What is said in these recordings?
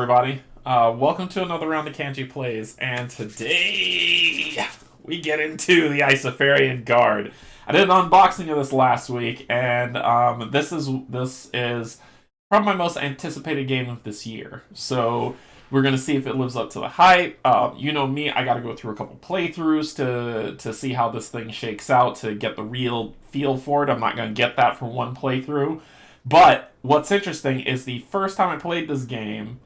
everybody. Welcome to another round of Canje Plays, and today we get into the Isofarian Guard. I did an unboxing of this last week, and this is probably my most anticipated game of this year. So we're gonna see if it lives up to the hype. You know me, I got to go through a couple playthroughs to see how this thing shakes out, to get the real feel for it. I'm not gonna get that from one playthrough. But what's interesting is the first time I played this game,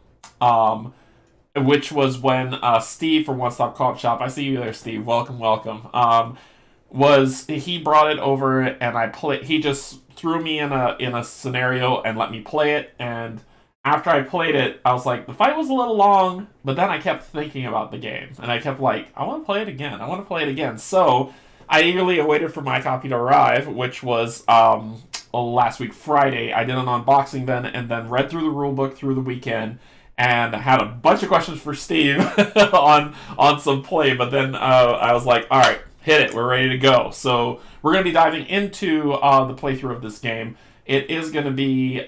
which was when Steve from One Stop Co-op Shop, I see you there, Steve. Welcome. He brought it over and he just threw me in a scenario and let me play it. And after I played it, I was like, the fight was a little long, but then I kept thinking about the game and I kept like, I want to play it again. So I eagerly awaited for my copy to arrive, which was last week Friday. I did an unboxing then, and then read through the rulebook through the weekend, and had a bunch of questions for Steve on some play. But then I was like, all right, hit it, we're ready to go. So we're going to be diving into the playthrough of this game. It is going to be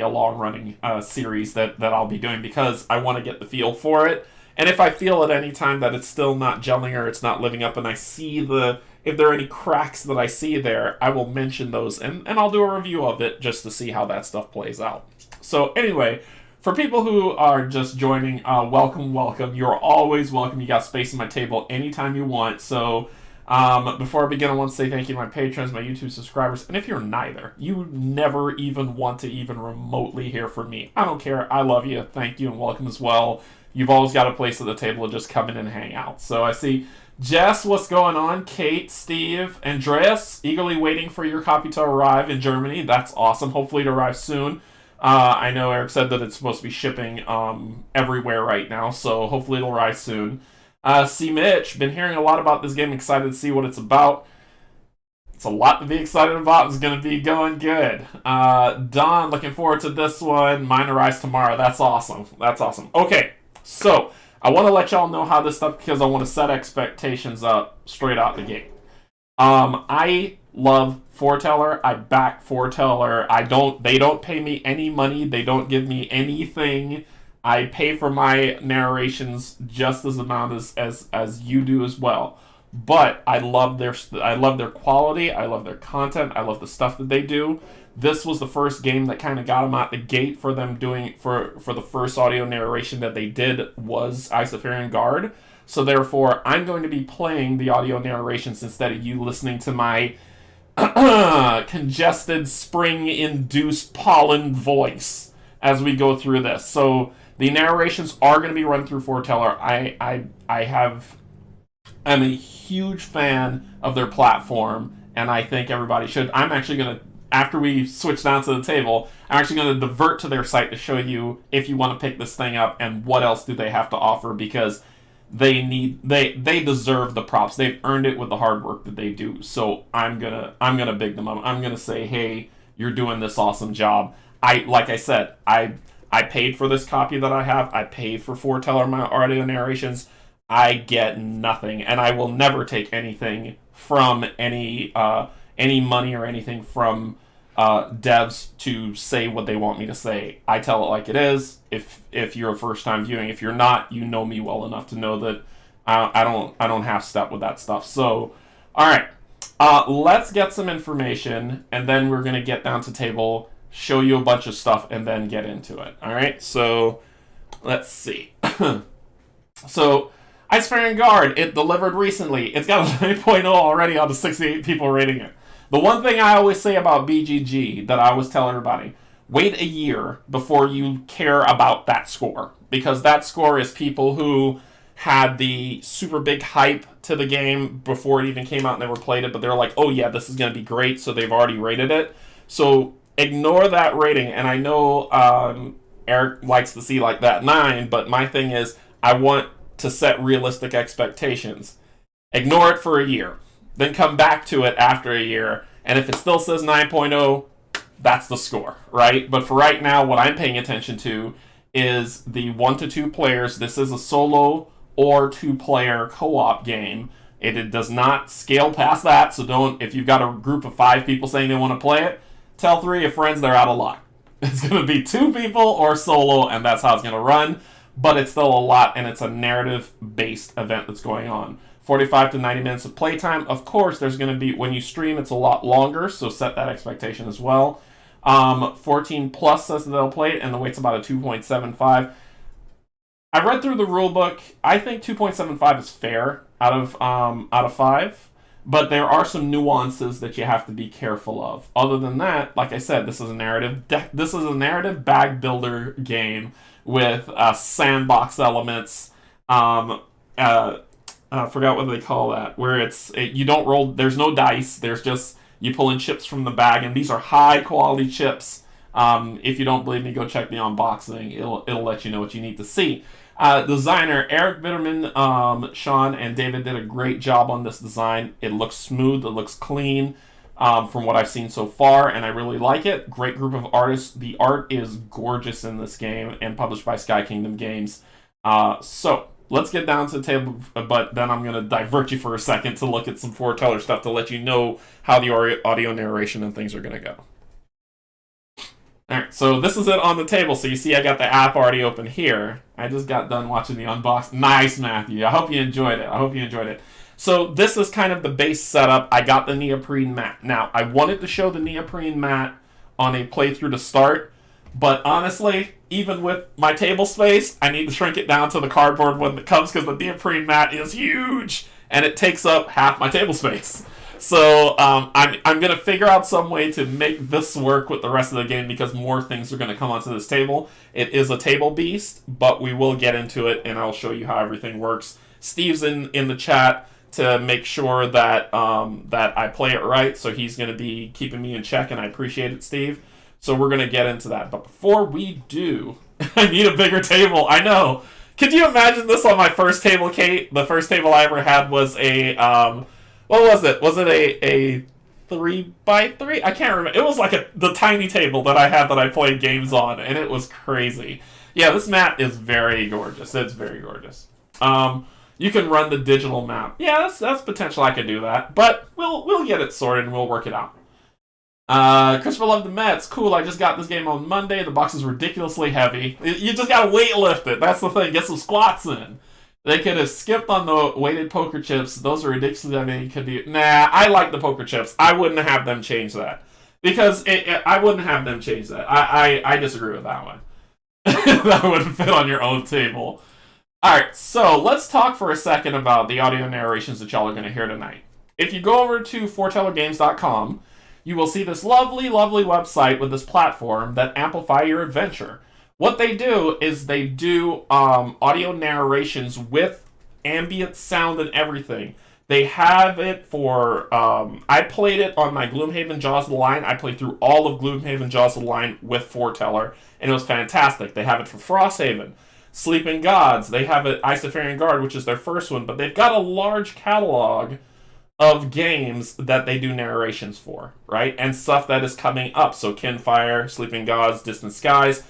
a long running series that I'll be doing, because I want to get the feel for it. And if I feel at any time that it's still not gelling or it's not living up, and I see if there are any cracks that I see there, I will mention those, and I'll do a review of it just to see how that stuff plays out. So anyway, for people who are just joining, welcome. You're always welcome. You got space on my table anytime you want. So before I begin, I want to say thank you to my patrons, my YouTube subscribers, and if you're neither, you never even want to even remotely hear from me, I don't care. I love you. Thank you and welcome as well. You've always got a place at the table to just come in and hang out. So I see Jess, what's going on? Kate, Steve, Andreas, eagerly waiting for your copy to arrive in Germany. That's awesome. Hopefully it arrives soon. I know Eric said that it's supposed to be shipping everywhere right now, so hopefully it'll arrive soon. See Mitch, been hearing a lot about this game, excited to see what it's about. It's a lot to be excited about. It's going to be going good. Don, looking forward to this one. Mine arrives tomorrow. That's awesome. Okay, so I want to let y'all know how this stuff, because I want to set expectations up straight out the gate. I love Forteller. I back Forteller. They don't pay me any money. They don't give me anything. I pay for my narrations just as amount as you do as well. But I love their quality. I love their content. I love the stuff that they do. This was the first game that kind of got them out the gate for them doing for the first audio narration that they did was Isofarian Guard. So therefore, I'm going to be playing the audio narrations instead of you listening to my congested spring-induced pollen voice as we go through this. So the narrations are going to be run through Forteller. I'm a huge fan of their platform, and I think everybody should. I'm actually going to, after we switch down to the table, I'm actually going to divert to their site to show you if you want to pick this thing up and what else do they have to offer, because they deserve the props. They've earned it with the hard work that they do. So I'm gonna big them up. I'm gonna say, hey, you're doing this awesome job. Like I said, I paid for this copy that I have. I paid for Forteller my audio narrations. I get nothing, and I will never take anything from any money or anything from devs to say what they want me to say. I tell it like it is. If you're a first time viewing, if you're not, you know me well enough to know that I don't half step with that stuff. So, all right, let's get some information, and then we're gonna get down to table, show you a bunch of stuff, and then get into it. All right, so let's see. So, Isofarian Guard, it delivered recently. It's got a 9.0 already on the 68 people rating it. The one thing I always say about BGG that I always tell everybody, wait a year before you care about that score, because that score is people who had the super big hype to the game before it even came out and never played it, but they're like, oh yeah, this is going to be great, so they've already rated it. So ignore that rating, and I know Eric likes to see like that 9, but my thing is I want to set realistic expectations. Ignore it for a year. Then come back to it after a year, and if it still says 9.0, that's the score, right? But for right now, what I'm paying attention to is the 1 to 2 players. This is a solo or 2-player co-op game. It does not scale past that, so don't, if you've got a group of 5 people saying they want to play it, tell 3 of your friends they're out of luck. It's going to be 2 people or solo, and that's how it's going to run. But it's still a lot, and it's a narrative-based event that's going on. 45 to 90 minutes of playtime. Of course, there's going to be, when you stream, it's a lot longer, so set that expectation as well. 14 plus says that they'll play it, and the weight's about a 2.75. I read through the rulebook. I think 2.75 is fair out of 5. But there are some nuances that you have to be careful of. Other than that, like I said, this is a narrative bag builder game with sandbox elements. I forgot what they call that. Where you don't roll. There's no dice. There's just you pull in chips from the bag, and these are high quality chips. If you don't believe me, go check the unboxing. It'll let you know what you need to see. Designer Eric Bitterman, Sean, and David did a great job on this design. It looks smooth, it looks clean from what I've seen so far, and I really like it. Great group of artists. The art is gorgeous in this game and published by Sky Kingdom Games. So let's get down to the table, but then I'm going to divert you for a second to look at some Forteller stuff to let you know how the audio narration and things are going to go. Alright, so this is it on the table. So you see I got the app already open here. I just got done watching the unboxing. Nice, Matthew. I hope you enjoyed it. So this is kind of the base setup. I got the neoprene mat. Now, I wanted to show the neoprene mat on a playthrough to start, but honestly, even with my table space, I need to shrink it down to the cardboard one that comes because the neoprene mat is huge, and it takes up half my table space. So I'm going to figure out some way to make this work with the rest of the game because more things are going to come onto this table. It is a table beast, but we will get into it, and I'll show you how everything works. Steve's in the chat to make sure that that I play it right, so he's going to be keeping me in check, and I appreciate it, Steve. So we're going to get into that. But before we do, I need a bigger table. I know. Could you imagine this on my first table, Kate? The first table I ever had was a... what was it? Was it a 3x3? I can't remember. It was like the tiny table that I had that I played games on, and it was crazy. Yeah, this map is very gorgeous. It's very gorgeous. You can run the digital map. Yeah, that's potential I could do that, but we'll get it sorted and we'll work it out. Christopher Love the Mets. Cool, I just got this game on Monday. The box is ridiculously heavy. You just gotta weight lift it. That's the thing. Get some squats in. They could have skipped on the weighted poker chips. Those are ridiculously heavy. Could be. Nah, I like the poker chips. I wouldn't have them change that. Because I wouldn't have them change that. I disagree with that one. That wouldn't fit on your own table. Alright, so let's talk for a second about the audio narrations that y'all are going to hear tonight. If you go over to FortellerGames.com, you will see this lovely, lovely website with this platform that amplify your adventure. What they do is they do audio narrations with ambient sound and everything. They have it for... I played it on my Gloomhaven Jaws of the Lion. I played through all of Gloomhaven Jaws of the Lion with Forteller, and it was fantastic. They have it for Frosthaven, Sleeping Gods. They have it Isofarian Guard, which is their first one, but they've got a large catalog of games that they do narrations for, right? And stuff that is coming up. So Kinfire, Sleeping Gods, Distant Skies,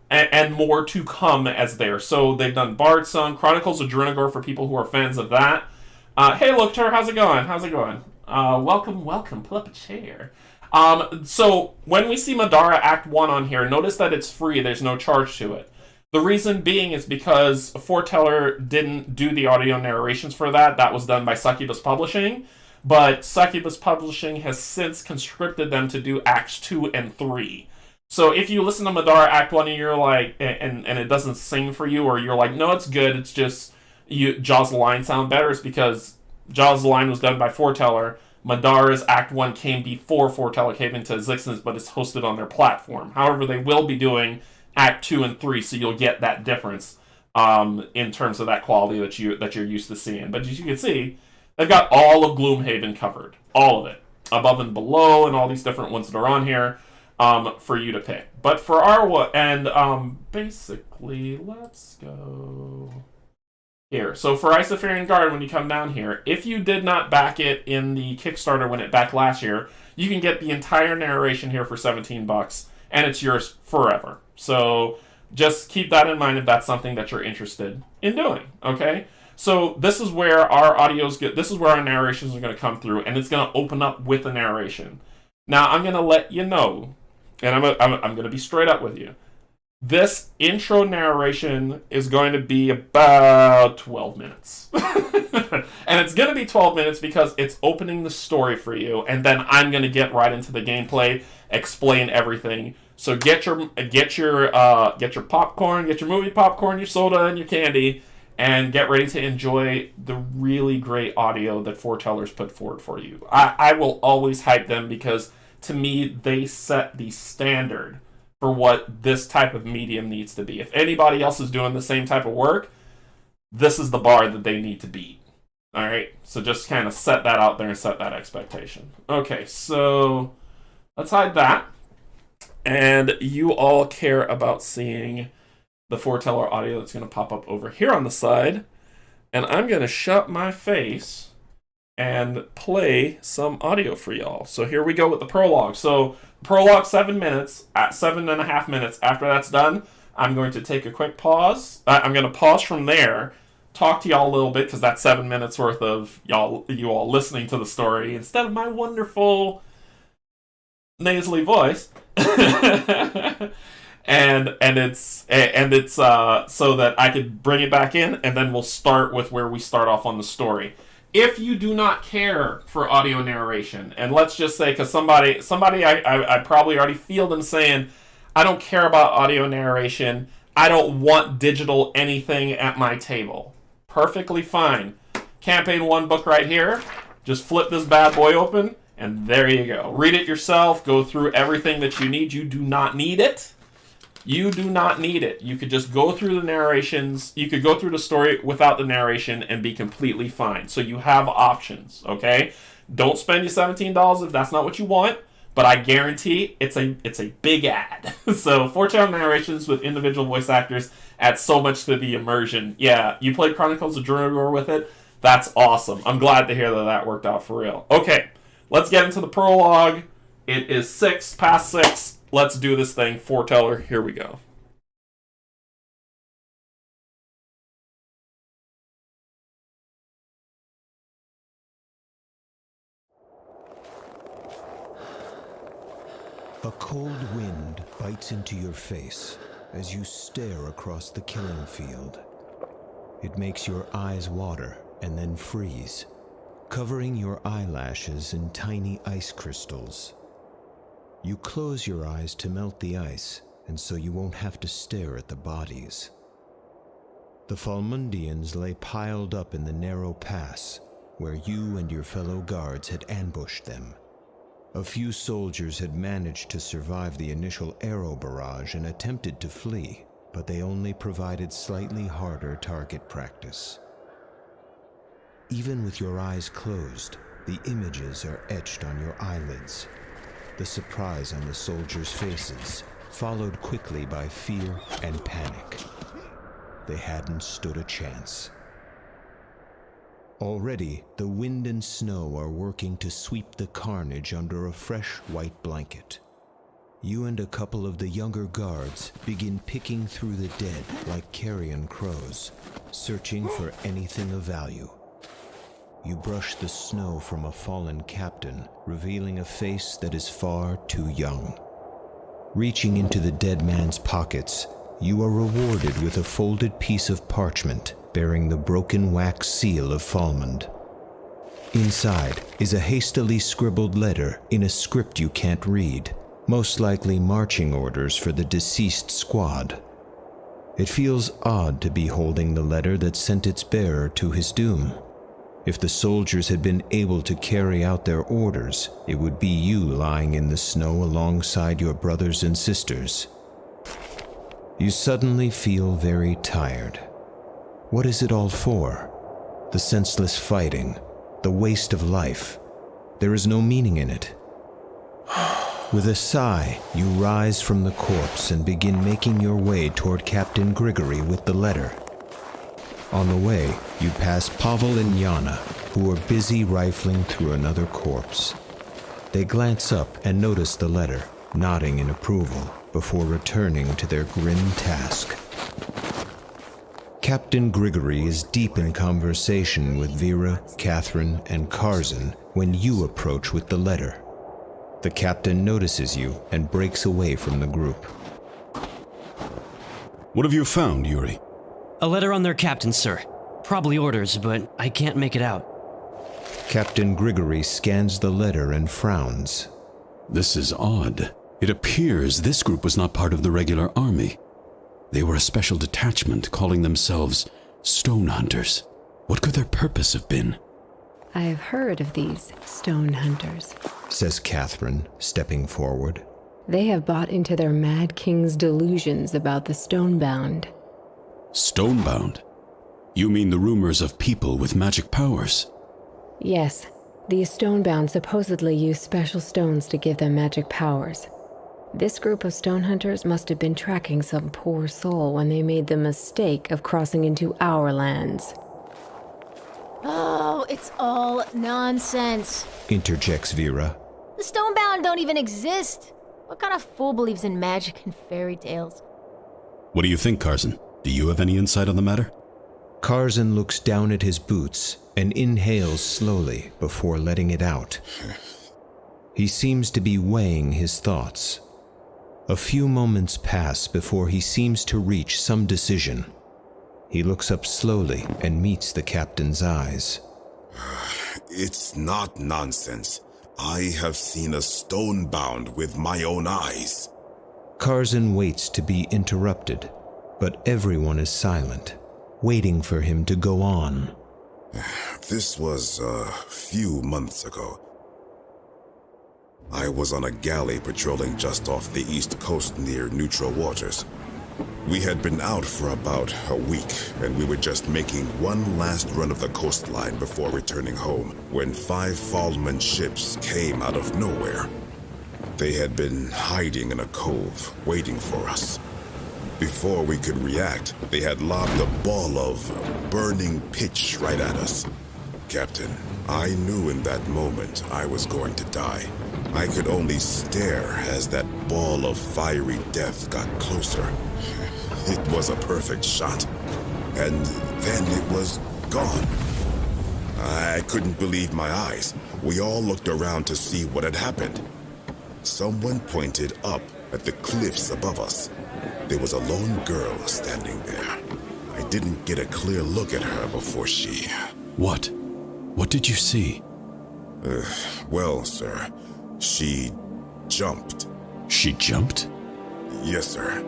and more to come as there. So they've done Bard Song, Chronicles of Drenagor for people who are fans of that. Hey, Lookter, how's it going? Welcome. Pull up a chair. So when we see Madara Act 1 on here, notice that it's free. There's no charge to it. The reason being is because Forteller didn't do the audio narrations for that. That was done by Succubus Publishing. But Succubus Publishing has since conscripted them to do Acts 2 and 3. So if you listen to Madara Act 1 and you're like, and it doesn't sing for you, or you're like, no, it's good, it's just Jaws of the Lion sound better, it's because Jaws of the Lion was done by Forteller. Madara's Act 1 came before Forteller came into existence, but it's hosted on their platform. However, they will be doing Act 2 and 3, so you'll get that difference in terms of that quality that you're used to seeing. But as you can see, they've got all of Gloomhaven covered. All of it. Above and below, and all these different ones that are on here for you to pick. But for our... And basically, let's go... here. So for Isofarian Guard, when you come down here, if you did not back it in the Kickstarter when it backed last year, you can get the entire narration here for $17, and it's yours forever. So just keep that in mind if that's something that you're interested in doing, okay? So this is where our audios get, this is where our narrations are going to come through, and it's going to open up with a narration. Now, I'm going to let you know, and I'm going to be straight up with you. This intro narration is going to be about 12 minutes. And it's going to be 12 minutes because it's opening the story for you, and then I'm going to get right into the gameplay, explain everything. So get your popcorn, get your movie popcorn, your soda, and your candy, and get ready to enjoy the really great audio that Forteller's put forward for you. I will always hype them because, to me, they set the standard for what this type of medium needs to be. If anybody else is doing the same type of work, this is the bar that they need to beat. Alright, so just kind of set that out there and set that expectation. Okay, so let's hide that. And you all care about seeing the Forteller audio that's going to pop up over here on the side. And I'm going to shut my face and play some audio for y'all. So here we go with the prologue. So prologue 7 minutes. At 7.5 minutes after that's done, I'm going to take a quick pause. I'm going to pause from there, talk to y'all a little bit, because that's 7 minutes worth of you all listening to the story instead of my wonderful nasally voice. and it's so that I could bring it back in, and then we'll start with where we start off on the story. If you do not care for audio narration, and let's just say, because somebody I probably already feel them saying, I don't care about audio narration, I don't want digital anything at my table. Perfectly fine. Campaign 1 book right here. Just flip this bad boy open, and there you go. Read it yourself, go through everything that you need. You do not need it. You do not need it. You could just go through the narrations. You could go through the story without the narration and be completely fine. So you have options, okay? Don't spend your $17 if that's not what you want, but I guarantee it's a big ad. So 4-channel narrations with individual voice actors add so much to the immersion. Yeah, you played Chronicles of Druidor with it? That's awesome. I'm glad to hear that worked out for real. Okay, let's get into the prologue. It is 6:06. Let's do this thing. Forteller, here we go. A cold wind bites into your face as you stare across the killing field. It makes your eyes water and then freeze, covering your eyelashes in tiny ice crystals. You close your eyes to melt the ice, and so you won't have to stare at the bodies. The Falmundians lay piled up in the narrow pass, where you and your fellow guards had ambushed them. A few soldiers had managed to survive the initial arrow barrage and attempted to flee, but they only provided slightly harder target practice. Even with your eyes closed, the images are etched on your eyelids. The surprise on the soldiers' faces, followed quickly by fear and panic. They hadn't stood a chance. Already, the wind and snow are working to sweep the carnage under a fresh white blanket. You and a couple of the younger guards begin picking through the dead like carrion crows, searching for anything of value. You brush the snow from a fallen captain, revealing a face that is far too young. Reaching into the dead man's pockets, you are rewarded with a folded piece of parchment bearing the broken wax seal of Falmund. Inside is a hastily scribbled letter in a script you can't read, most likely marching orders for the deceased squad. It feels odd to be holding the letter that sent its bearer to his doom. If the soldiers had been able to carry out their orders, it would be you lying in the snow alongside your brothers and sisters. You suddenly feel very tired. What is it all for? The senseless fighting, the waste of life. There is no meaning in it. With a sigh, you rise from the corpse and begin making your way toward Captain Grigory with the letter. On the way, you pass Pavel and Yana, who are busy rifling through another corpse. They glance up and notice the letter, nodding in approval, before returning to their grim task. Captain Grigory is deep in conversation with Vera, Catherine, and Karzan when you approach with the letter. The captain notices you and breaks away from the group. What have you found, Yuri? A letter on their captain, sir. Probably orders, but I can't make it out. Captain Grigory scans the letter and frowns. This is odd. It appears this group was not part of the regular army. They were a special detachment calling themselves Stone Hunters. What could their purpose have been? I have heard of these stone hunters, says Catherine, stepping forward. They have bought into their mad king's delusions about the Stonebound. Stonebound? You mean the rumors of people with magic powers? Yes, these Stonebound supposedly use special stones to give them magic powers. This group of stone hunters must have been tracking some poor soul when they made the mistake of crossing into our lands. Oh, it's all nonsense. Interjects Vera. The Stonebound don't even exist. What kind of fool believes in magic and fairy tales? What do you think, Carson? Do you have any insight on the matter? Carson looks down at his boots and inhales slowly before letting it out. He seems to be weighing his thoughts. A few moments pass before he seems to reach some decision. He looks up slowly and meets the captain's eyes. It's not nonsense. I have seen a Stonebound with my own eyes. Carson waits to be interrupted, but everyone is silent, waiting for him to go on. This was a few months ago. I was on a galley patrolling just off the east coast near neutral waters. We had been out for about a week, and we were just making one last run of the coastline before returning home, when 5 Falmund ships came out of nowhere. They had been hiding in a cove, waiting for us. Before we could react, they had lobbed a ball of burning pitch right at us. Captain, I knew in that moment I was going to die. I could only stare as that ball of fiery death got closer. It was a perfect shot, and then it was gone. I couldn't believe my eyes. We all looked around to see what had happened. Someone pointed up at the cliffs above us. There was a lone girl standing there. I didn't get a clear look at her before she... What? What did you see? Well, sir, she jumped. She jumped? Yes, sir.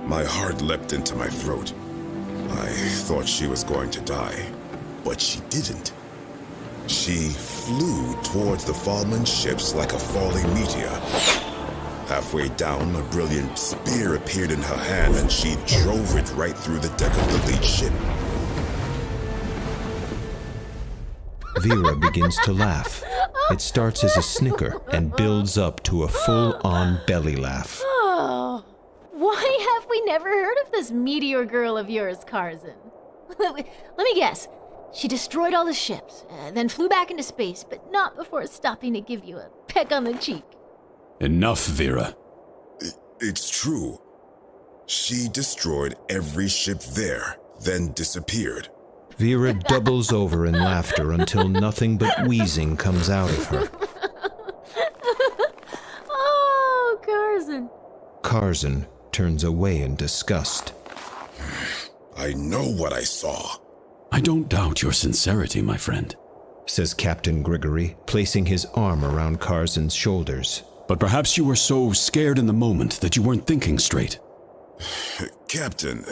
My heart leapt into my throat. I thought she was going to die, but she didn't. She flew towards the Falmund ships like a falling meteor. Halfway down, a brilliant spear appeared in her hand, and she drove it right through the deck of the lead ship. Vera begins to laugh. It starts as a snicker and builds up to a full-on belly laugh. Oh, why have we never heard of this meteor girl of yours, Carson? Let me guess. She destroyed all the ships, then flew back into space, but not before stopping to give you a peck on the cheek. Enough, Vera. It's true. She destroyed every ship there, then disappeared. Vera doubles over in laughter until nothing but wheezing comes out of her. Oh, Carson. Carson turns away in disgust. I know what I saw. I don't doubt your sincerity, my friend, says Captain Grigory, placing his arm around Carson's shoulders. But perhaps you were so scared in the moment that you weren't thinking straight. Captain...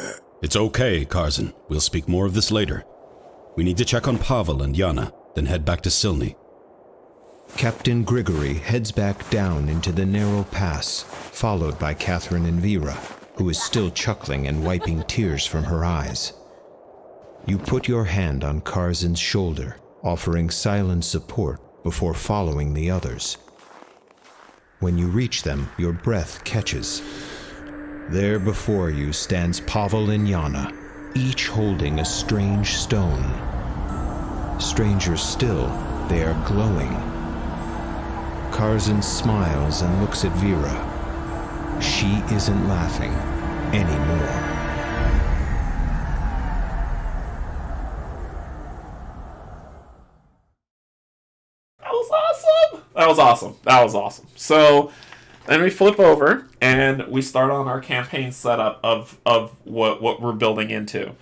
It's okay, Carson. We'll speak more of this later. We need to check on Pavel and Yana, then head back to Silny. Captain Grigory heads back down into the narrow pass, followed by Catherine and Vera, who is still chuckling and wiping tears from her eyes. You put your hand on Carson's shoulder, offering silent support before following the others. When you reach them, your breath catches. There before you stands Pavel and Yana, each holding a strange stone. Stranger still, they are glowing. Carson smiles and looks at Vera. She isn't laughing anymore. That was awesome! That was awesome. That was awesome. So then we flip over and we start on our campaign setup of what we're building into.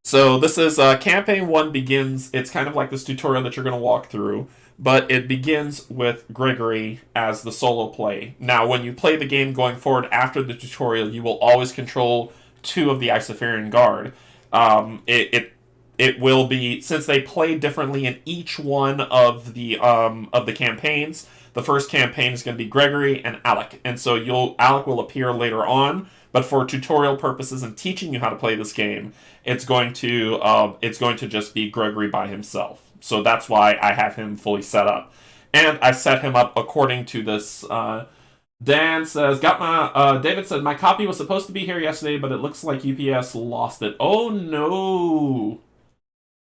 So this is campaign 1 begins. It's kind of like this tutorial that you're going to walk through, but it begins with Gregory as the solo play. Now, when you play the game going forward after the tutorial, you will always control 2 of the Isofarian Guard. It will be, since they play differently in each one of the campaigns. The first campaign is going to be Gregory and Alec, and so Alec will appear later on. But for tutorial purposes and teaching you how to play this game, it's going to just be Gregory by himself. So that's why I have him fully set up, and I set him up according to this. Dan says, David said, my copy was supposed to be here yesterday, but it looks like UPS lost it. Oh no.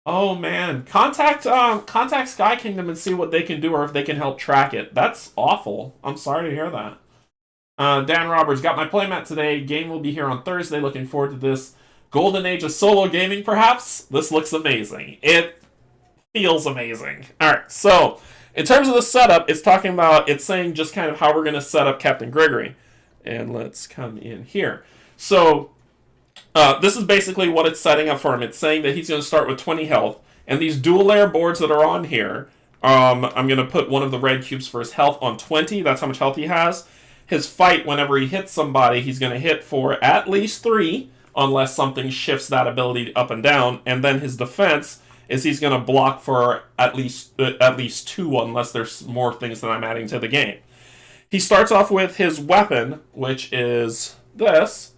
Oh man. Contact Sky Kingdom and see what they can do or if they can help track it. That's awful. I'm sorry to hear that. Dan Roberts, got my playmat today. Game will be here on Thursday. Looking forward to this. Golden age of solo gaming, perhaps? This looks amazing. It feels amazing. Alright, so in terms of the setup, it's saying just kind of how we're going to set up Captain Gregory. And let's come in here. So, this is basically what it's setting up for him. It's saying that he's going to start with 20 health. And these dual layer boards that are on here, I'm going to put one of the red cubes for his health on 20. That's how much health he has. His fight, whenever he hits somebody, he's going to hit for at least 3, unless something shifts that ability up and down. And then his defense is he's going to block for at least 2, unless there's more things that I'm adding to the game. He starts off with his weapon, which is this,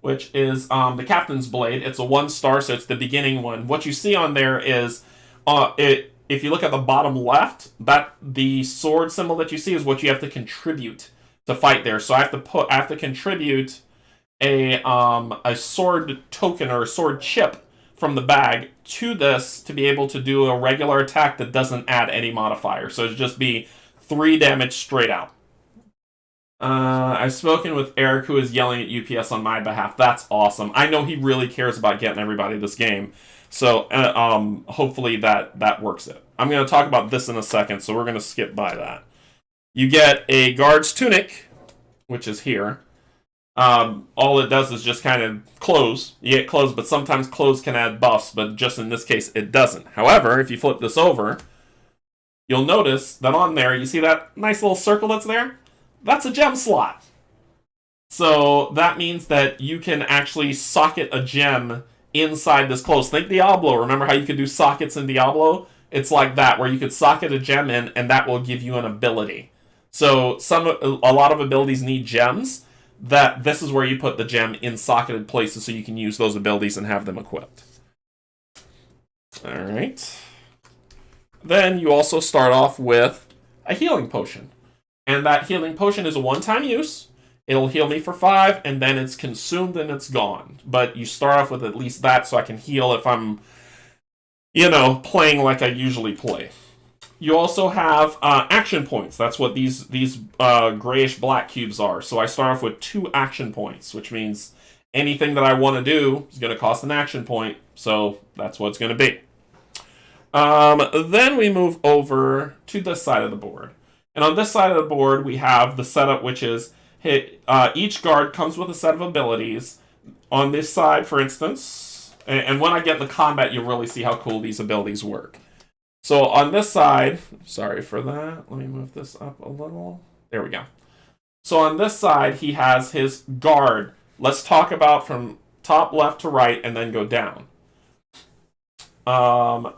which is the Captain's Blade. It's a 1-star, so it's the beginning one. What you see on there is, if you look at the bottom left, that the sword symbol that you see is what you have to contribute to fight there. So I have to contribute a sword token or a sword chip from the bag to this to be able to do a regular attack that doesn't add any modifier. So it'd just be 3 damage straight out. I've spoken with Eric, who is yelling at UPS on my behalf. That's awesome. I know he really cares about getting everybody this game. So hopefully that works it. I'm going to talk about this in a second, so we're going to skip by that. You get a guard's tunic, which is here. All it does is just kind of clothes. You get clothes, but sometimes clothes can add buffs, but just in this case, it doesn't. However, if you flip this over, you'll notice that on there, you see that nice little circle that's there? That's a gem slot. So that means that you can actually socket a gem inside this clothes. Think Diablo. Remember how you could do sockets in Diablo? It's like that, where you could socket a gem in, and that will give you an ability. So a lot of abilities need gems. This is where you put the gem in socketed places so you can use those abilities and have them equipped. Alright. Then you also start off with a healing potion. And that healing potion is a one-time use. It'll heal me for 5, and then it's consumed and it's gone. But you start off with at least that so I can heal if I'm, playing like I usually play. You also have action points. That's what these grayish-black cubes are. So I start off with 2 action points, which means anything that I want to do is going to cost an action point. So that's what it's going to be. Then we move over to this side of the board. And on this side of the board, we have the setup, which is each guard comes with a set of abilities. On this side, for instance, and when I get in the combat, you'll really see how cool these abilities work. So on this side, sorry for that, let me move this up a little. There we go. So on this side, he has his guard. Let's talk about from top left to right and then go down.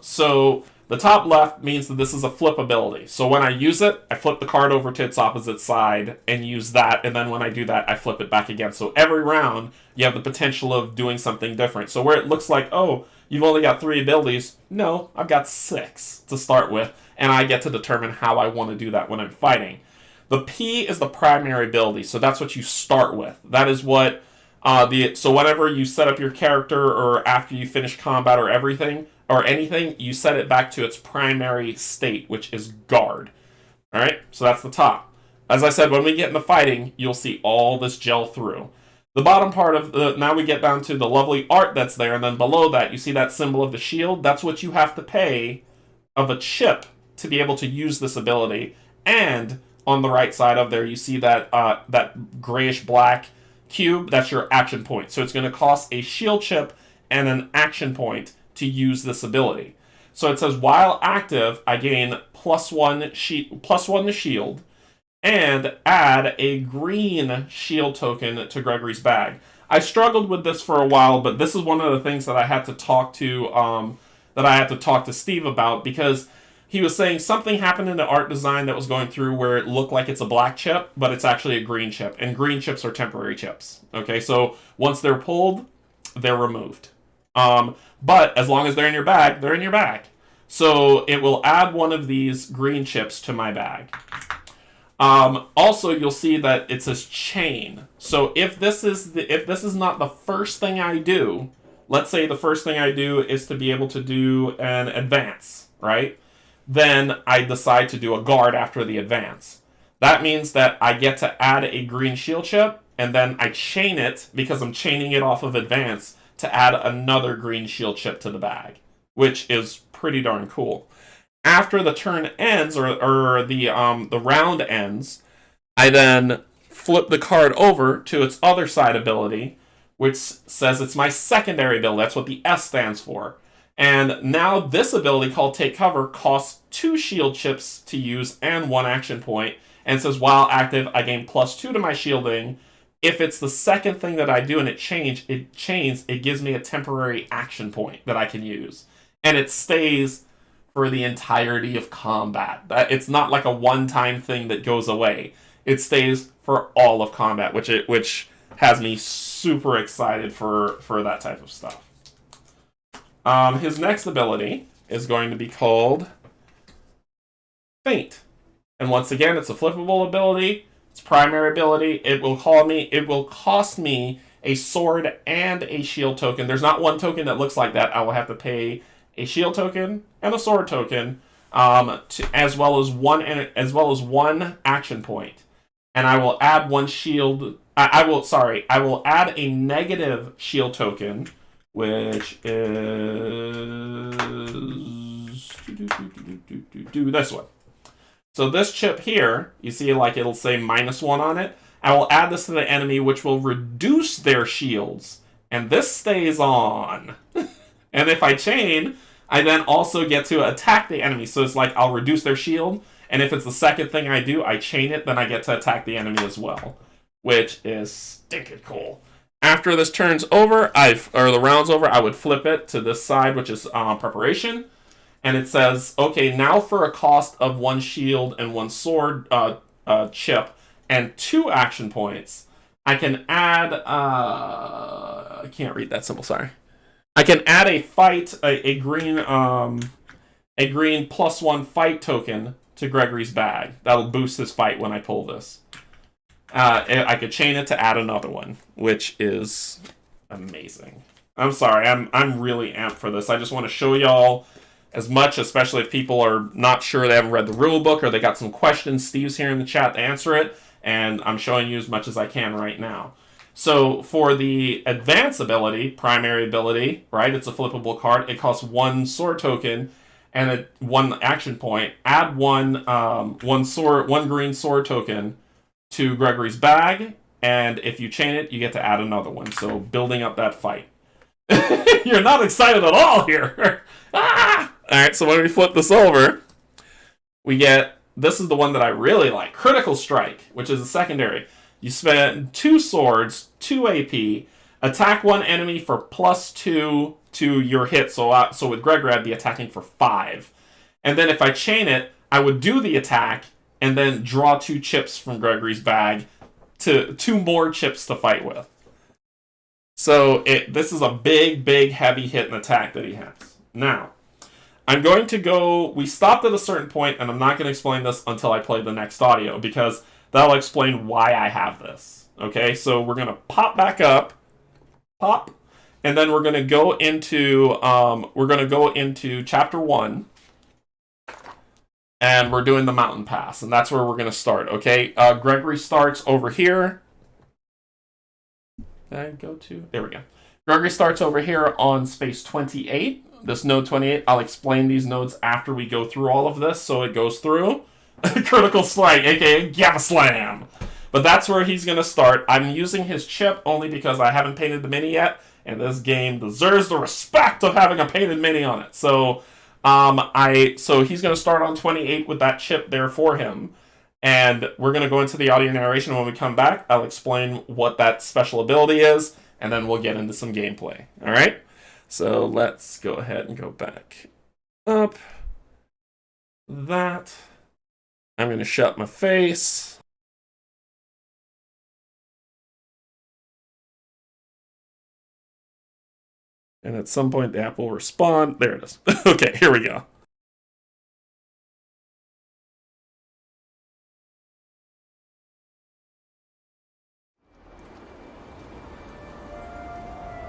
So the top left means that this is a flip ability. So when I use it, I flip the card over to its opposite side and use that. And then when I do that, I flip it back again. So every round, you have the potential of doing something different. So where it looks like, oh, you've only got 3 abilities. No, I've got 6 to start with. And I get to determine how I want to do that when I'm fighting. The P is the primary ability. So that's what you start with. That is what so whenever you set up your character or after you finish combat or everything, or anything, you set it back to its primary state, which is guard. Alright, so that's the top. As I said, when we get into fighting, you'll see all this gel through. The bottom part of now we get down to the lovely art that's there, and then below that, you see that symbol of the shield? That's what you have to pay of a chip to be able to use this ability. And on the right side of there, you see that that grayish-black cube. That's your action point. So it's going to cost a shield chip and an action point to use this ability. So it says, while active, I gain +1 to shield, and add a green shield token to Gregory's bag. I struggled with this for a while, but this is one of the things that I had to talk to Steve about, because he was saying something happened in the art design that was going through where it looked like it's a black chip, but it's actually a green chip, and green chips are temporary chips. Okay, so once they're pulled, they're removed. But as long as they're in your bag, they're in your bag. So it will add one of these green chips to my bag. Also, you'll see that it says chain. So if this is not the first thing I do, let's say the first thing I do is to be able to do an advance, right? Then I decide to do a guard after the advance. That means that I get to add a green shield chip, and then I chain it, because I'm chaining it off of advance, to add another green shield chip to the bag, which is pretty darn cool. After the turn ends, or the round ends, I then flip the card over to its other side ability, which says it's my secondary ability. That's what the S stands for. And now this ability, called Take Cover, costs 2 shield chips to use and 1 action point, and says, while active, I gain +2 to my shielding. If it's the second thing that I do and it chains, it gives me a temporary action point that I can use. And it stays for the entirety of combat. It's not like a one-time thing that goes away. It stays for all of combat, which has me super excited for that type of stuff. His next ability is going to be called Feint. And once again, it's a flippable ability. It's primary ability. It will cost me a sword and a shield token. There's not one token that looks like that. I will have to pay a shield token and a sword token, as well as one action point. And I will add one shield. I will add a negative shield token, which is this one. So this chip here, you see, like, it'll say -1 on it. I will add this to the enemy, which will reduce their shields, and this stays on. And if I chain, I then also get to attack the enemy. So it's like I'll reduce their shield, and if it's the second thing I do, I chain it, then I get to attack the enemy as well, which is stinking cool. After this turn's over, the round's over, I would flip it to this side, which is preparation. And it says, okay, now for a cost of 1 shield and 1 sword chip and 2 action points, I can add, I can't read that symbol, sorry. I can add a green +1 fight token to Gregory's bag. That'll boost his fight when I pull this. I could chain it to add another one, which is amazing. I'm sorry, I'm really amped for this. I just want to show y'all as much, especially if people are not sure, they haven't read the rule book, or they got some questions. Steve's here in the chat to answer it, and I'm showing you as much as I can right now. So for the advance ability, primary ability, right, it's a flippable card. It costs 1 sword token and 1 action point. Add one green sword token to Gregory's bag, and if you chain it, you get to add another one. So building up that fight. You're not excited at all here. Ah! Alright, so when we flip this over, we get, this is the one that I really like, Critical Strike, which is a secondary. You spend 2 swords, 2 AP, attack 1 enemy for +2 to your hit. So with Gregory, I'd be attacking for 5. And then if I chain it, I would do the attack, and then draw 2 chips from Gregory's bag, to 2 more chips to fight with. So this is a big, heavy hit and attack that he has. Now, I'm going to go, we stopped at a certain point, and I'm not going to explain this until I play the next audio, because that'll explain why I have this. Okay, so we're going to pop back up, and then we're going to go into, chapter 1, and we're doing the mountain pass, and that's where we're going to start, okay? Gregory starts over here. Did I go to? There we go. Gregory starts over here on space 28. this node 28. I'll explain these nodes after we go through all of this, so it goes through. Critical strike, aka Gamma Slam. But that's where he's going to start. I'm using his chip only because I haven't painted the mini yet, and this game deserves the respect of having a painted mini on it. So, so he's going to start on 28 with that chip there for him. And we're going to go into the audio narration. When we come back, I'll explain what that special ability is, and then we'll get into some gameplay. All right? So let's go ahead and go back up. That. I'm going to shut my face. And at some point, the app will respond. There it is. Okay, here we go.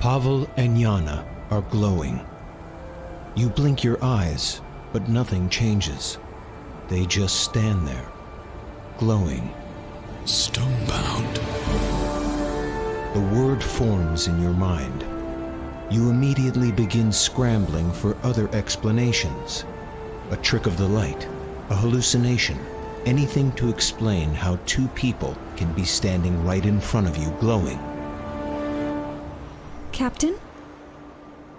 Pavel and Yana are glowing. You blink your eyes, but nothing changes. They just stand there, glowing. Stonebound. The word forms in your mind. You immediately begin scrambling for other explanations. A trick of the light, a hallucination, anything to explain how two people can be standing right in front of you glowing. Captain?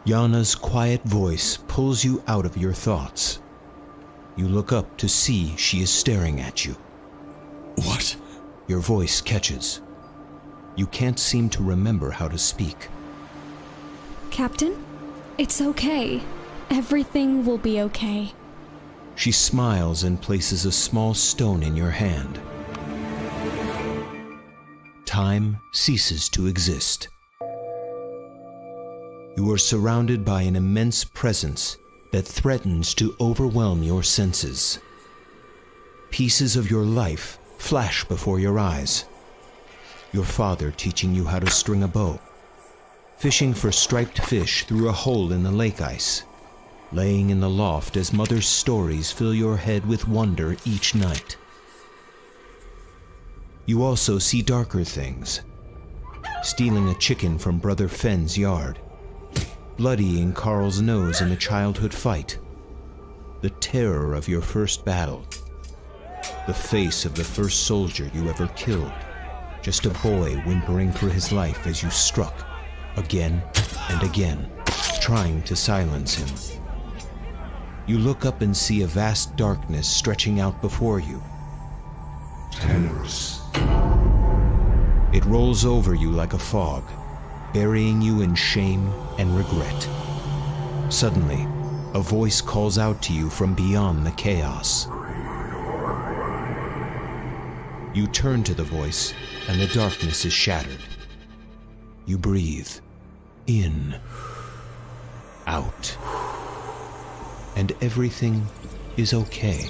Yana's quiet voice pulls you out of your thoughts. You look up to see she is staring at you. What? Your voice catches. You can't seem to remember how to speak. Captain? It's okay. Everything will be okay. She smiles and places a small stone in your hand. Time ceases to exist. You are surrounded by an immense presence that threatens to overwhelm your senses. Pieces of your life flash before your eyes. Your father teaching you how to string a bow, fishing for striped fish through a hole in the lake ice, laying in the loft as mother's stories fill your head with wonder each night. You also see darker things. Stealing a chicken from Brother Fenn's yard, bloodying Carl's nose in a childhood fight, the terror of your first battle, the face of the first soldier you ever killed, just a boy whimpering for his life as you struck, again and again, trying to silence him. You look up and see a vast darkness stretching out before you. Tenebrous. It rolls over you like a fog, burying you in shame and regret. Suddenly, a voice calls out to you from beyond the chaos. You turn to the voice, and the darkness is shattered. You breathe in, out, and everything is okay.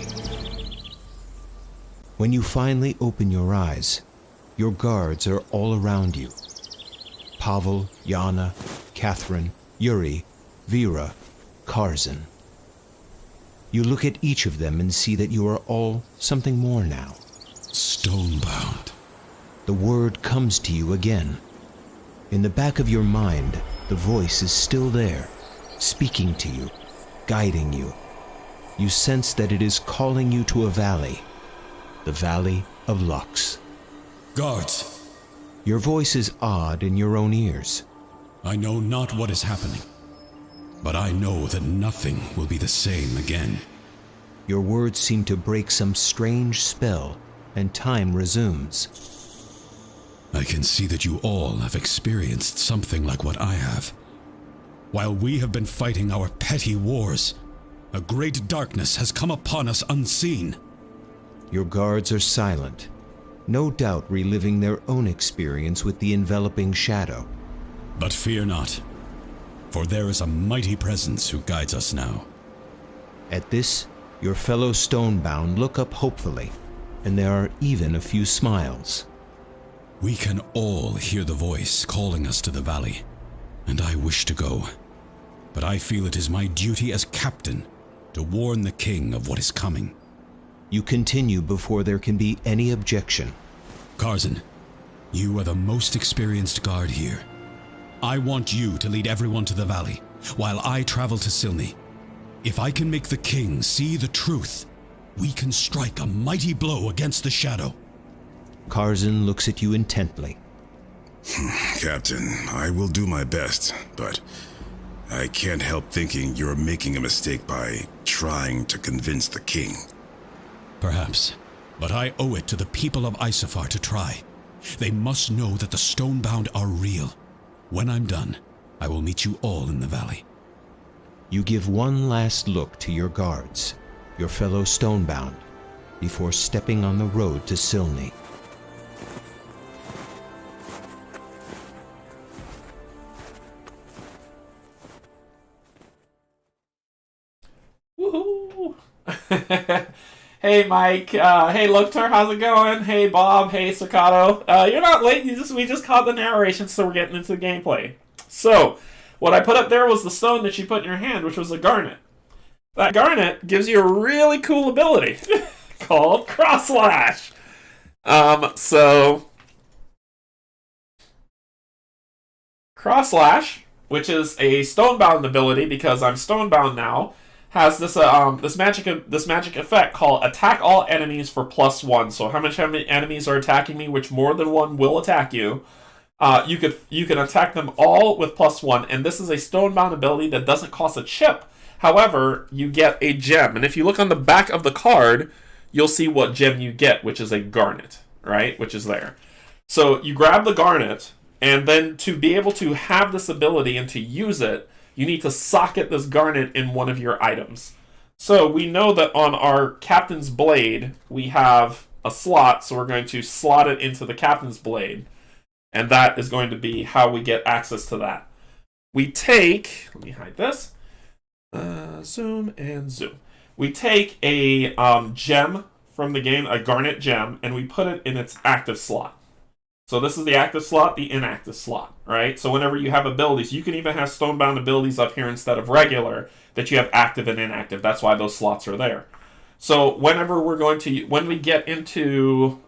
When you finally open your eyes, your guards are all around you. Pavel, Yana, Catherine, Yuri, Vera, Karzin. You look at each of them and see that you are all something more now. Stonebound. The word comes to you again. In the back of your mind, the voice is still there, speaking to you, guiding you. You sense that it is calling you to a valley, the Valley of Lux. Guards! Your voice is odd in your own ears. I know not what is happening, but I know that nothing will be the same again. Your words seem to break some strange spell, and time resumes. I can see that you all have experienced something like what I have. While we have been fighting our petty wars, a great darkness has come upon us unseen. Your guards are silent, no doubt reliving their own experience with the enveloping shadow. But fear not, for there is a mighty presence who guides us now. At this, your fellow Stonebound look up hopefully, and there are even a few smiles. We can all hear the voice calling us to the valley, and I wish to go. But I feel it is my duty as captain to warn the king of what is coming. You continue before there can be any objection. Karzin, you are the most experienced guard here. I want you to lead everyone to the valley, while I travel to Silni. If I can make the king see the truth, we can strike a mighty blow against the shadow. Karzan looks at you intently. Captain, I will do my best, but I can't help thinking you're making a mistake by trying to convince the king. Perhaps, but I owe it to the people of Isofar to try. They must know that the Stonebound are real. When I'm done, I will meet you all in the valley. You give one last look to your guards, your fellow Stonebound, before stepping on the road to Silni. Woohoo! Hey Mike, hey Loktar, how's it going? Hey Bob, hey Staccato. You're not late, we just caught the narration, so we're getting into the gameplay. So, what I put up there was the stone that you put in your hand, which was a garnet. That garnet gives you a really cool ability called Cross Slash. Cross Slash, which is a Stonebound ability because I'm Stonebound now, has this magic effect called attack all enemies for +1. So how many enemies are attacking me, which more than one will attack you. You can attack them all with +1, and this is a Stonebound ability that doesn't cost a chip. However, you get a gem, and if you look on the back of the card, you'll see what gem you get, which is a garnet, right? Which is there. So you grab the garnet, and then to be able to have this ability and to use it, you need to socket this garnet in one of your items. So we know that on our Captain's Blade, we have a slot, so we're going to slot it into the Captain's Blade. And that is going to be how we get access to that. We take, let me hide this, zoom and zoom. We take a gem from the game, a garnet gem, and we put it in its active slot. So this is the active slot, the inactive slot, right? So whenever you have abilities, you can even have Stonebound abilities up here instead of regular, that you have active and inactive. That's why those slots are there. So whenever when we get into,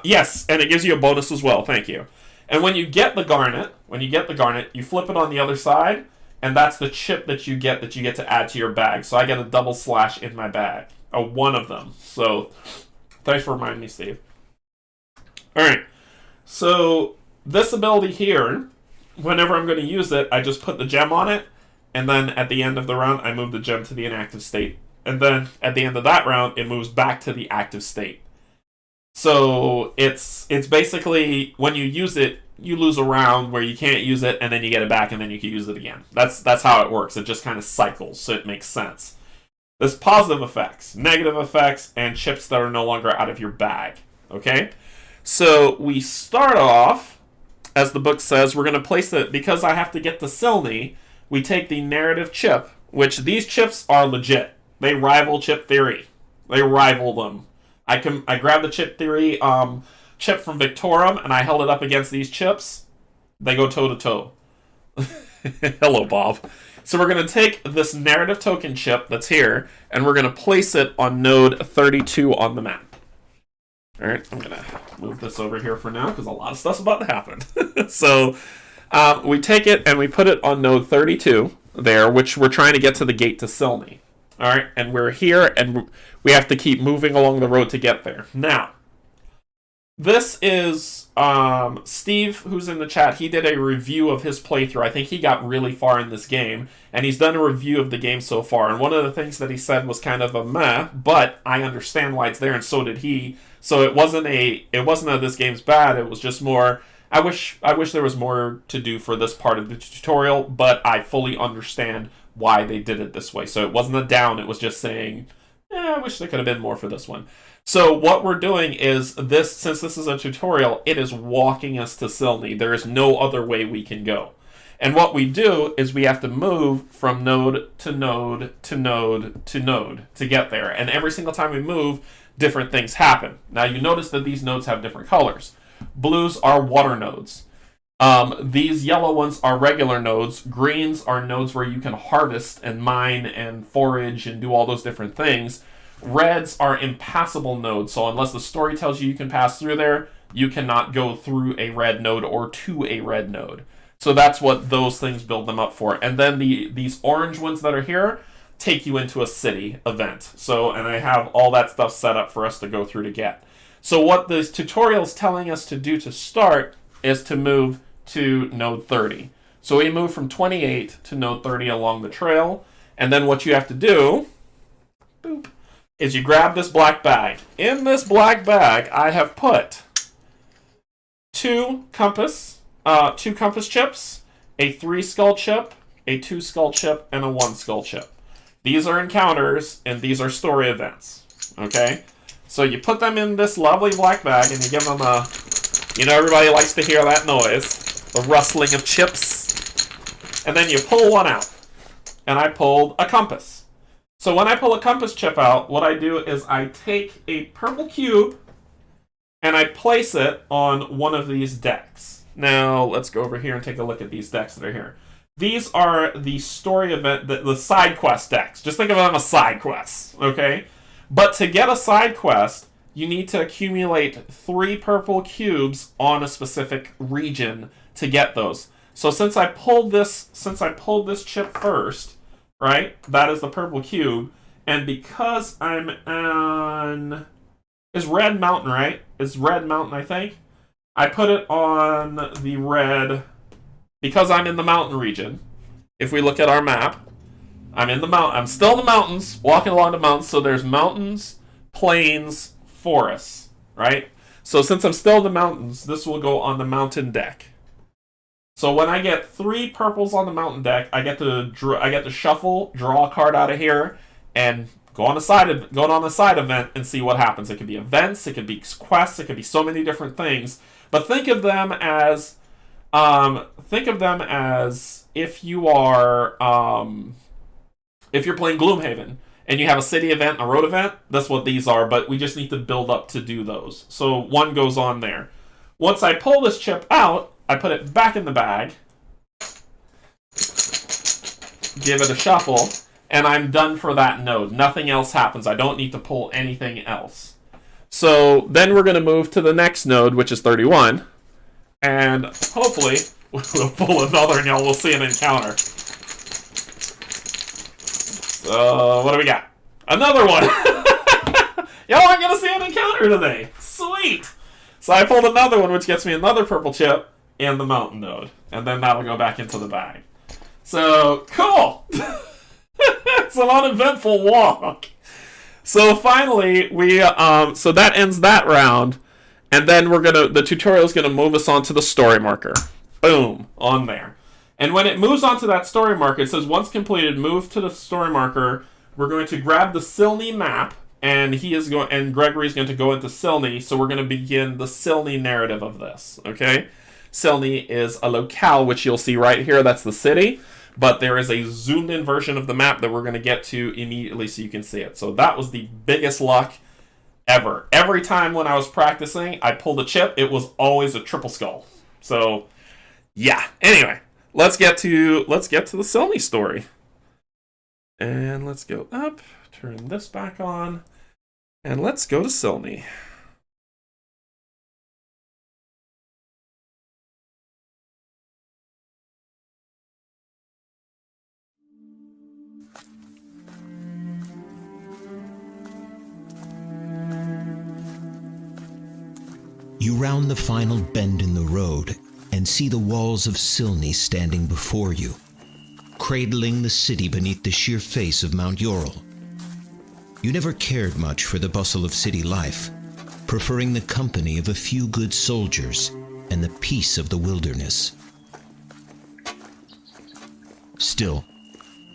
yes, and it gives you a bonus as well, thank you. And when you get the garnet, you flip it on the other side, and that's the chip that you get to add to your bag. So I get a double slash in my bag, one of them. So thanks for reminding me, Steve. All right. So this ability here, whenever I'm going to use it, I just put the gem on it, and then at the end of the round, I move the gem to the inactive state. And then at the end of that round, it moves back to the active state. So it's basically, when you use it, you lose a round where you can't use it, and then you get it back, and then you can use it again. That's how it works. It just kind of cycles, so it makes sense. There's positive effects, negative effects, and chips that are no longer out of your bag. Okay? So we start off, as the book says, we're going to place it, because I have to get to Silni, we take the narrative chip, which these chips are legit. They rival chip theory. They rival them. I grabbed the chip theory chip from Victorum, and I held it up against these chips. They go toe-to-toe. Hello, Bob. So we're going to take this narrative token chip that's here, and we're going to place it on node 32 on the map. Alright, I'm going to move this over here for now, because a lot of stuff's about to happen. So, we take it, and we put it on node 32 there, which we're trying to get to the gate to Silni. Alright, and we're here, and we have to keep moving along the road to get there. Now, this is Steve, who's in the chat. He did a review of his playthrough. I think he got really far in this game, and he's done a review of the game so far. And one of the things that he said was kind of a meh, but I understand why it's there, and so did he. So it wasn't that this game's bad. It was just more, I wish there was more to do for this part of the tutorial, but I fully understand why they did it this way. So it wasn't a down. It was just saying, I wish there could have been more for this one. So what we're doing is this, since this is a tutorial, it is walking us to Silni. There is no other way we can go. And what we do is we have to move from node to node to node to node to get there. And every single time we move, different things happen. Now you notice that these nodes have different colors. Blues are water nodes. These yellow ones are regular nodes. Greens are nodes where you can harvest and mine and forage and do all those different things. Reds are impassable nodes, so unless the story tells you can pass through there, you cannot go through a red node or to a red node. So that's what those things build them up for. And then these orange ones that are here take you into a city event. So, and I have all that stuff set up for us to go through to get. So what this tutorial is telling us to do to start is to move to node 30. So we move from 28 to node 30 along the trail. And then what you have to do, boop, is you grab this black bag. In this black bag, I have put two compass chips, a 3 skull chip, a 2 skull chip, and a 1 skull chip. These are encounters, and these are story events. Okay? So you put them in this lovely black bag, and you give them a... You know, everybody likes to hear that noise. The rustling of chips. And then you pull one out. And I pulled a compass. So when I pull a compass chip out, what I do is I take a purple cube and I place it on one of these decks. Now, let's go over here and take a look at these decks that are here. These are the story event, the side quest decks. Just think of them as side quests, okay? But to get a side quest, you need to accumulate 3 purple cubes on a specific region to get those. So since I pulled this chip first, right? That is the purple cube. And because I'm on... Is Red Mountain, right? Is Red Mountain, I think. I put it on the red... Because I'm in the mountain region. If we look at our map, I'm still in the mountains, walking along the mountains. So there's mountains, plains, forests, right? So since I'm still in the mountains, this will go on the mountain deck. So when I get 3 purples on the mountain deck, I get to shuffle, draw a card out of here, and go on the side event and see what happens. It could be events, it could be quests, it could be so many different things. But think of them as if you are if you're playing Gloomhaven and you have a city event and a road event. That's what these are. But we just need to build up to do those. So one goes on there. Once I pull this chip out, I put it back in the bag, give it a shuffle, and I'm done for that node. Nothing else happens. I don't need to pull anything else. So then we're going to move to the next node, which is 31, and hopefully we'll pull another and y'all will see an encounter. So what do we got? Another one! Y'all aren't going to see an encounter today. Sweet! So I pulled another one, which gets me another purple chip and the mountain node. And then that'll go back into the bag. So, cool! It's an uneventful walk. So finally, so that ends that round. And then the tutorial's gonna move us on to the story marker. Boom, on there. And when it moves on to that story marker, it says, once completed, move to the story marker. We're going to grab the Silney map. And Gregory's going to go into Silney, so we're going to begin the Silney narrative of this, okay? Silney is a locale, which you'll see right here. That's the city, but there is a zoomed-in version of the map that we're going to get to immediately so you can see it. So that was the biggest luck ever. Every time when I was practicing, I pulled a chip. It was always a triple skull. So, yeah. Anyway, let's get to the Silney story. And let's go up. Turn this back on, and let's go to Silney. You round the final bend in the road and see the walls of Silney standing before you, cradling the city beneath the sheer face of Mount Ural. You never cared much for the bustle of city life, preferring the company of a few good soldiers and the peace of the wilderness. Still,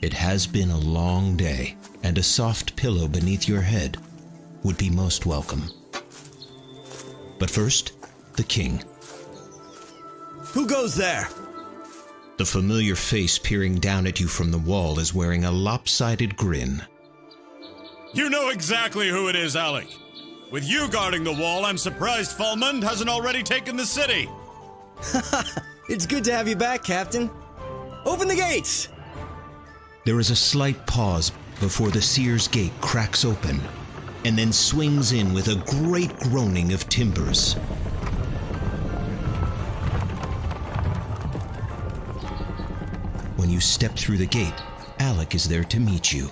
it has been a long day, and a soft pillow beneath your head would be most welcome. But first, the king. Who goes there? The familiar face peering down at you from the wall is wearing a lopsided grin. You know exactly who it is, Alec. With you guarding the wall, I'm surprised Falmund hasn't already taken the city. It's good to have you back, Captain. Open the gates! There is a slight pause before the Seer's gate cracks open, and then swings in with a great groaning of timbers. when you step through the gate, Alec is there to meet you.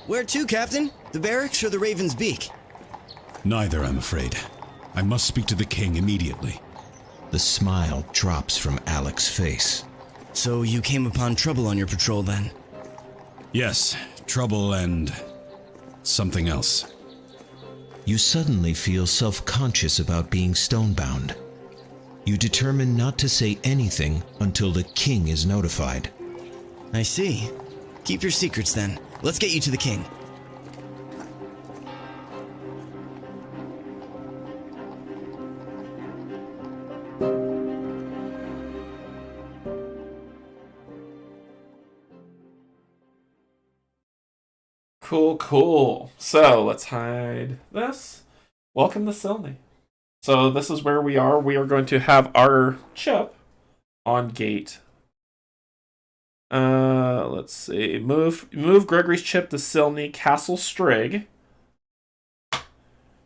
Where to, Captain? The barracks or the Raven's Beak? Neither, I'm afraid. I must speak to the king immediately. The smile drops from Alec's face. So you came upon trouble on your patrol then? Yes, trouble and something else. You suddenly feel self-conscious about being stonebound. You determine not to say anything until the king is notified. I see. Keep your secrets then. Let's get you to the king. Cool. So, let's hide this. Welcome to Silney. So, this is where we are. We are going to have our chip on gate. Let's see. Move Gregory's chip to Silney Castle Strigg.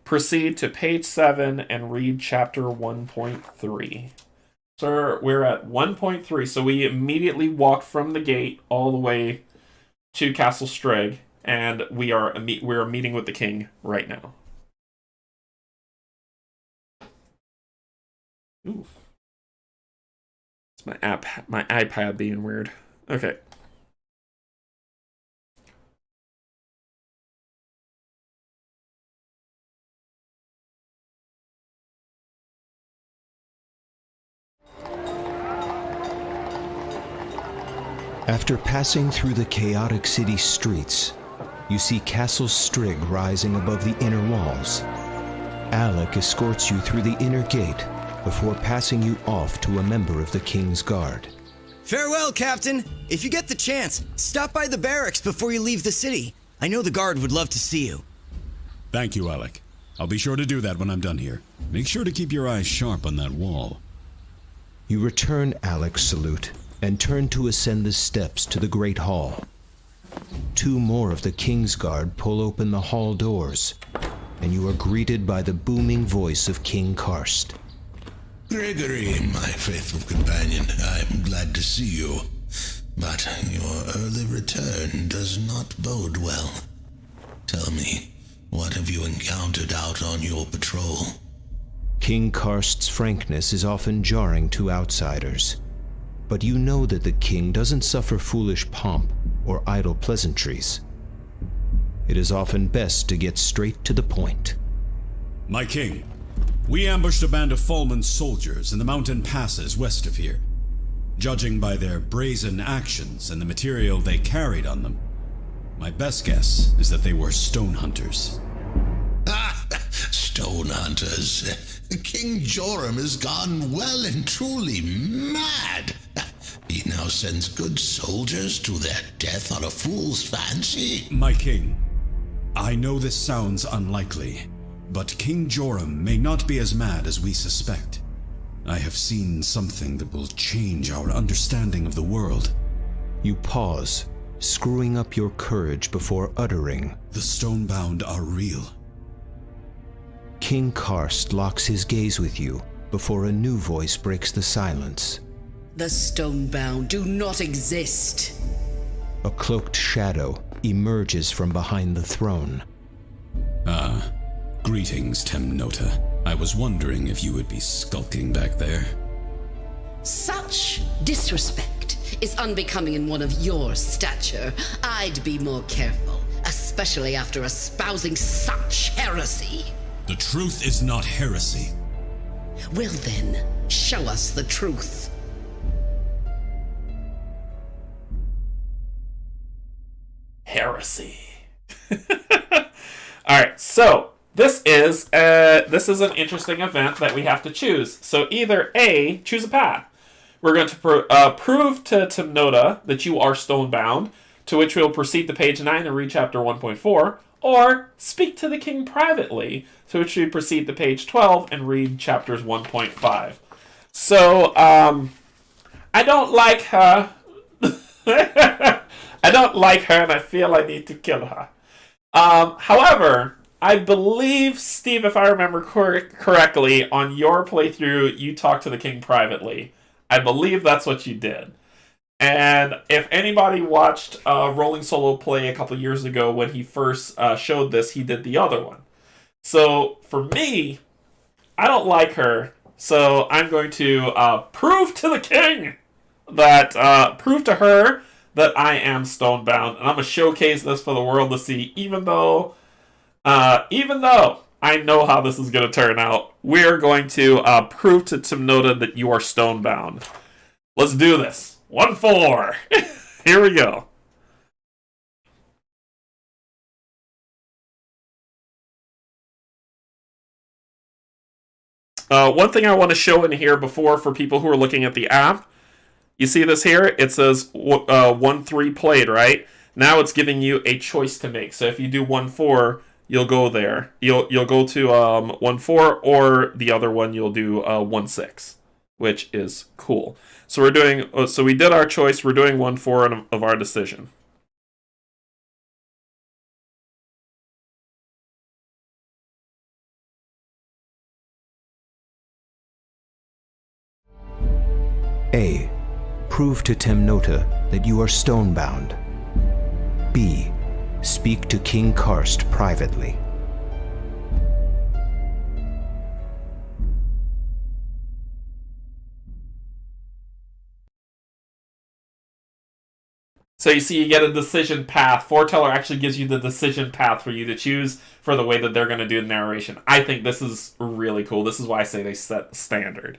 Proceed to page 7 and read chapter 1.3. So, we're at 1.3. So, we immediately walked from the gate all the way to Castle Strigg. And we're meeting with the king right now. Ooh. It's my iPad being weird. Okay. After passing through the chaotic city streets, you see Castle Strigg rising above the inner walls. Alec escorts you through the inner gate before passing you off to a member of the King's Guard. Farewell, Captain! If you get the chance, stop by the barracks before you leave the city. I know the guard would love to see you. Thank you, Alec. I'll be sure to do that when I'm done here. Make sure to keep your eyes sharp on that wall. You return Alec's salute and turn to ascend the steps to the Great Hall. 2 more of the King's Guard pull open the hall doors, and you are greeted by the booming voice of King Karst. Gregory, my faithful companion, I'm glad to see you. But your early return does not bode well. Tell me, what have you encountered out on your patrol? King Karst's frankness is often jarring to outsiders, but you know that the king doesn't suffer foolish pomp or idle pleasantries. It is often best to get straight to the point. My king, we ambushed a band of Falmund soldiers in the mountain passes west of here. Judging by their brazen actions and the material they carried on them, my best guess is that they were stone hunters. Stone hunters. King Joram has gone well and truly mad. He now sends good soldiers to their death on a fool's fancy. My king, I know this sounds unlikely, but King Joram may not be as mad as we suspect. I have seen something that will change our understanding of the world. You pause, screwing up your courage before uttering, "The Stonebound are real." King Karst locks his gaze with you before a new voice breaks the silence. The Stonebound do not exist. A cloaked shadow emerges from behind the throne. Greetings, Temnota. I was wondering if you would be skulking back there. Such disrespect is unbecoming in one of your stature. I'd be more careful, especially after espousing such heresy. The truth is not heresy. Well then, show us the truth. Heresy. Alright, so this is an interesting event that we have to choose. So either A, choose a path. We're going to prove to Temnota that you are stonebound, to which we'll proceed to page 9 and read chapter 1.4, or speak to the king privately, to which we proceed to page 12 and read chapters 1.5. So, I don't like her. I don't like her, and I feel I need to kill her. However, I believe, Steve, if I remember correctly, on your playthrough, you talked to the king privately. I believe that's what you did. And if anybody watched Rolling Solo play a couple years ago when he first showed this, he did the other one. So for me, I don't like her. So I'm going to prove to the king that, prove to her that I am stonebound. And I'm going to showcase this for the world to see, even though I know how this is going to turn out, we're going to prove to Timnota that you are stonebound. Let's do this. 1-4. Here we go. One thing I want to show in here before for people who are looking at the app, you see this here? It says 1-3 played, right? Now it's giving you a choice to make. So if you do 1-4, you'll go there. You'll go to 1-4, or the other one you'll do 1-6, which is cool. So we're doing. So we did our choice. We're doing 1-4 of our decision. A. Prove to Timnota that you are stonebound. B. Speak to King Karst privately. So you see, you get a decision path. Forteller actually gives you the decision path for you to choose for the way that they're going to do the narration. I think this is really cool. This is why I say they set the standard.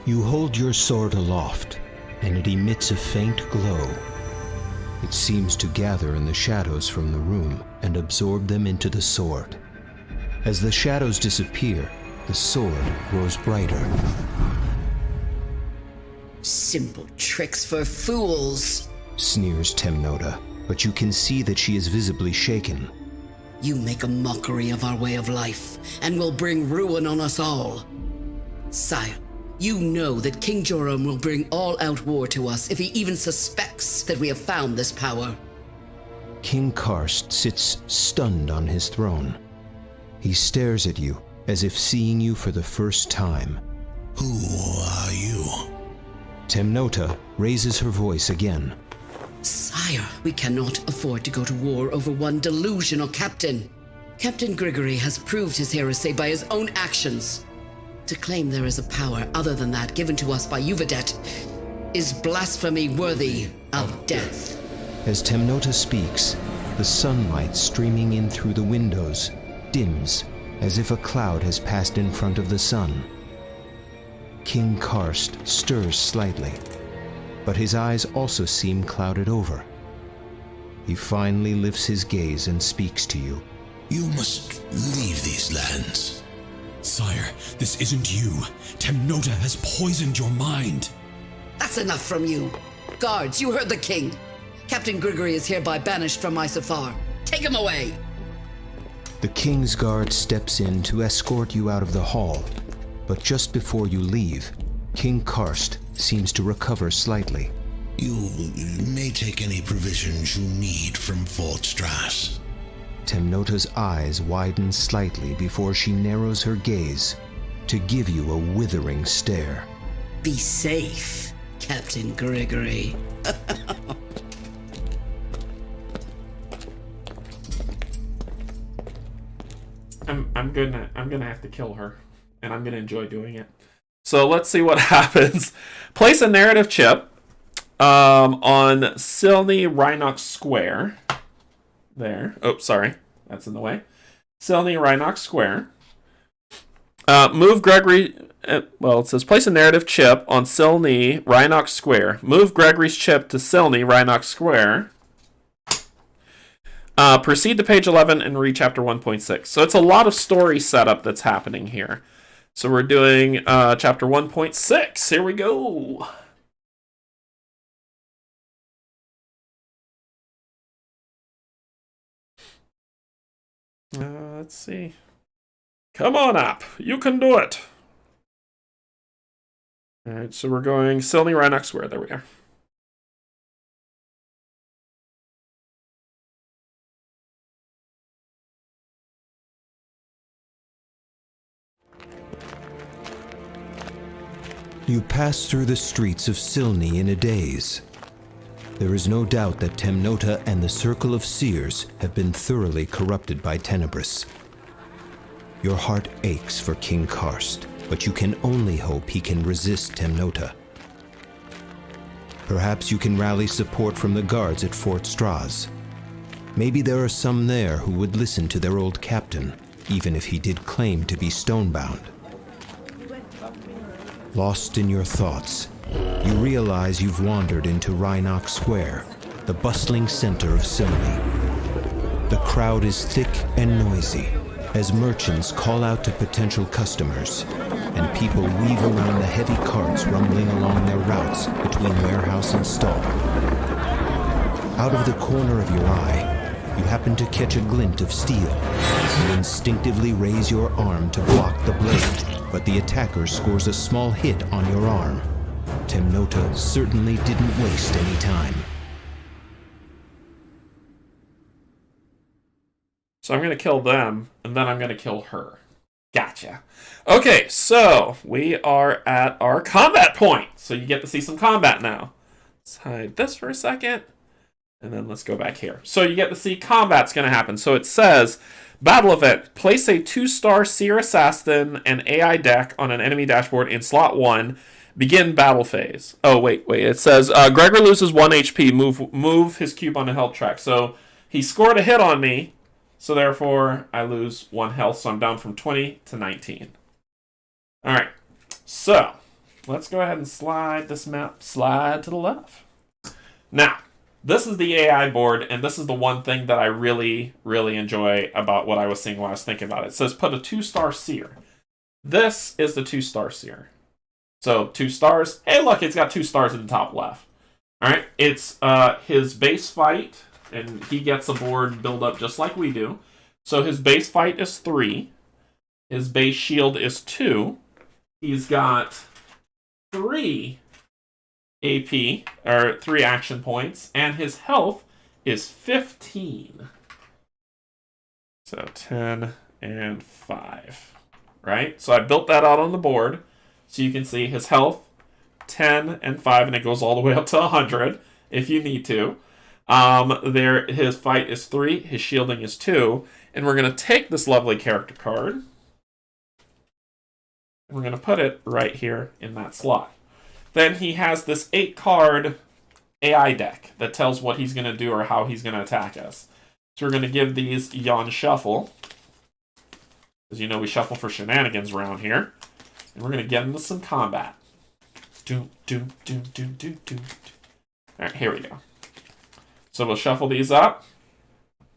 You hold your sword aloft, and it emits a faint glow. It seems to gather in the shadows from the room and absorb them into the sword. As the shadows disappear, the sword grows brighter. Simple tricks for fools, Sneers Timnota, but you can see that she is visibly shaken. You make a mockery of our way of life, and will bring ruin on us all. Sire, you know that King Joram will bring all-out war to us if he even suspects that we have found this power. King Karst sits stunned on his throne. He stares at you as if seeing you for the first time. Who are you? Timnota raises her voice again. Sire, we cannot afford to go to war over one delusional captain. Captain Grigory has proved his heresy by his own actions. To claim there is a power other than that given to us by Uvadet is blasphemy worthy of death. As Timnota speaks, the sunlight streaming in through the windows dims as if a cloud has passed in front of the sun. King Karst stirs slightly, but his eyes also seem clouded over. He finally lifts his gaze and speaks to you. You must leave these lands. Sire, this isn't you. Timnota has poisoned your mind. That's enough from you. Guards, you heard the king. Captain Grigory is hereby banished from Isofar. Take him away. The King's Guard steps in to escort you out of the hall, but just before you leave, King Karst seems to recover slightly. You may take any provisions you need from Fort Strass. Timnota's eyes widen slightly before she narrows her gaze to give you a withering stare. Be safe, Captain Grigory. I'm gonna have to kill her, and I'm gonna enjoy doing it. So let's see what happens. Place a narrative chip on Silny Rhinox Square. There. Oh, sorry. That's in the way. Silny Rhinox Square. Move Gregory... well, it says place a narrative chip on Silny Rhinox Square. Move Gregory's chip to Silny Rhinox Square. Proceed to page 11 and read chapter 1.6. So it's a lot of story setup that's happening here. So we're doing chapter 1.6. Here we go. Let's see. Come on up. You can do it. Alright, so we're going Silny Rhinox Square. There we are. You pass through the streets of Silni in a daze. There is no doubt that Temnota and the Circle of Seers have been thoroughly corrupted by Tenebris. Your heart aches for King Karst, but you can only hope he can resist Temnota. Perhaps you can rally support from the guards at Fort Straz. Maybe there are some there who would listen to their old captain, even if he did claim to be stonebound. Lost in your thoughts, you realize you've wandered into Rhinox Square, the bustling center of Silni. The crowd is thick and noisy as merchants call out to potential customers, and people weave around the heavy carts rumbling along their routes between warehouse and stall. Out of the corner of your eye, you happen to catch a glint of steel. You instinctively raise your arm to block the blade, but the attacker scores a small hit on your arm. Temnota certainly didn't waste any time. So I'm going to kill them, and then I'm going to kill her. Gotcha. Okay, so we are at our combat point. So you get to see some combat now. Let's hide this for a second, and then let's go back here. So you get to see combat's going to happen. So it says, battle event. Place a 2-star Seer Assassin and AI deck on an enemy dashboard in slot 1. Begin battle phase. Oh, wait. It says, Gregor loses 1 HP. Move his cube on a health track. So he scored a hit on me. So therefore, I lose 1 health, so I'm down from 20 to 19. Alright, so let's go ahead and slide this map, slide to the left. Now, this is the AI board, and this is the one thing that I really, really enjoy about what I was seeing when I was thinking about it. It says put a 2-star Seer. This is the 2-star Seer. So 2 stars. Hey, look, it's got 2 stars in the top left. Alright, it's his base fight. And he gets a board build up just like we do. So his base fight is 3. His base shield is 2. He's got 3 AP, or 3 action points. And his health is 15. So 10 and 5. Right? So I built that out on the board. So you can see his health, 10 and 5. And it goes all the way up to 100 if you need to. His fight is 3, his shielding is 2, and we're going to take this lovely character card, and we're going to put it right here in that slot. Then he has this 8-card AI deck that tells what he's going to do or how he's going to attack us. So we're going to give these Yawn Shuffle, because you know we shuffle for shenanigans around here, and we're going to get into some combat. Alright, here we go. So we'll shuffle these up.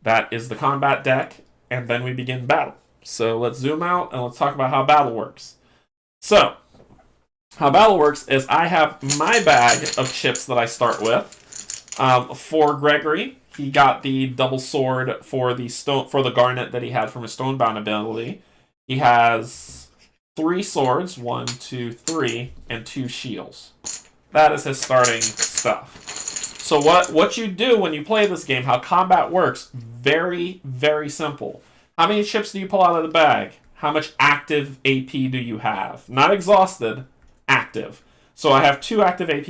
That is the combat deck, and then we begin battle. So let's zoom out and let's talk about how battle works. So, how battle works is I have my bag of chips that I start with. For Gregory, he got the double sword for the garnet that he had from his stonebound ability. He has 3 swords, 1, 2, 3, and 2 shields. That is his starting stuff. So what you do when you play this game, how combat works, very, very simple. How many chips do you pull out of the bag? How much active AP do you have? Not exhausted, active. So I have 2 active AP,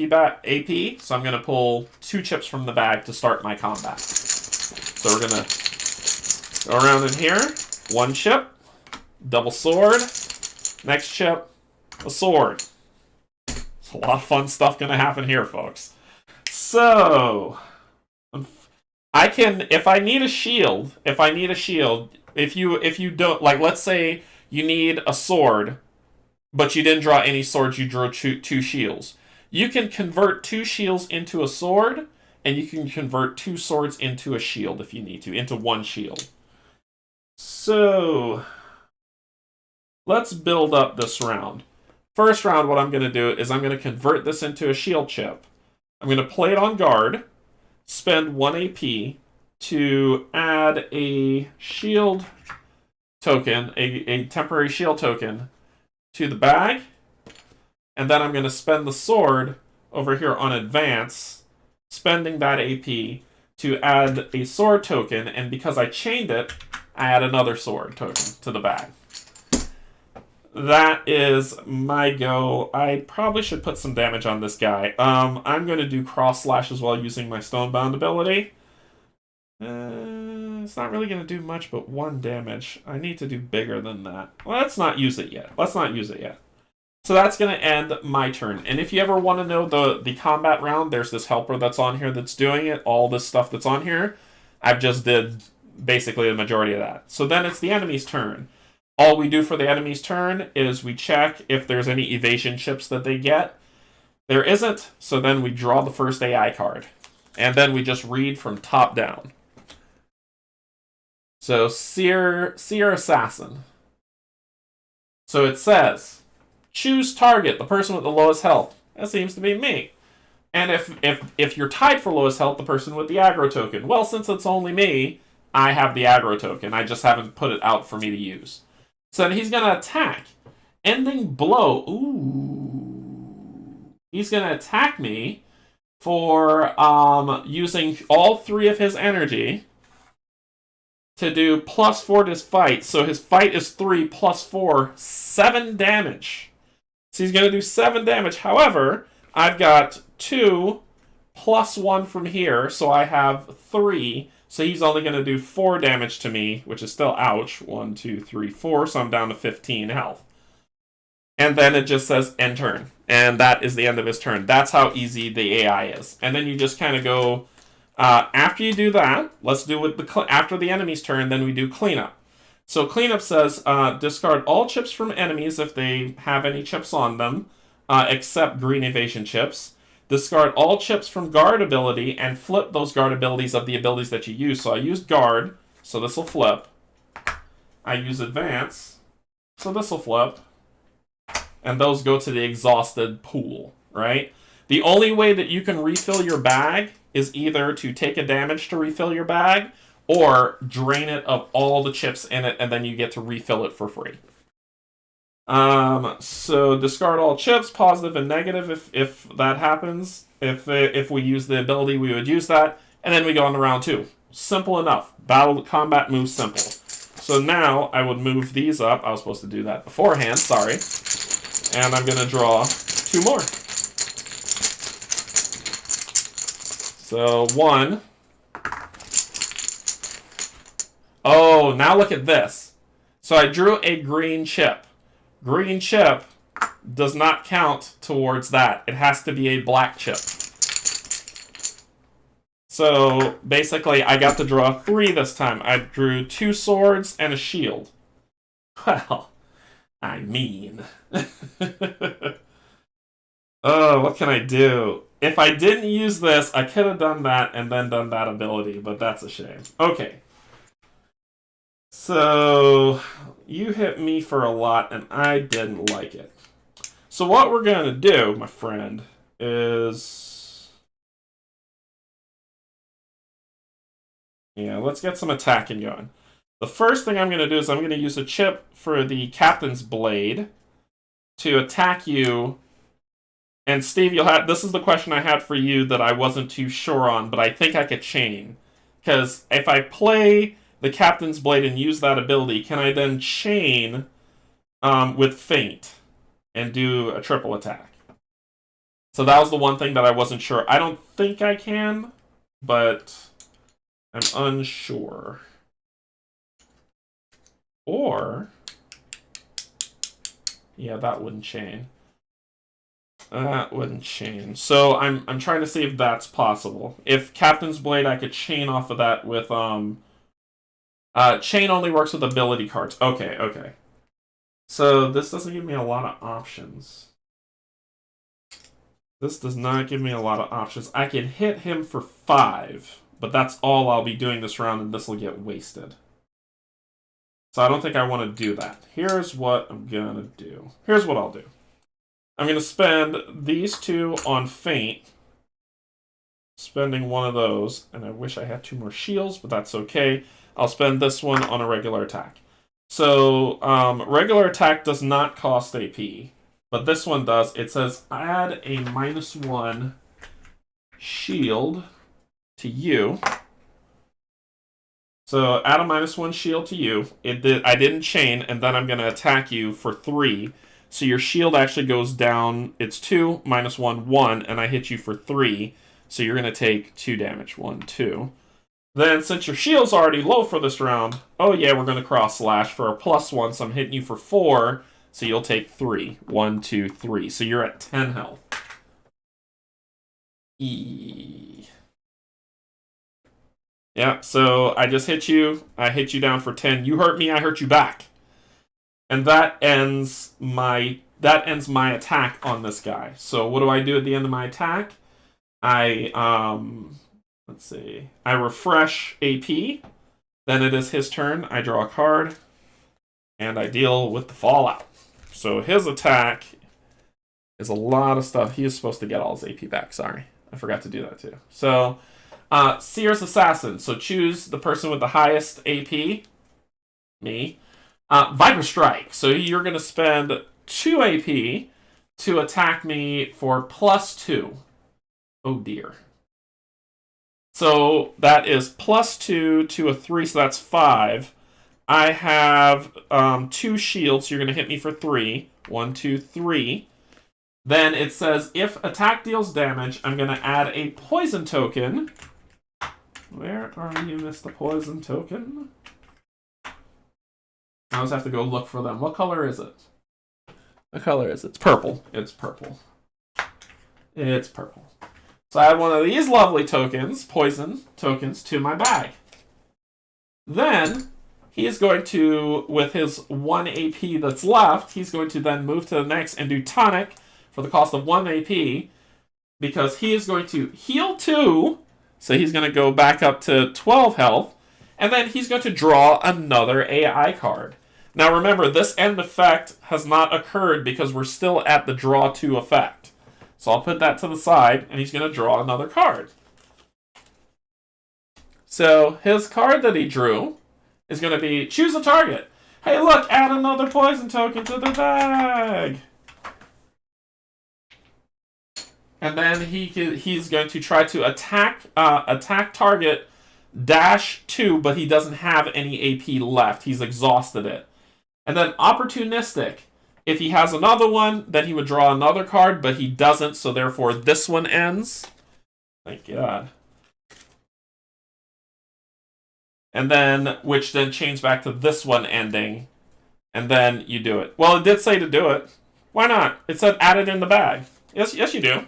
so I'm going to pull 2 chips from the bag to start my combat. So we're going to go around in here. 1 chip, double sword, next chip, a sword. A lot of fun stuff going to happen here, folks. So, I can, if I need a shield, if you don't, like, let's say you need a sword, but you didn't draw any swords, you drew 2 shields. You can convert 2 shields into a sword, and you can convert 2 swords into a shield if you need to, into 1 shield. So, let's build up this round. First round, what I'm going to do is I'm going to convert this into a shield chip. I'm going to play it on guard, spend 1 AP to add a shield token, a temporary shield token to the bag, and then I'm going to spend the sword over here on advance, spending that AP to add a sword token, and because I chained it, I add another sword token to the bag. that is my go. I probably should put some damage on this guy. I'm going to do cross slash as well using my Stonebound ability. It's not really going to do much but 1 damage. I need to do bigger than that. Let's not use it yet. So that's going to end my turn. And if you ever want to know the combat round, there's this helper that's on here that's doing it. All this stuff that's on here, I've just did basically the majority of that. So then it's the enemy's turn. All we do for the enemy's turn is we check if there's any evasion chips that they get. There isn't, so then we draw the first AI card. And then we just read from top down. So, Seer Assassin. So it says, choose target, the person with the lowest health. That seems to be me. And if you're tied for lowest health, the person with the aggro token. Well, since it's only me, I have the aggro token. I just haven't put it out for me to use. So then he's going to attack. Ending blow. Ooh. He's going to attack me for using all 3 of his energy to do +4 to his fight. So his fight is 3 + 4, 7 damage. So he's going to do 7 damage. However, I've got 2 + 1 from here, so I have 3. So he's only going to do 4 damage to me, which is still ouch. 1, 2, 3, 4. So I'm down to 15 health. And then it just says end turn. And that is the end of his turn. That's how easy the AI is. And then you just kind of go, after you do that, let's do it after the enemy's turn, then we do cleanup. So cleanup says, discard all chips from enemies if they have any chips on them, except green evasion chips. Discard all chips from guard ability and flip those guard abilities of the abilities that you use. So I used guard, so this will flip. I use advance, so this will flip. And those go to the exhausted pool, right? The only way that you can refill your bag is either to take a damage to refill your bag or drain it of all the chips in it, and then you get to refill it for free. So discard all chips, positive and negative if that happens. If we use the ability, we would use that. And then we go on to round 2. Simple enough. Battle combat moves simple. So now I would move these up. I was supposed to do that beforehand, sorry. And I'm going to draw 2 more. So 1. Oh, now look at this. So I drew a green chip. Green chip does not count towards that. It has to be a black chip. So basically, I got to draw 3 this time. I drew 2 swords and a shield. Well, I mean. Oh, what can I do? If I didn't use this, I could have done that and then done that ability, but that's a shame. Okay. So, you hit me for a lot, and I didn't like it. So what we're going to do, my friend, is... yeah, let's get some attacking going. The first thing I'm going to do is I'm going to use a chip for the Captain's Blade to attack you. And Steve, you'll have... this is the question I had for you that I wasn't too sure on, but I think I could chain. Because if I play the Captain's Blade and use that ability, can I then chain with Feint and do a triple attack? So that was the one thing that I wasn't sure. I don't think I can, but I'm unsure. Or... yeah, that wouldn't chain. That wouldn't chain. So I'm trying to see if that's possible. If Captain's Blade, I could chain off of that with chain only works with ability cards. Okay, okay. So this doesn't give me a lot of options. This does not give me a lot of options. I can hit him for 5, but that's all I'll be doing this round, and this will get wasted. So I don't think I want to do that. Here's what I'm gonna do. Here's what I'll do. I'm going to spend these 2 on Feint. Spending 1 of those. And I wish I had 2 more shields, but that's okay. I'll spend this one on a regular attack. So, regular attack does not cost AP. But this one does. It says, add a -1 shield to you. So add a -1 shield to you. I didn't chain, and then I'm going to attack you for 3. So your shield actually goes down. It's 2, -1, 1, and I hit you for 3. So you're going to take 2 damage. 1, 2. Then, since your shield's already low for this round, oh yeah, we're going to cross slash for a +1, so I'm hitting you for 4, so you'll take 3. 1, 2, 3. So you're at 10 health. Yeah, so I just hit you. I hit you down for 10. You hurt me, I hurt you back. And that ends my attack on this guy. So what do I do at the end of my attack? Let's see. I refresh AP. Then it is his turn. I draw a card. And I deal with the fallout. So his attack is a lot of stuff. He is supposed to get all his AP back. Sorry. I forgot to do that too. So, Seer's Assassin. So choose the person with the highest AP. Me. Viper Strike. So you're going to spend 2 AP to attack me for +2. Oh dear. So that is +2 to a 3, so that's 5. I have 2 shields, so you're going to hit me for 3. 1, 2, 3. Then it says, if attack deals damage, I'm going to add a poison token. Where are you, Mr. Poison Token? I always have to go look for them. What color is it? What color is it? It's purple. It's purple. It's purple. So I add one of these lovely tokens, poison tokens, to my bag. Then, he is going to, with his 1 AP that's left, he's going to then move to the next and do tonic for the cost of 1 AP, because he is going to heal 2, so he's going to go back up to 12 health, and then he's going to draw another AI card. Now remember, this end effect has not occurred because we're still at the draw 2 effect. So I'll put that to the side, and he's going to draw another card. So his card that he drew is going to be, choose a target. Hey look, add another poison token to the bag. And then he's going to try to attack target -2, but he doesn't have any AP left. He's exhausted it. And then opportunistic. If he has another one, then he would draw another card, but he doesn't, so therefore this one ends. Thank God. And then, which then changes back to this one ending. And then you do it. Well, it did say to do it. Why not? It said add it in the bag. Yes, you do.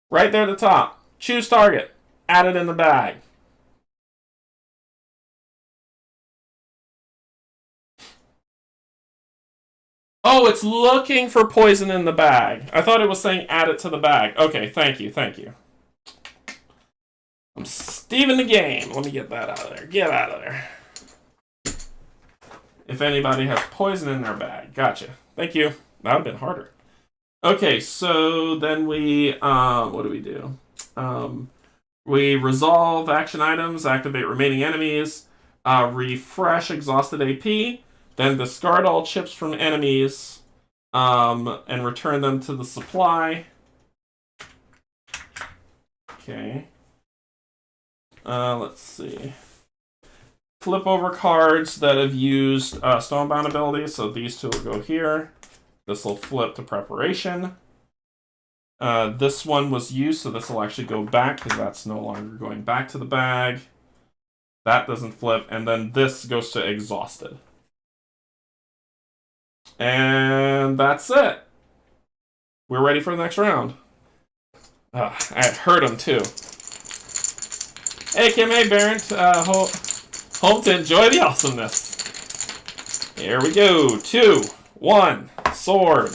Right there at the top. Choose target. Add it in the bag. Oh, it's looking for poison in the bag. I thought it was saying add it to the bag. Okay, thank you. I'm Steven the game. Let me get that out of there. Get out of there. If anybody has poison in their bag. Gotcha. Thank you. That would have been harder. Okay, so then we, what do we do? We resolve action items, activate remaining enemies, refresh exhausted AP, then discard all chips from enemies, and return them to the supply. Okay. Let's see. Flip over cards that have used Stonebound abilities, so these two will go here. This will flip to preparation. This one was used, so this will actually go back, because that's no longer going back to the bag. That doesn't flip, and then this goes to exhausted. And that's it. We're ready for the next round. I heard him too. Hey Kim, hey Baron, home to enjoy the awesomeness. Here we go. 2, 1, sword.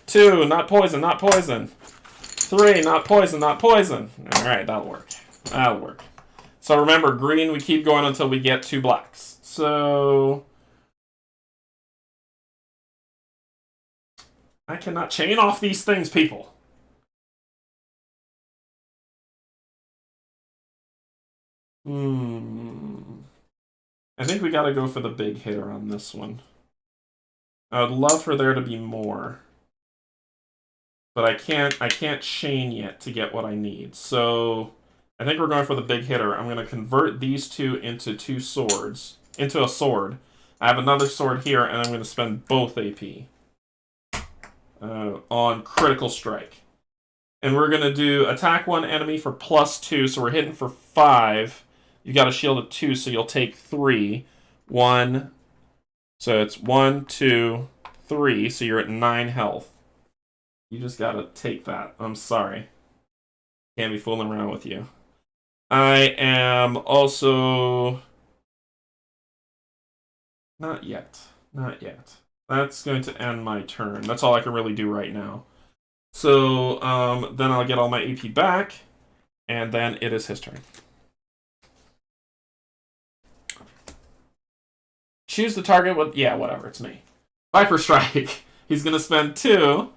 2, not poison, not poison. 3, not poison, not poison. Alright, that'll work. That'll work. So remember, green, we keep going until we get 2 blacks. So I cannot chain off these things, people. I think we gotta go for the big hitter on this one. I would love for there to be more. But I can't chain yet to get what I need. So I think we're going for the big hitter. I'm going to convert these two into two swords. Into a sword. I have another sword here, and I'm going to spend both AP. On critical strike. And we're going to do attack one enemy for +2, so we're hitting for 5. You got a shield of 2, so you'll take 3. 1. So it's 1, 2, 3, so you're at 9 health. You just got to take that. I'm sorry. Can't be fooling around with you. I am also... Not yet. Not yet. That's going to end my turn. That's all I can really do right now. So, then I'll get all my AP back, and then it is his turn. Choose the target with... Yeah, whatever, it's me. Viper Strike. He's going to spend 2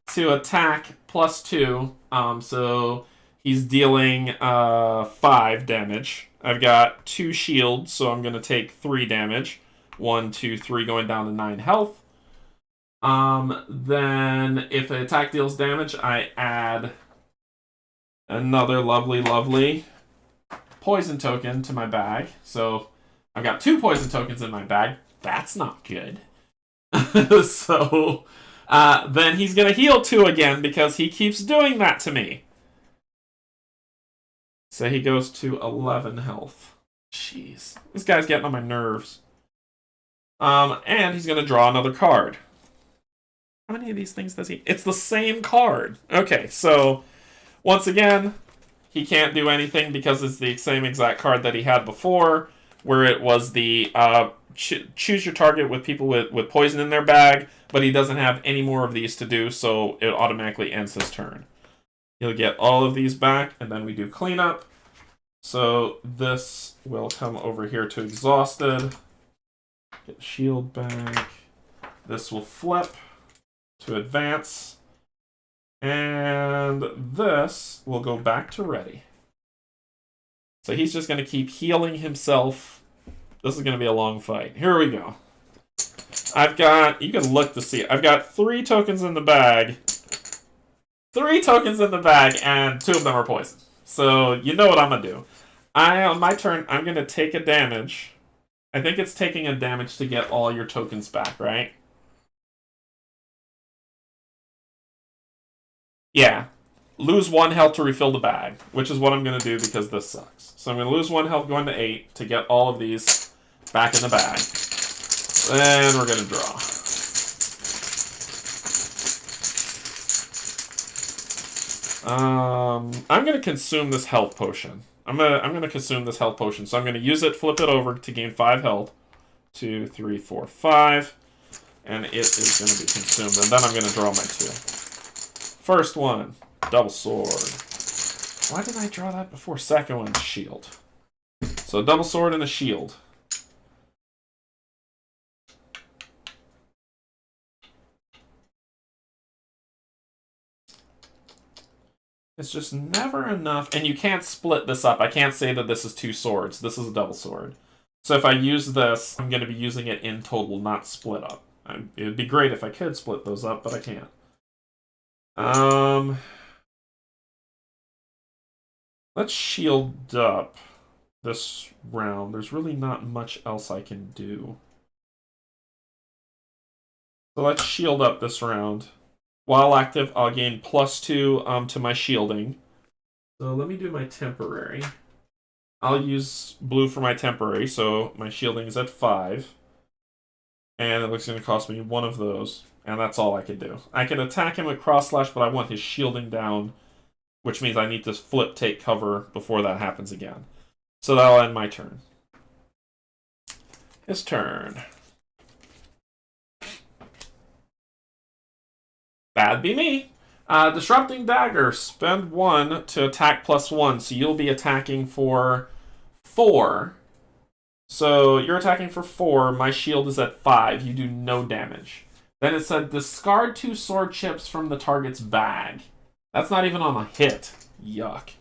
to attack +2. So he's dealing 5 damage. I've got 2 shields, so I'm going to take 3 damage. 1, 2, 3, going down to 9 health. Then if an attack deals damage, I add another lovely poison token to my bag. So I've got 2 poison tokens in my bag. That's not good. So then he's going to heal 2 again because he keeps doing that to me. So he goes to 11 health. Jeez. This guy's getting on my nerves. And he's going to draw another card. How many of these things does he... It's the same card. Okay, so once again, he can't do anything because it's the same exact card that he had before, where it was the choose your target with people with poison in their bag, but he doesn't have any more of these to do, so it automatically ends his turn. He'll get all of these back, and then we do cleanup. So this will come over here to exhausted. Get shield back. This will flip to advance. And this will go back to ready. So he's just going to keep healing himself. This is going to be a long fight. Here we go. I've got, you can look to see, I've got 3 tokens in the bag. 3 tokens in the bag, and 2 of them are poison. So you know what I'm going to do. On my turn, I'm going to take a damage. I think it's taking a damage to get all your tokens back, right? Yeah. Lose 1 health to refill the bag, which is what I'm going to do because this sucks. So I'm going to lose 1 health going to 8 to get all of these back in the bag. Then we're going to draw. I'm going to consume this health potion. I'm gonna consume this health potion. So I'm going to use it, flip it over to gain 5 health. 2, 3, 4, 5. And it is going to be consumed. And then I'm going to draw my 2. First one, double sword. Why did I draw that before? Second one, shield. So double sword and a shield. It's just never enough. And you can't split this up. I can't say that this is 2 swords. This is a double sword. So if I use this, I'm going to be using it in total, not split up. It would be great if I could split those up, but I can't. Let's shield up this round. There's really not much else I can do. So let's shield up this round. While active, I'll gain +2 to my shielding. So let me do my temporary. I'll use blue for my temporary, so my shielding is at 5. And it looks going to cost me 1 of those. And that's all I can do. I can attack him with cross slash, but I want his shielding down, which means I need to flip take cover before that happens again. So that'll end my turn. His turn. That'd be me. Disrupting Dagger. Spend 1 to attack +1. So you'll be attacking for 4. So you're attacking for 4. My shield is at 5. You do no damage. Then it said discard 2 sword chips from the target's bag. That's not even on a hit. Yuck.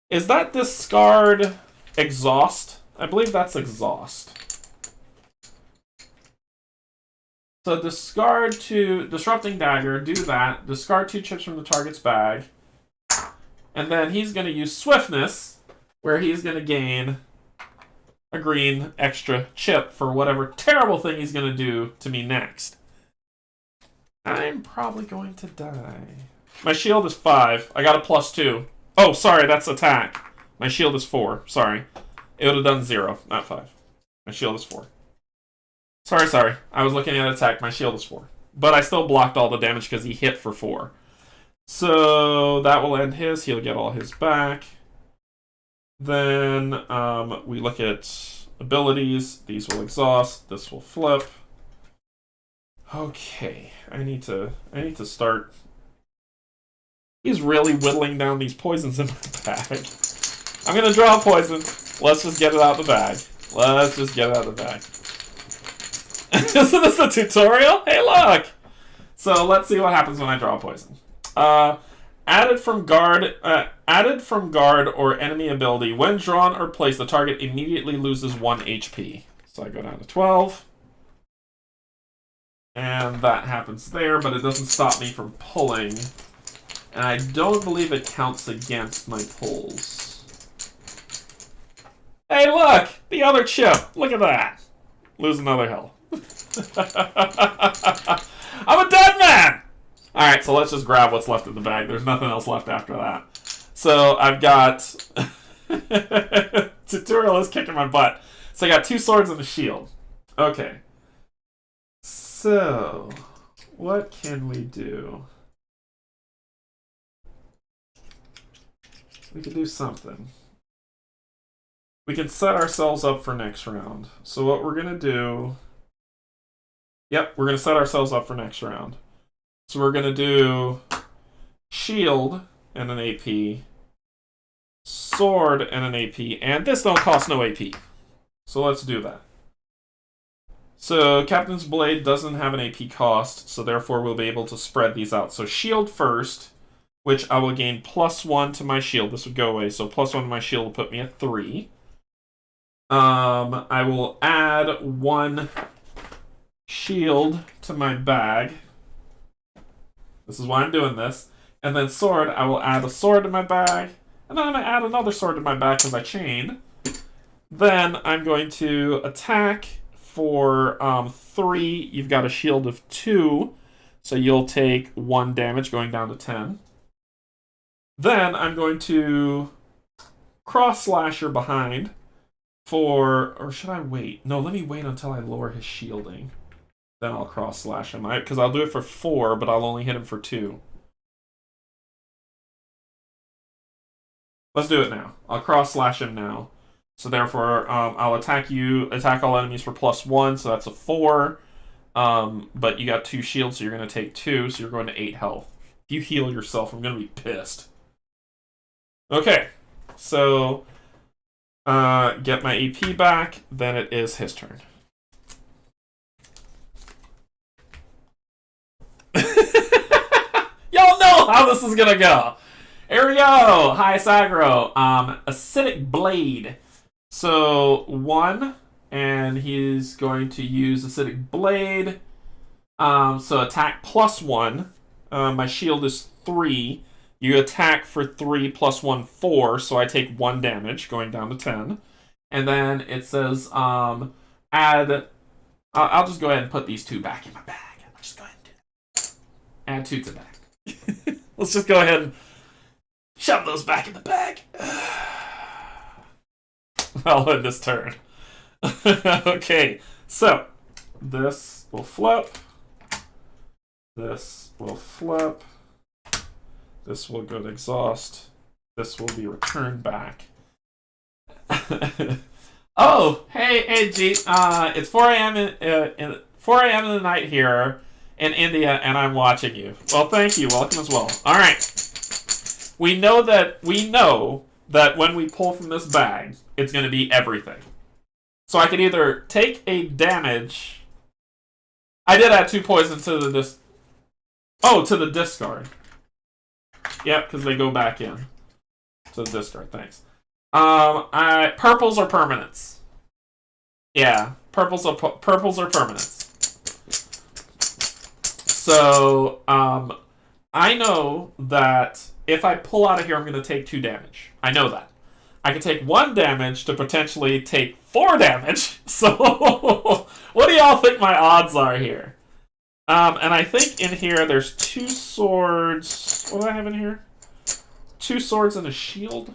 Is that discard exhaust? I believe that's exhaust. So discard 2, Disrupting Dagger, do that. Discard 2 chips from the target's bag. And then he's going to use swiftness, where he's going to gain a green extra chip for whatever terrible thing he's going to do to me next. I'm probably going to die. My shield is 5. I got a +2. Oh, sorry, that's attack. My shield is 4. Sorry. It would have done 0, not 5. My shield is 4. Sorry. I was looking at attack. My shield is 4. But I still blocked all the damage because he hit for 4. So that will end his. He'll get all his back. Then we look at abilities. These will exhaust. This will flip. Okay. I need to start. He's really whittling down these poisons in my bag. I'm gonna draw a poison. Let's just get it out of the bag. Isn't this a tutorial? Hey, look! So let's see what happens when I draw a poison. Added from guard or enemy ability. When drawn or placed, the target immediately loses 1 HP. So I go down to 12. And that happens there, but it doesn't stop me from pulling. And I don't believe it counts against my pulls. Hey, look! The other chip! Look at that! Lose another health. I'm a dead man! Alright, so let's just grab what's left in the bag. There's nothing else left after that. So I've got... Tutorial is kicking my butt. So I got 2 swords and a shield. Okay. So... what can we do? We can do something. We can set ourselves up for next round. So what we're going to do... Yep, we're going to set ourselves up for next round. So we're going to do shield and an AP, sword and an AP, and this don't cost no AP. So let's do that. So Captain's Blade doesn't have an AP cost, so therefore we'll be able to spread these out. So shield first, which I will gain +1 to my shield. This would go away, so +1 to my shield will put me at 3. I will add 1 shield to my bag. This is why I'm doing this. And then sword, I will add a sword to my bag. And then I'm going to add another sword to my bag because I chain. Then I'm going to attack for 3. You've got a shield of 2. So you'll take 1 damage going down to 10. Then I'm going to cross slash your behind for... or should I wait? No, let me wait until I lower his shielding. Then I'll cross slash him. Because I'll do it for 4, but I'll only hit him for 2. Let's do it now. I'll cross slash him now. So therefore, I'll attack all enemies for +1, so that's a 4. But you got 2 shields, so you're going to take 2, so you're going to 8 health. If you heal yourself, I'm going to be pissed. Okay, so get my AP back, then it is his turn. Y'all know how this is gonna go. Here we go. High aggro. Acidic Blade. So 1, and he's going to use Acidic Blade. So attack +1. My shield is 3. You attack for 3 +1, 4. So I take 1 damage, going down to 10. And then it says add. I'll just go ahead and put these 2 back in my bag. I'll just go ahead and do that. Add 2 to the bag. Let's just go ahead and shove those back in the bag. I'll end this turn. Okay, so this will flip. This will flip. This will go to exhaust. This will be returned back. Oh, hey, G. It's 4 a.m. in 4 a.m. in the night here in India, and I'm watching you. Well, thank you. Welcome as well. All right. We know that when we pull from this bag, it's going to be everything. So I could either take a damage. I did add 2 poison to the to the discard. Yep, because they go back in to the discard. Thanks. Purples are permanents. Yeah, purples are permanents. So, I know that if I pull out of here, I'm going to take 2 damage. I know that. I can take 1 damage to potentially take 4 damage. So, what do y'all think my odds are here? And I think in here there's 2 swords. What do I have in here? 2 swords and a shield.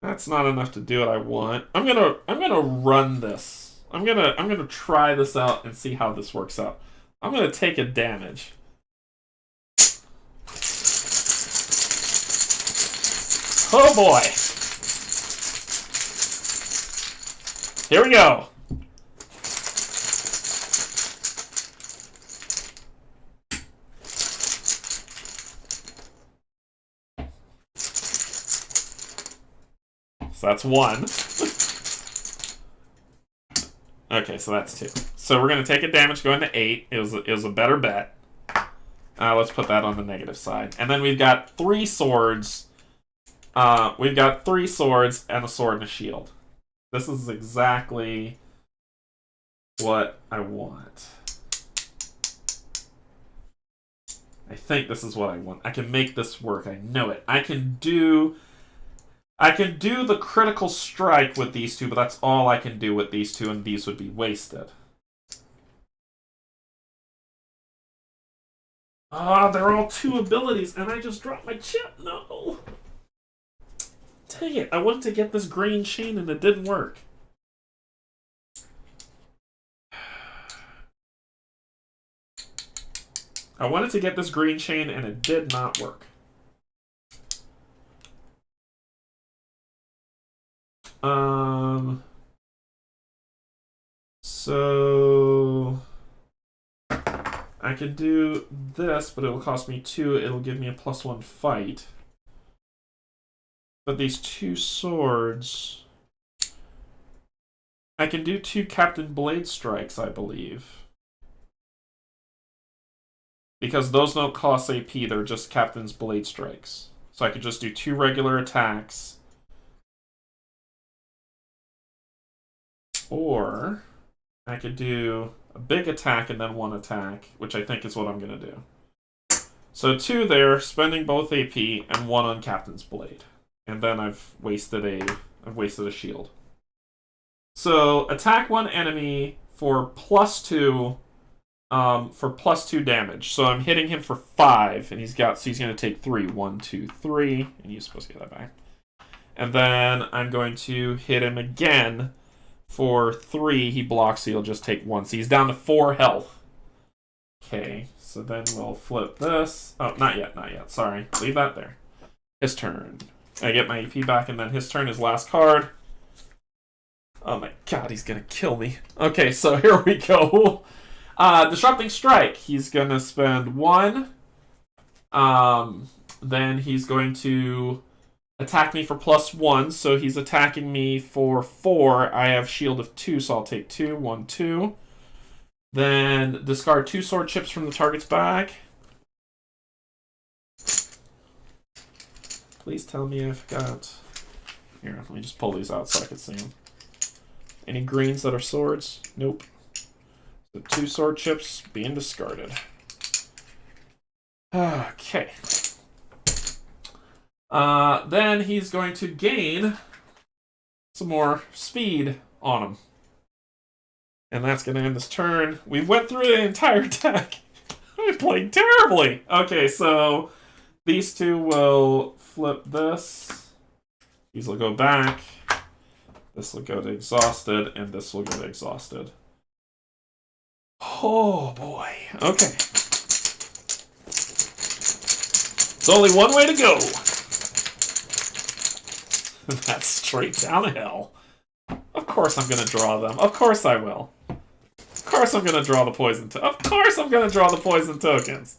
That's not enough to do what I want. I'm gonna run this. I'm gonna try this out and see how this works out. I'm gonna take a damage. Oh boy! Here we go. So that's 1. Okay, so that's 2. So we're gonna take a damage going to 8. It was a better bet. Let's put that on the negative side. And then we've got 3 swords. We've got 3 swords and a sword and a shield. This is exactly what I want. I think this is what I want. I can make this work. I know it. I can do the critical strike with these 2, but that's all I can do with these 2, and these would be wasted. Ah, they're all 2 abilities, and I just dropped my chip. No. Dang it, I wanted to get this green chain and it didn't work. I wanted to get this green chain and it did not work. So I could do this, but it'll cost me 2. It'll give me a +1 fight. But these 2 swords, I can do 2 Captain Blade Strikes, I believe. Because those don't cost AP, they're just Captain's Blade Strikes. So I could just do 2 regular attacks. Or I could do a big attack and then 1 attack, which I think is what I'm going to do. So 2 there, spending both AP, and 1 on Captain's Blade. And then I've wasted a shield. So attack 1 enemy for +2 damage. So I'm hitting him for 5, and he's going to take 3. 1, 2, 3, and he's supposed to get that back. And then I'm going to hit him again for 3. He blocks, so he'll just take 1. So he's down to 4 health. Okay, so then we'll flip this. Oh, not yet. Sorry, leave that there. His turn. I get my AP back, and then his turn is last card. Oh my god, he's gonna kill me. Okay, so here we go. Disrupting Strike. He's gonna spend 1. Then he's going to attack me for +1, so he's attacking me for 4. I have shield of 2, so I'll take 2. 1, 2. Then discard 2 sword chips from the target's bag. Please tell me I've got... Here, let me just pull these out so I can see them. Any greens that are swords? Nope. So 2 sword chips being discarded. Okay. Then he's going to gain some more speed on him. And that's going to end this turn. We went through the entire deck. I played terribly. Okay, so these 2 will flip this. These will go back. This will go to exhausted, and this will go to exhausted. Oh boy. Okay. It's only one way to go. That's straight down hell. Of course I'm going to draw them. Of course I will. Of course I'm going to draw the poison tokens. Of course I'm going to draw the poison tokens.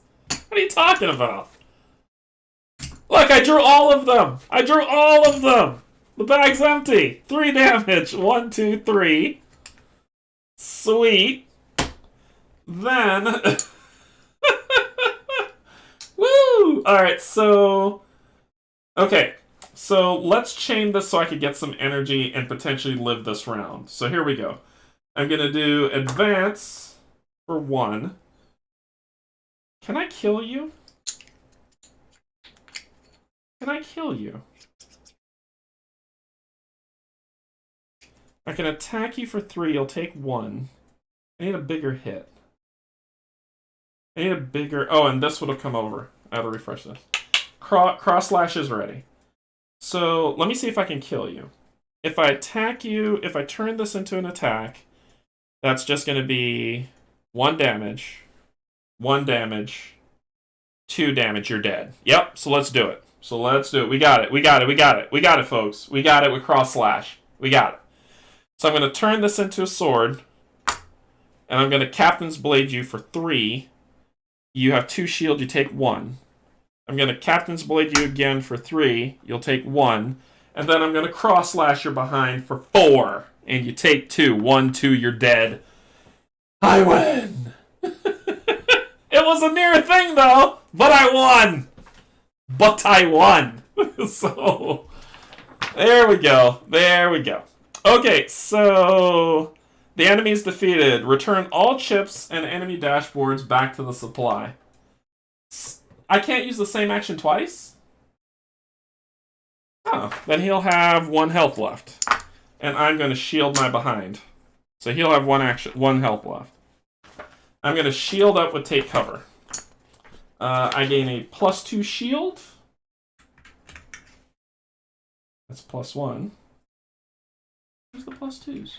What are you talking about? Look, I drew all of them. I drew all of them. The bag's empty. 3 damage. 1, 2, 3. Sweet. Then... Woo! Alright, so... Okay. So let's chain this so I could get some energy and potentially live this round. So here we go. I'm going to do advance for 1. Can I kill you? Can I kill you? I can attack you for 3. You'll take 1. I need a bigger hit. I need a bigger... Oh, and this would have come over. I have to refresh this. Cross slash is ready. So, let me see if I can kill you. If I attack you, if I turn this into an attack, that's just going to be 1 damage, 1 damage, 2 damage, you're dead. Yep, so let's do it. We got it, we got it, folks. We got it with cross slash. We got it. So I'm going to turn this into a sword, and I'm going to Captain's Blade you for 3. You have 2 shield, you take 1. I'm going to Captain's Blade you again for 3. You'll take 1. And then I'm going to cross slash your behind for 4. And you take 2. 1, 2, you're dead. I win! It was a near thing, though. But I won! So, there we go. Okay, so... The enemy is defeated. Return all chips and enemy dashboards back to the supply. I can't use the same action twice? Oh, then he'll have 1 health left. And I'm going to shield my behind. So he'll have 1 health left. I'm going to shield up with take cover. I gain a +2 shield. That's +1. Where's the +2s?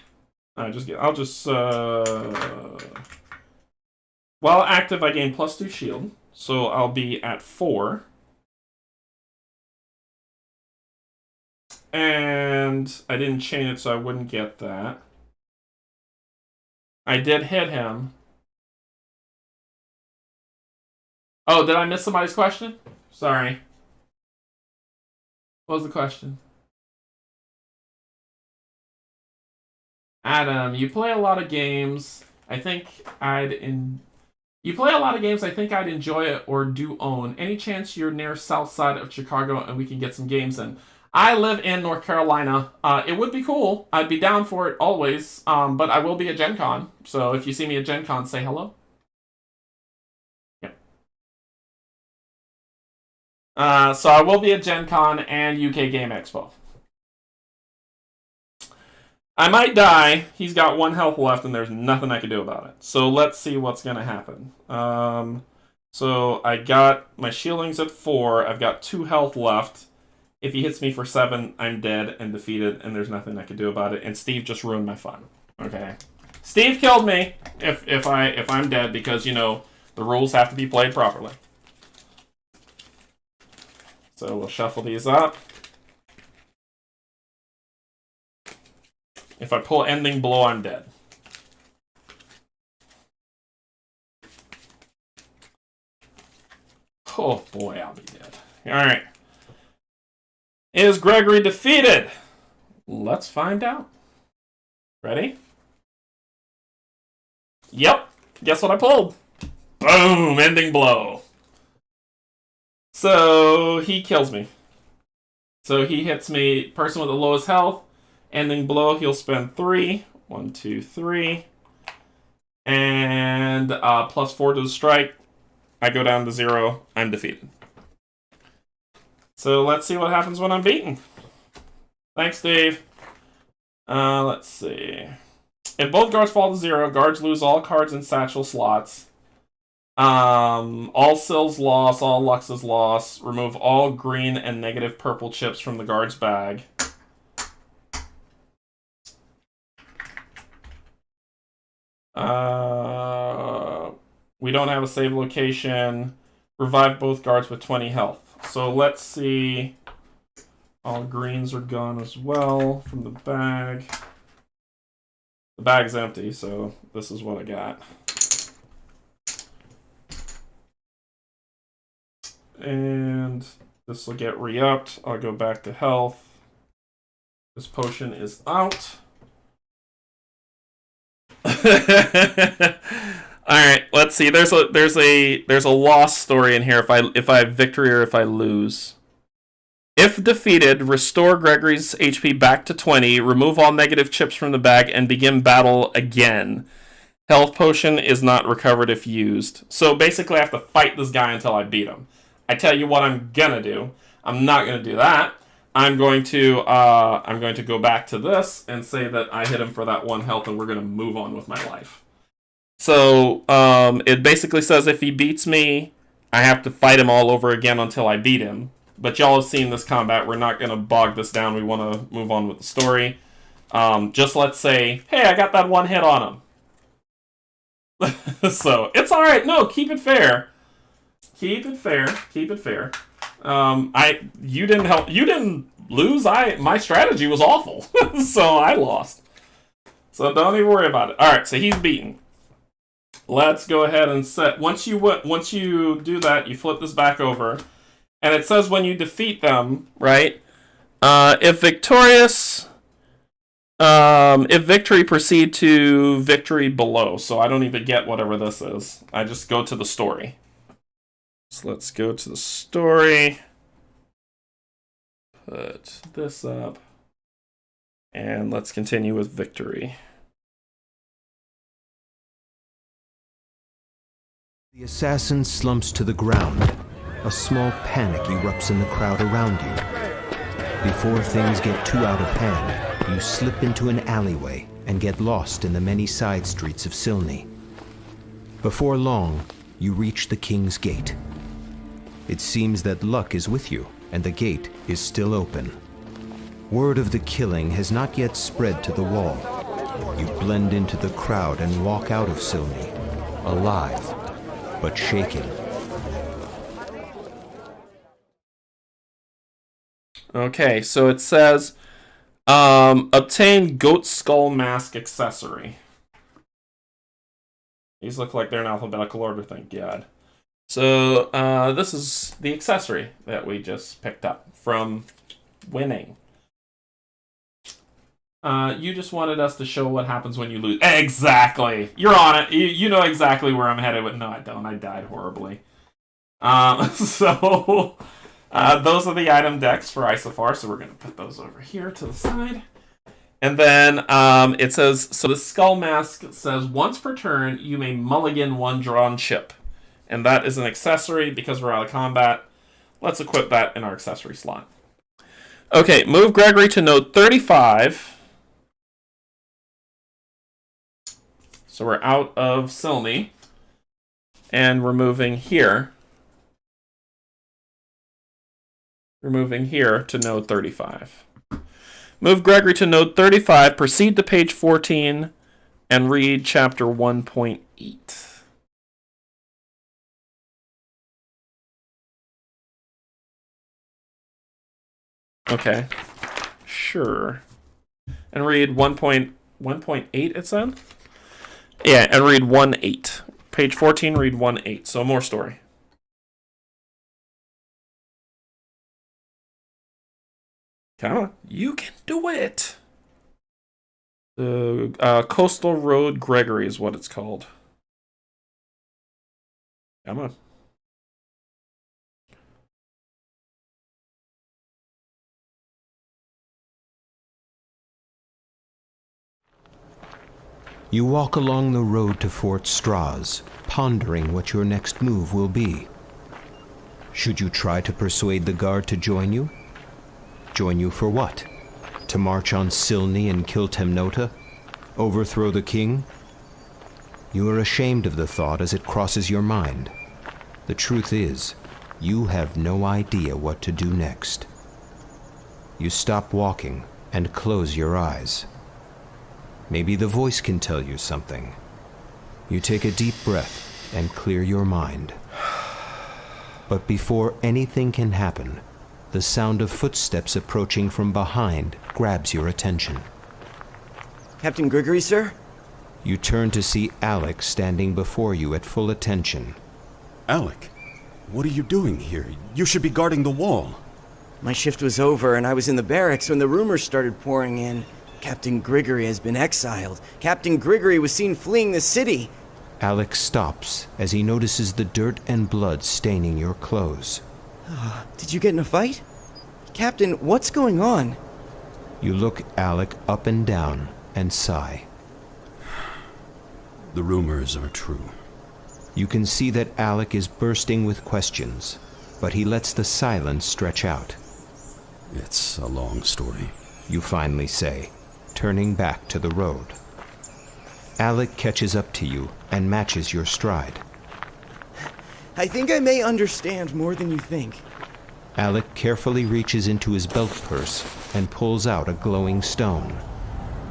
While active, I gain +2 shield. So I'll be at 4. And I didn't chain it, so I wouldn't get that. I did hit him. Oh, did I miss somebody's question? Sorry. What was the question? Adam, you play a lot of games. You play a lot of games I think I'd enjoy it or do own. Any chance you're near south side of Chicago and we can get some games in? I live in North Carolina. It would be cool. I'd be down for it always. But I will be at Gen Con. So if you see me at Gen Con, say hello. Yep. So I will be at Gen Con and UK Game Expo. I might die. He's got 1 health left, and there's nothing I can do about it. So let's see what's going to happen. So I got my shieldings at 4. I've got 2 health left. If he hits me for 7, I'm dead and defeated, and there's nothing I can do about it. And Steve just ruined my fun. Okay, Steve killed me. If I'm dead, because you know the rules have to be played properly. So we'll shuffle these up. If I pull Ending Blow, I'm dead. Oh boy, I'll be dead. Alright. Is Gregory defeated? Let's find out. Ready? Yep. Guess what I pulled? Boom! Ending Blow. So, he kills me. So he hits me, person with the lowest health. Ending Blow, he'll spend 3. 1, 2, 3. And +4 to the strike. I go down to 0. I'm defeated. So let's see what happens when I'm beaten. Thanks, Dave. Let's see. If both guards fall to 0, guards lose all cards in satchel slots. All sills loss, all luxes loss. Remove all green and negative purple chips from the guard's bag. We don't have a save location. Revive both guards with 20 health. So let's see. All greens are gone as well from the bag. The bag's empty, so this is what I got. And this will get re-upped. I'll go back to health. This potion is out. All right, let's see. There's a loss story in here. If I have victory or if I lose. If defeated, restore Gregory's HP back to 20. Remove all negative chips from the bag and begin battle again. Health potion is not recovered if used. So basically, I have to fight this guy until I beat him. I tell you what I'm gonna do. I'm not going to do that. I'm going to go back to this and say that I hit him for that 1 health, and we're going to move on with my life. So it basically says if he beats me, I have to fight him all over again until I beat him. But y'all have seen this combat. We're not going to bog this down. We want to move on with the story. Just let's say, hey, I got that 1 hit on him. So it's all right. No, keep it fair. Keep it fair. Keep it fair. You didn't help. You didn't lose. My strategy was awful, so I lost. So don't even worry about it. All right. So he's beaten. Let's go ahead and set. Once you do that, you flip this back over, and it says when you defeat them, right? If victorious, if victory, proceed to victory below. So I don't even get whatever this is. I just go to the story. So let's go to the story. Put this up, and let's continue with victory. The assassin slumps to the ground. A small panic erupts in the crowd around you. Before things get too out of hand, you slip into an alleyway and get lost in the many side streets of Silni. Before long, you reach the King's Gate. It seems that luck is with you, and the gate is still open. Word of the killing has not yet spread to the wall. You blend into the crowd and walk out of Silni, alive, but shaken. Okay, so it says, obtain goat skull mask accessory. These look like they're in alphabetical order, thank God. So, this is the accessory that we just picked up from winning. You just wanted us to show what happens when you lose. Exactly! You're on it! You know exactly where I'm headed with. No, I don't. I died horribly. So, those are the item decks for Isofar, so we're going to put those over here to the side. And then it says, so the skull mask says, once per turn, you may mulligan 1 drawn chip. And that is an accessory because we're out of combat. Let's equip that in our accessory slot. Okay, move Gregory to node 35. So we're out of Silni. And we're moving here. We're moving here to node 35. Move Gregory to node 35, proceed to page 14, and read chapter 1.8. Okay, sure. And read 1.8, it said? Yeah, and read 1.8. Page 14, read 1.8. So more story. Come on, you can do it. The Coastal Road Gregory is what it's called. Come on. You walk along the road to Fort Straz, pondering what your next move will be. Should you try to persuade the guard to join you? Join you for what? To march on Silni and kill Temnota? Overthrow the king? You are ashamed of the thought as it crosses your mind. The truth is, you have no idea what to do next. You stop walking and close your eyes. Maybe the voice can tell you something. You take a deep breath and clear your mind. But before anything can happen, the sound of footsteps approaching from behind grabs your attention. Captain Gregory, sir? You turn to see Alec standing before you at full attention. Alec, what are you doing here? You should be guarding the wall. My shift was over and I was in the barracks when the rumors started pouring in. Captain Gregory has been exiled. Captain Gregory was seen fleeing the city. Alec stops as he notices the dirt and blood staining your clothes. Did you get in a fight? Captain, what's going on? You look Alec up and down and sigh. The rumors are true. You can see that Alec is bursting with questions. but he lets the silence stretch out. It's a long story, you finally say, turning back to the road. Alec catches up to you and matches your stride. I think I may understand more than you think. Alec carefully reaches into his belt purse and pulls out a glowing stone.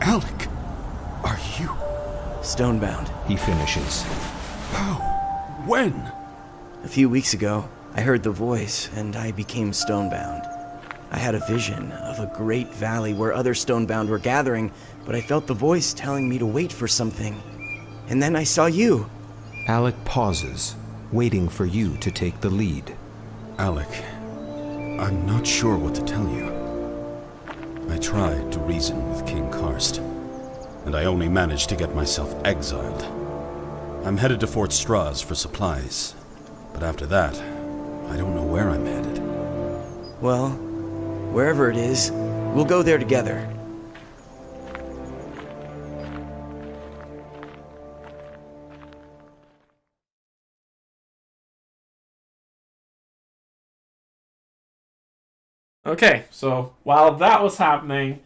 Alec, are you... Stonebound, he finishes. How? When? A few weeks ago, I heard the voice, and I became stonebound. I had a vision of a great valley where other stonebound were gathering, but I felt the voice telling me to wait for something. And then I saw you. Alec pauses, waiting for you to take the lead. Alec, I'm not sure what to tell you. I tried to reason with King Karst, and I only managed to get myself exiled. I'm headed to Fort Straz for supplies, but after that, I don't know where I'm headed. Well, wherever it is, we'll go there together. Okay, so while that was happening,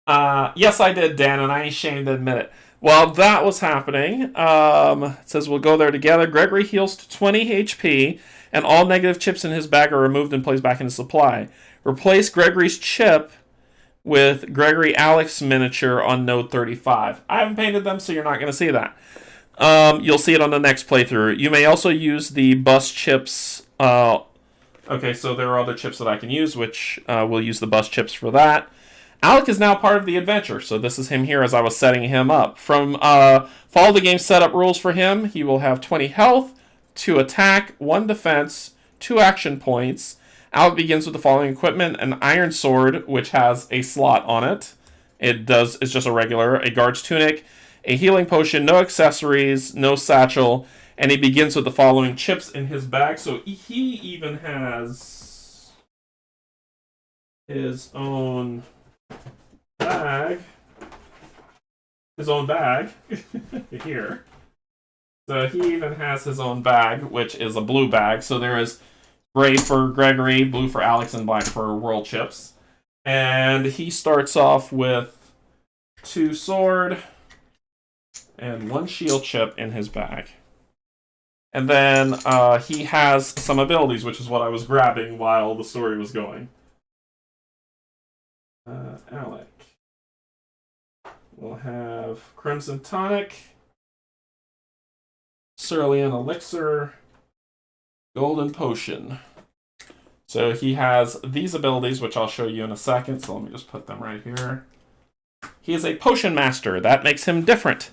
yes, I did, Dan, and I ain't ashamed to admit it. While that was happening, it says we'll go there together. Gregory heals to 20 HP, and all negative chips in his bag are removed and placed back in his supply. Replace Gregory's chip with Gregory Alec's miniature on node 35. I haven't painted them, so you're not going to see that. You'll see it on the next playthrough. You may also use the bus chips. Okay, so there are other chips that I can use, which we'll use the bus chips for that. Alec is now part of the adventure, so this is him here as I was setting him up. From follow the game setup rules for him, he will have 20 health, 2 attack, 1 defense, 2 action points. Alec begins with the following equipment: an iron sword, which has a slot on it. It's just a regular, a guard's tunic, a healing potion, no accessories, no satchel, and he begins with the following chips in his bag. So he even has his own bag. Here. So he even has his own bag, which is a blue bag. So there is gray for Gregory, blue for Alex, and black for World Chips. And he starts off with 2 sword and 1 shield chip in his bag. And then he has some abilities, which is what I was grabbing while the story was going. Alec will have Crimson Tonic, Cerulean Elixir, Golden Potion. So he has these abilities, which I'll show you in a second. So let me just put them right here. He is a Potion Master. That makes him different.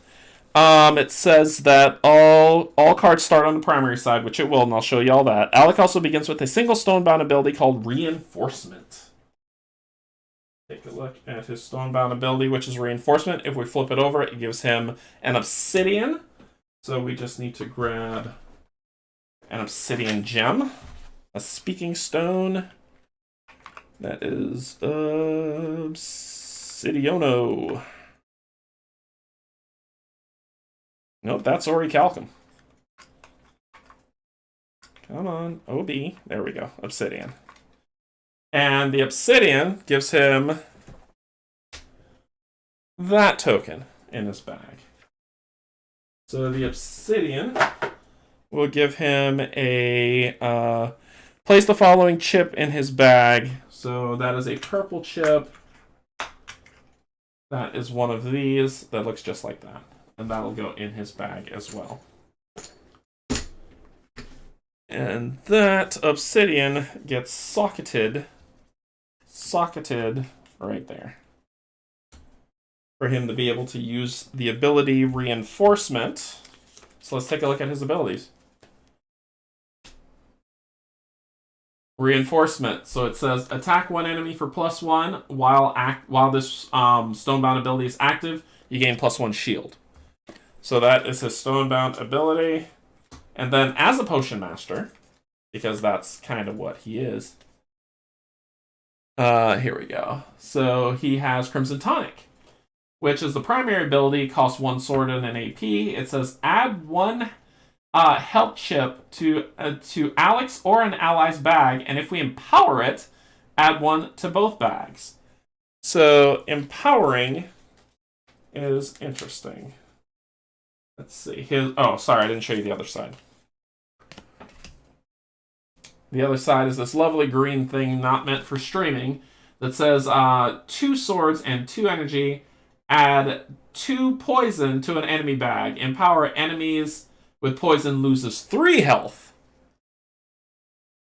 It says that all cards start on the primary side, which it will, and I'll show you all that. Alec also begins with a single stonebound ability called Reinforcement. Take a look at his stonebound ability, which is Reinforcement. If we flip it over, it gives him an Obsidian. So we just need to grab an Obsidian gem, a Speaking Stone. That is Obsidiono. Nope, that's Orichalcum. Come on, OB. There we go, Obsidian. And the Obsidian gives him that token in his bag. So the Obsidian will give him a... place the following chip in his bag. So that is a purple chip. That is one of these that looks just like that. And that'll go in his bag as well. And that Obsidian gets socketed right there. For him to be able to use the ability Reinforcement. So let's take a look at his abilities. Reinforcement. So it says attack one enemy for +1 while this stonebound ability is active. You gain +1 shield. So that is his stonebound ability. And then as a Potion Master, because that's kind of what he is. Here we go. So he has Crimson Tonic, which is the primary ability, costs 1 sword and an AP. It says add 1 health chip to Alex or an ally's bag, and if we empower it, add 1 to both bags. So empowering is interesting. Let's see. Oh, sorry, I didn't show you the other side. The other side is this lovely green thing not meant for streaming that says 2 swords and 2 energy. Add 2 poison to an enemy bag. Empower enemies with poison loses 3 health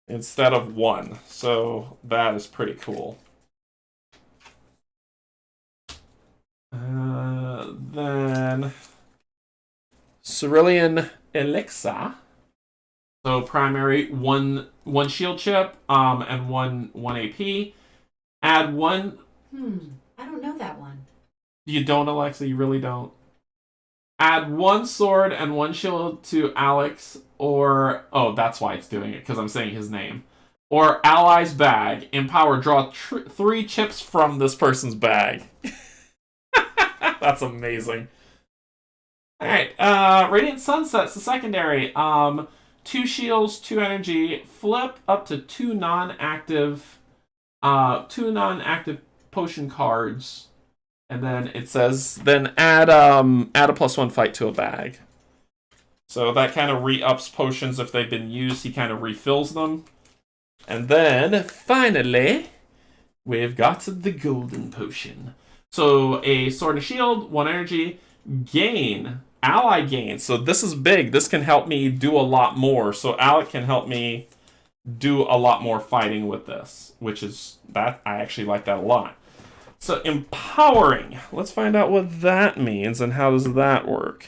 instead of 1. So that is pretty cool. Then Cerulean Elixir. So primary, one shield chip, and one AP. Add 1. I don't know that one. You don't, Alexa? You really don't? Add 1 sword and 1 shield to Alex, or... Oh, that's why it's doing it, because I'm saying his name. Or ally's bag. Empower, draw 3 chips from this person's bag. That's amazing. Alright, Radiant Sunset's the secondary. 2 shields, 2 energy, flip up to 2 non-active potion cards. And then it says, then add a +1 fight to a bag. So that kind of re-ups potions if they've been used. He kind of refills them. And then, finally, we've got the golden potion. So a sword and shield, 1 energy, gain, ally gain. So this is big. This can help me do a lot more. So Alec can help me do a lot more fighting with this, which is, that I actually like that a lot. So empowering. Let's find out what that means and how does that work.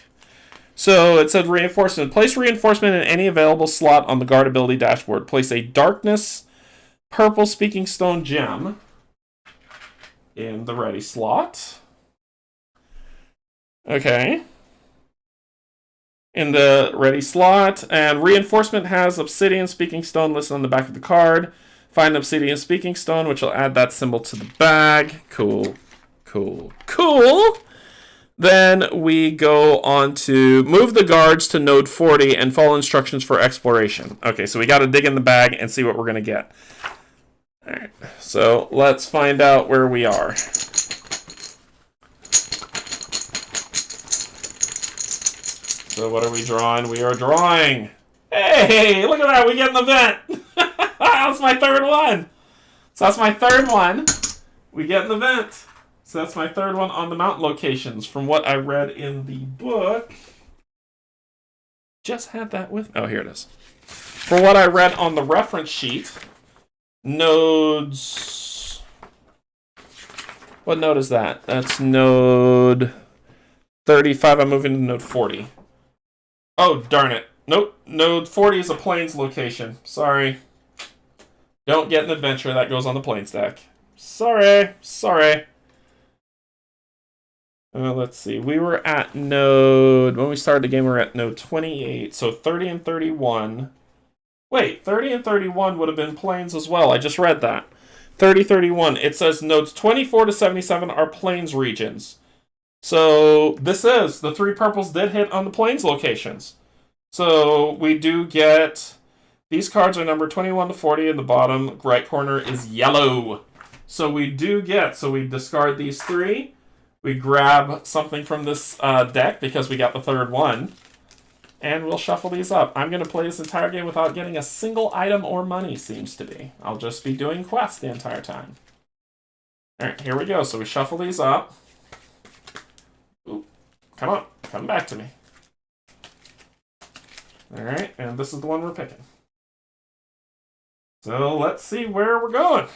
So it said reinforcement. Place reinforcement in any available slot on the guard ability dashboard. Place a darkness purple speaking stone gem in the ready slot. Okay. In the ready slot. And reinforcement has obsidian speaking stone listed on the back of the card. Find obsidian speaking stone, which will add that symbol to the bag. Cool. Cool. Cool. Then we go on to move the guards to node 40 and follow instructions for exploration. Okay, so we got to dig in the bag and see what we're going to get. All right, so let's find out where we are. So what are we drawing? We are drawing. Hey, look at that. We get an event. That's my 3rd one. So that's my 3rd one. We get an event. So that's my 3rd one on the mountain locations. From what I read in the book. Just had that with... Oh, here it is. From what I read on the reference sheet, nodes... What node is that? That's node 35. I'm moving to node 40. Oh, darn it. Nope. Node 40 is a plains location. Sorry. Don't get an adventure that goes on the plains deck. Sorry. Sorry. Let's see. We were at node... When we started the game, we were at node 28. So 30 and 31. Wait, 30 and 31 would have been plains as well. I just read that. 30, 31. It says nodes 24 to 77 are plains regions. So this is... The 3 purples did hit on the plains locations. So we do get... These cards are numbered 21 to 40, and the bottom right corner is yellow. So we do get... So we discard these 3. We grab something from this deck because we got the 3rd one. And we'll shuffle these up. I'm going to play this entire game without getting a single item or money, seems to be. I'll just be doing quests the entire time. Alright, here we go. So we shuffle these up. Ooh, come on. Come back to me. Alright, and this is the one we're picking. So let's see where we're going.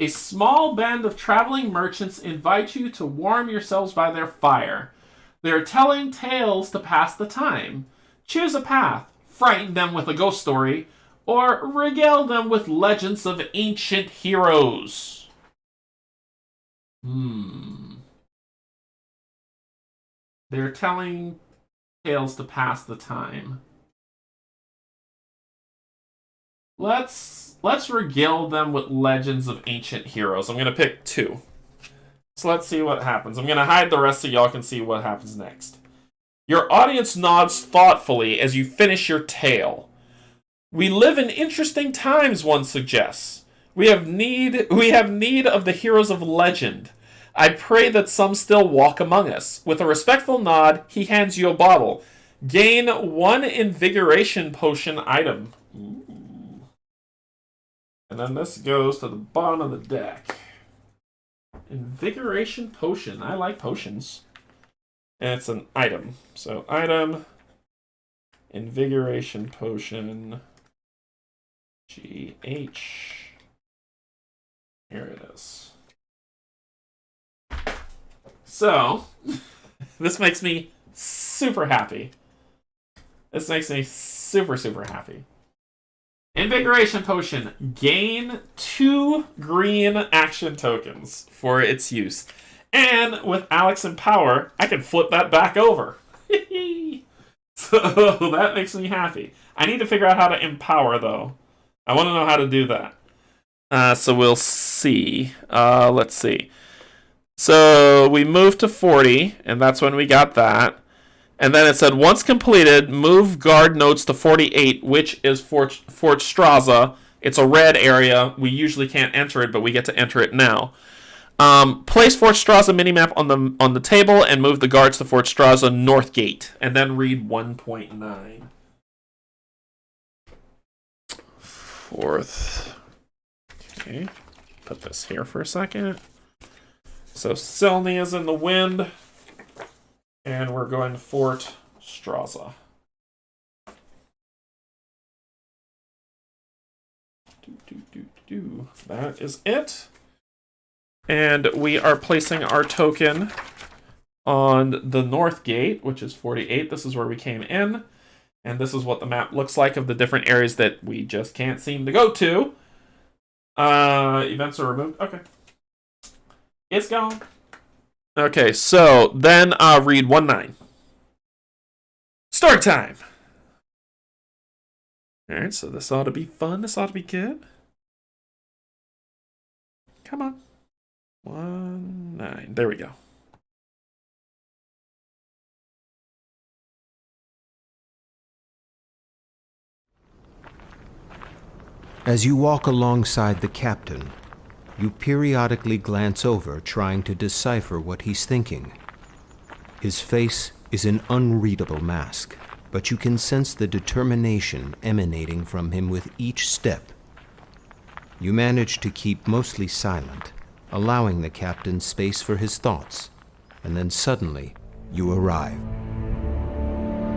A small band of traveling merchants invite you to warm yourselves by their fire. They are telling tales to pass the time. Choose a path, frighten them with a ghost story, or regale them with legends of ancient heroes. They're telling tales to pass the time. Let's regale them with legends of ancient heroes. I'm going to pick 2. So let's see what happens. I'm going to hide the rest so y'all can see what happens next. Your audience nods thoughtfully as you finish your tale. We live in interesting times, one suggests. We have need of the heroes of legend. I pray that some still walk among us. With a respectful nod, he hands you a bottle. Gain 1 invigoration potion item. Ooh. And then this goes to the bottom of the deck. Invigoration potion. I like potions. And it's an item. So item, invigoration potion, GH. Here it is. So, this makes me super happy. This makes me super, super happy. Invigoration potion. Gain 2 green action tokens for its use. And with Alex in power, I can flip that back over. So that makes me happy. I need to figure out how to empower, though. I want to know how to do that. So we'll see. Let's see. So we moved to 40, and that's when we got that. And then it said, once completed, move guard nodes to 48, which is Fort Straza. It's a red area. We usually can't enter it, but we get to enter it now. Place Fort Straza minimap on the table and move the guards to Fort Straza North Gate. And then read 1.9. Fourth. Okay. Put this here for a second. So Selny is in the wind. And we're going to Fort Straza. That is it. And we are placing our token on the north gate, which is 48. This is where we came in. And this is what the map looks like of the different areas that we just can't seem to go to. Events are removed. Okay. It's gone. Okay, so then read 1.9. Story time! Alright, so this ought to be fun. This ought to be good. Come on. 1.9. There we go. As you walk alongside the captain, you periodically glance over, trying to decipher what he's thinking. His face is an unreadable mask, but you can sense the determination emanating from him with each step. You manage to keep mostly silent, allowing the captain space for his thoughts, and then suddenly you arrive.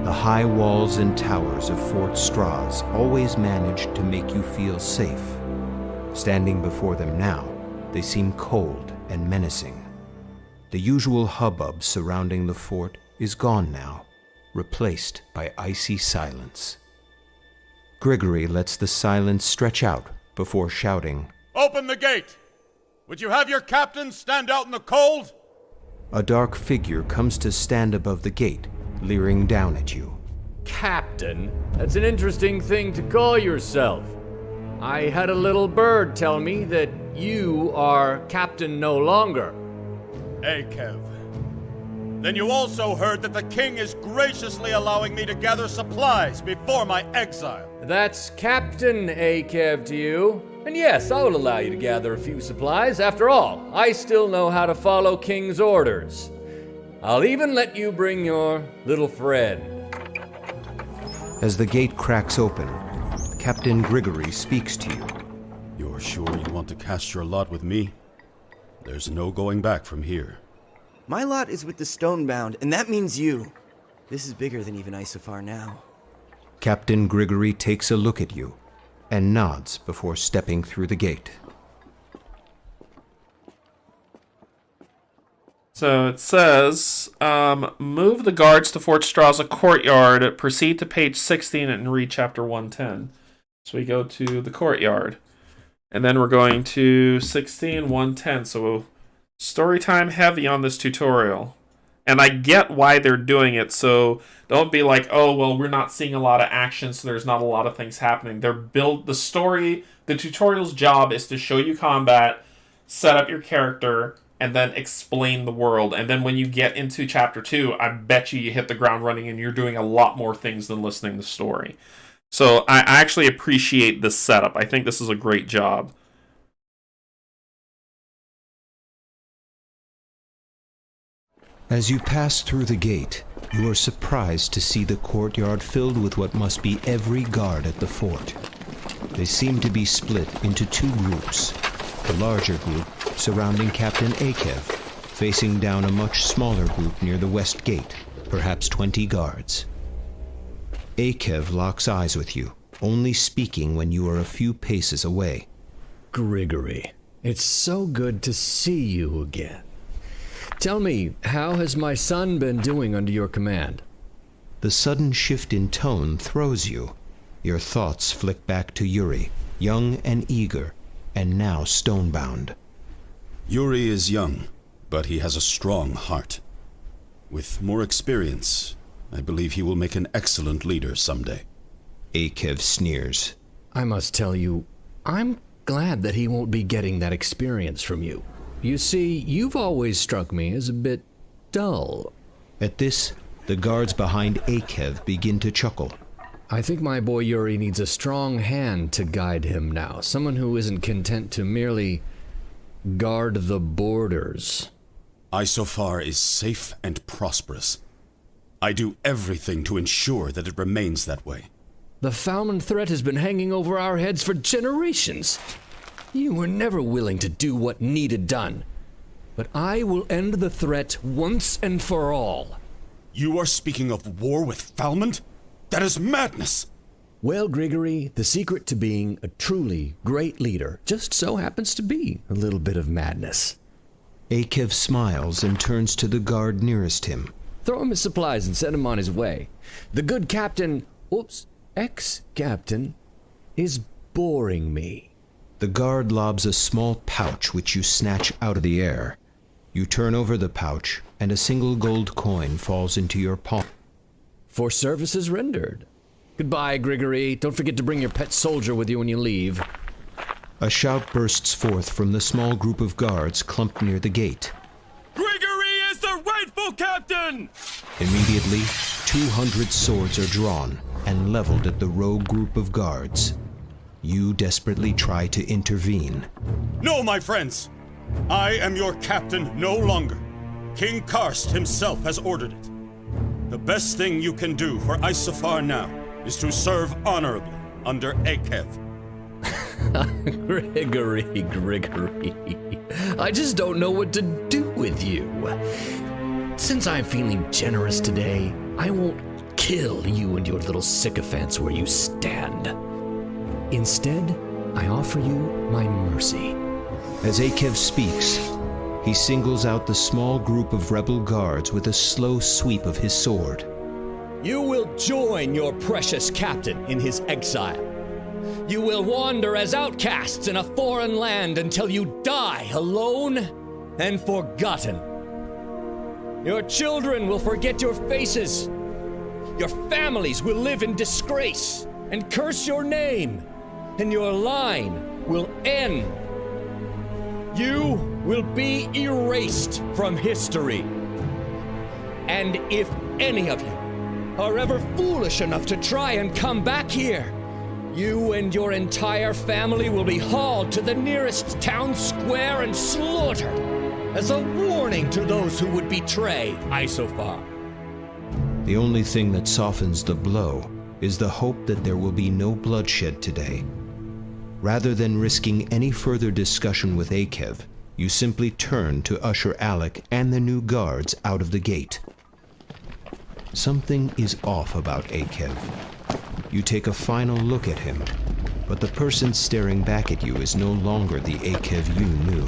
The high walls and towers of Fort Straz always managed to make you feel safe. Standing before them now, they seem cold and menacing. The usual hubbub surrounding the fort is gone now, replaced by icy silence. Grigory lets the silence stretch out before shouting, "Open the gate! Would you have your captain stand out in the cold?" A dark figure comes to stand above the gate, leering down at you. Captain? That's an interesting thing to call yourself. I had a little bird tell me that you are captain no longer. Akev. Then you also heard that the king is graciously allowing me to gather supplies before my exile. That's Captain Akev to you. And yes, I will allow you to gather a few supplies. After all, I still know how to follow king's orders. I'll even let you bring your little friend. As the gate cracks open, Captain Grigory speaks to you. You're sure you want to cast your lot with me? There's no going back from here. My lot is with the Stonebound, and that means you. This is bigger than even Isofar now. Captain Grigory takes a look at you and nods before stepping through the gate. So it says, move the guards to Fort Straza Courtyard, proceed to page 16 and read chapter 110. So we go to the courtyard. And then we're going to 16, 110. So story time heavy on this tutorial. And I get why they're doing it, so don't be like, oh, well, we're not seeing a lot of action, so there's not a lot of things happening. The tutorial's job is to show you combat, set up your character, and then explain the world. And then when you get into chapter 2, I bet you hit the ground running and you're doing a lot more things than listening to the story. So I actually appreciate this setup. I think this is a great job. As you pass through the gate, you are surprised to see the courtyard filled with what must be every guard at the fort. They seem to be split into 2 groups. The larger group surrounding Captain Akev, facing down a much smaller group near the west gate, perhaps 20 guards. Akev locks eyes with you, only speaking when you are a few paces away. Grigory, it's so good to see you again. Tell me, how has my son been doing under your command? The sudden shift in tone throws you. Your thoughts flick back to Yuri, young and eager, and now stonebound. Yuri is young, but he has a strong heart. With more experience, I believe he will make an excellent leader someday. Akev sneers. I must tell you, I'm glad that he won't be getting that experience from you. You see, you've always struck me as a bit dull. At this, the guards behind Akev begin to chuckle. I think my boy Yuri needs a strong hand to guide him now. Someone who isn't content to merely guard the borders. Isofar is safe and prosperous. I do everything to ensure that it remains that way. The Falmund threat has been hanging over our heads for generations. You were never willing to do what needed done. But I will end the threat once and for all. You are speaking of war with Falmund? That is madness! Well, Grigory, the secret to being a truly great leader just so happens to be a little bit of madness. Akev smiles and turns to the guard nearest him. Throw him his supplies and send him on his way. The good captain, ex-captain, is boring me. The guard lobs a small pouch which you snatch out of the air. You turn over the pouch, and a single gold coin falls into your palm. For services rendered. Goodbye, Grigory. Don't forget to bring your pet soldier with you when you leave. A shout bursts forth from the small group of guards clumped near the gate. Grigory is the rightful captain! Immediately, 200 swords are drawn and leveled at the rogue group of guards. You desperately try to intervene. No, my friends! I am your captain no longer. King Karst himself has ordered it. The best thing you can do for Isofar now is to serve honorably under Akev. Grigory. I just don't know what to do with you. Since I'm feeling generous today, I won't kill you and your little sycophants where you stand. Instead, I offer you my mercy. As Akev speaks, he singles out the small group of rebel guards with a slow sweep of his sword. You will join your precious captain in his exile. You will wander as outcasts in a foreign land until you die alone and forgotten. Your children will forget your faces. Your families will live in disgrace and curse your name, and your line will end. You will be erased from history. And if any of you are ever foolish enough to try and come back here, you and your entire family will be hauled to the nearest town square and slaughtered as a warning to those who would betray Isofar. The only thing that softens the blow is the hope that there will be no bloodshed today. Rather than risking any further discussion with Akev, you simply turn to usher Alec and the new guards out of the gate. Something is off about Akev. You take a final look at him, but the person staring back at you is no longer the Akev you knew.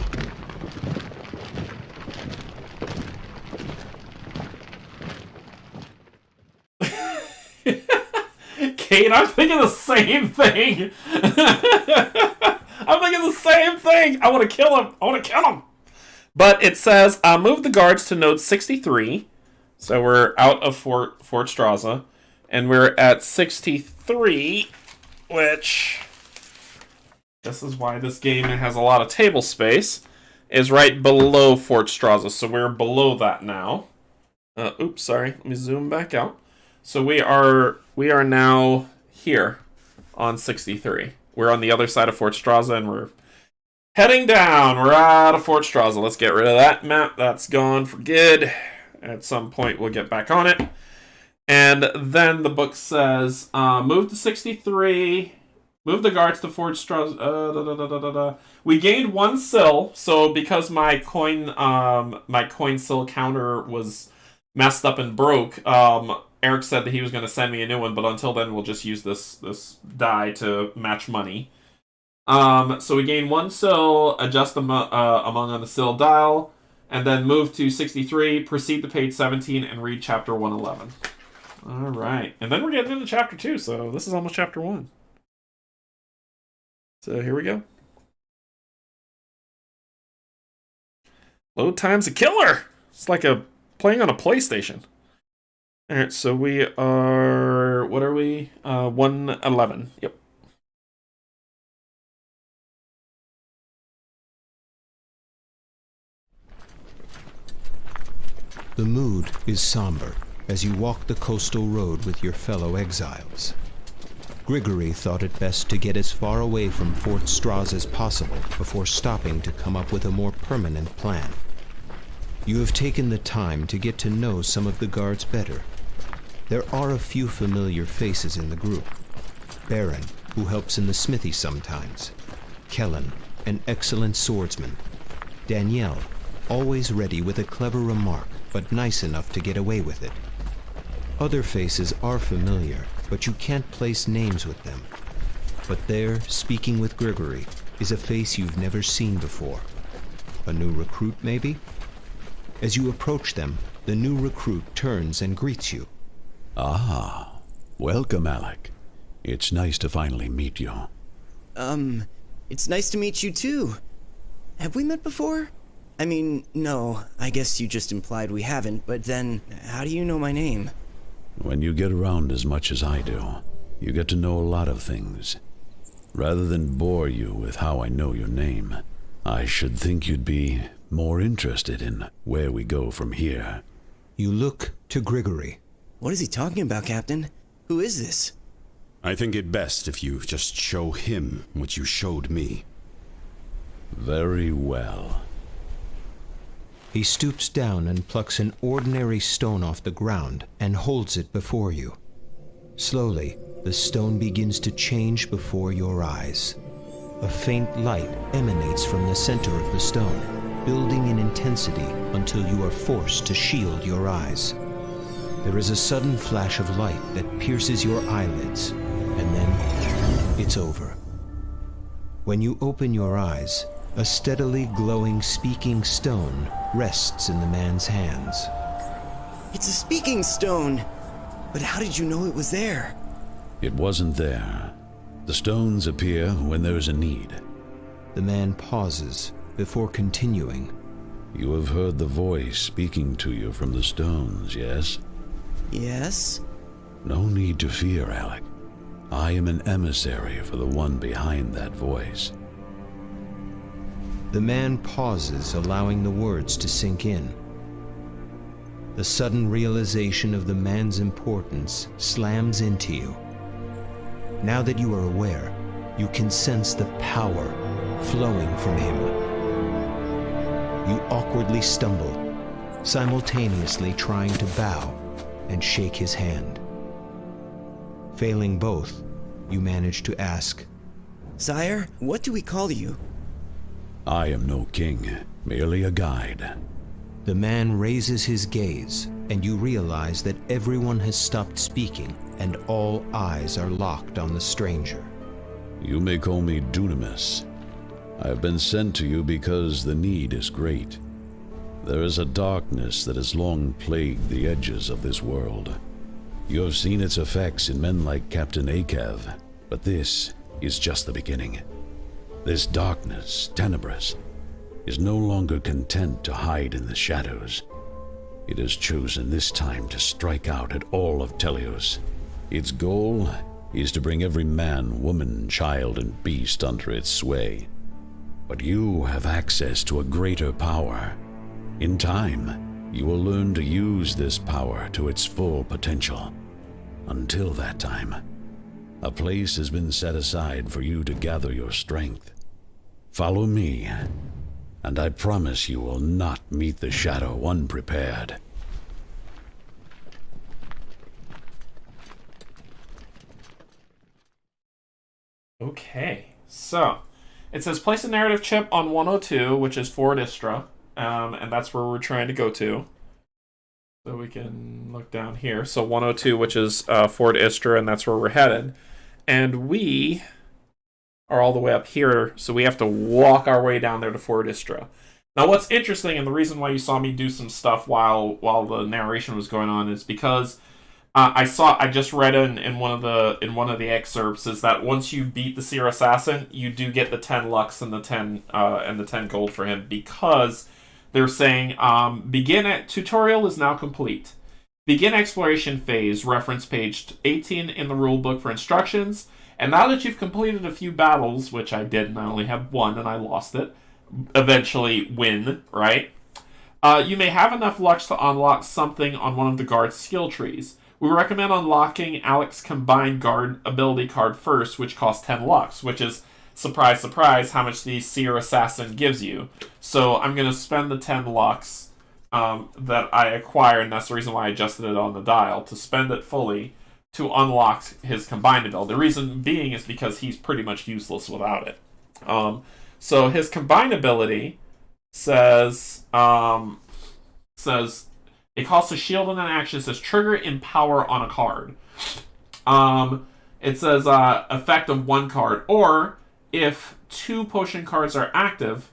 Kate, I'm thinking the same thing. I'm thinking the same thing. I want to kill him. But it says, move the guards to node 63. So we're out of Fort Straza. And we're at 63, which... This is why this game has a lot of table space. is right below Fort Straza. So we're below that now. Oops, sorry. Let me zoom back out. So we are now here on 63. We're on the other side of Fort Straza, and we're heading down. We're out of Fort Straza. Let's get rid of that map. That's gone for good. At some point, we'll get back on it. And then the book says, move to 63. Move the guards to Fort Straza. We gained 1 sil, so because my coin sil counter was messed up and broke, Eric said that he was going to send me a new one, but until then, we'll just use this die to match money. So we gain 1 sil, adjust them among on the sil dial, and then move to 63, proceed to page 17, and read chapter 111. All right, and then we're getting into chapter 2, so this is almost chapter 1. So here we go. Load time's a killer. It's like playing on a PlayStation. All right, so we are, what are we? 111. Yep. The mood is somber as you walk the coastal road with your fellow exiles. Grigory thought it best to get as far away from Fort Straza as possible before stopping to come up with a more permanent plan. You have taken the time to get to know some of the guards better. There are a few familiar faces in the group. Baron, who helps in the smithy sometimes. Kellen, an excellent swordsman. Danielle, always ready with a clever remark, but nice enough to get away with it. Other faces are familiar, but you can't place names with them. But there, speaking with Grigory, is a face you've never seen before. A new recruit, maybe? As you approach them, the new recruit turns and greets you. Ah, welcome, Alec. It's nice to finally meet you. It's nice to meet you too. Have we met before? I mean, no, I guess you just implied we haven't, but then, how do you know my name? When you get around as much as I do, you get to know a lot of things. Rather than bore you with how I know your name, I should think you'd be more interested in where we go from here. You look to Grigory. What is he talking about, Captain? Who is this? I think it best if you just show him what you showed me. Very well. He stoops down and plucks an ordinary stone off the ground and holds it before you. Slowly, the stone begins to change before your eyes. A faint light emanates from the center of the stone, building in intensity until you are forced to shield your eyes. There is a sudden flash of light that pierces your eyelids, and then it's over. When you open your eyes, a steadily glowing speaking stone rests in the man's hands. It's a speaking stone! But how did you know it was there? It wasn't there. The stones appear when there is a need. The man pauses before continuing. You have heard the voice speaking to you from the stones, yes? Yes? No need to fear, Alec. I am an emissary for the one behind that voice. The man pauses, allowing the words to sink in. The sudden realization of the man's importance slams into you. Now that you are aware, you can sense the power flowing from him. You awkwardly stumble, simultaneously trying to bow and shake his hand. Failing both, you manage to ask, Sire, what do we call you? I am no king, merely a guide. The man raises his gaze, and you realize that everyone has stopped speaking, and all eyes are locked on the stranger. You may call me Dunamis. I have been sent to you because the need is great. There is a darkness that has long plagued the edges of this world. You have seen its effects in men like Captain Akev, but this is just the beginning. This darkness, Tenebris, is no longer content to hide in the shadows. It has chosen this time to strike out at all of Telios. Its goal is to bring every man, woman, child, and beast under its sway. But you have access to a greater power. In time, you will learn to use this power to its full potential. Until that time, a place has been set aside for you to gather your strength. Follow me, and I promise you will not meet the shadow unprepared. Okay, so it says place a narrative chip on 102, which is Fort Istra, and that's where we're trying to go to. So we can look down here. So 102, which is Fort Istra, and that's where we're headed. And we are all the way up here, so we have to walk our way down there to Fort Istra. Now, what's interesting, and the reason why you saw me do some stuff while the narration was going on, is because I just read in one of the excerpts is that once you beat the Seer Assassin, you do get the 10 lux and the 10 gold for him, because they're saying tutorial is now complete. Begin exploration phase. Reference page 18 in the rulebook for instructions. And now that you've completed a few battles, which I did, and I only have one, and I lost it, eventually win, right? You may have enough lux to unlock something on one of the guard's skill trees. We recommend unlocking Alex's combined guard ability card first, which costs 10 lux, which is, surprise, surprise, how much the Seer Assassin gives you. So I'm going to spend the 10 lux that I acquired, and that's the reason why I adjusted it on the dial, to spend it fully to unlock his combined ability. The reason being is because he's pretty much useless without it. So his combined ability says it costs a shield and an action. It says trigger empower on a card. It says effect of one card, or if 2 potion cards are active,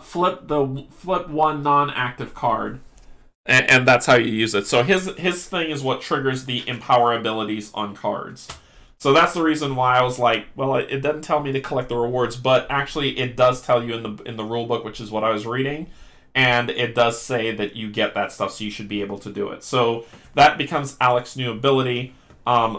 flip one non-active card, and that's how you use it. So his thing is what triggers the empower abilities on cards. So that's the reason why I was like, well, it doesn't tell me to collect the rewards, but actually it does tell you in the rule book, which is what I was reading, and it does say that you get that stuff, so you should be able to do it. So that becomes Alex's new ability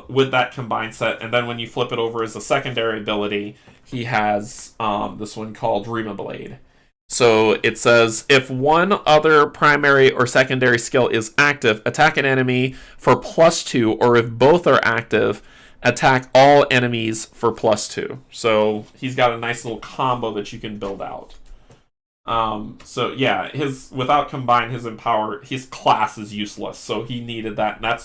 with that combined set, and then when you flip it over as a secondary ability, he has this one called Rima Blade. So it says, if one other primary or secondary skill is active, attack an enemy for +2, or if both are active, attack all enemies for +2. So he's got a nice little combo that you can build out. So yeah, without combine, his class is useless, so he needed that, and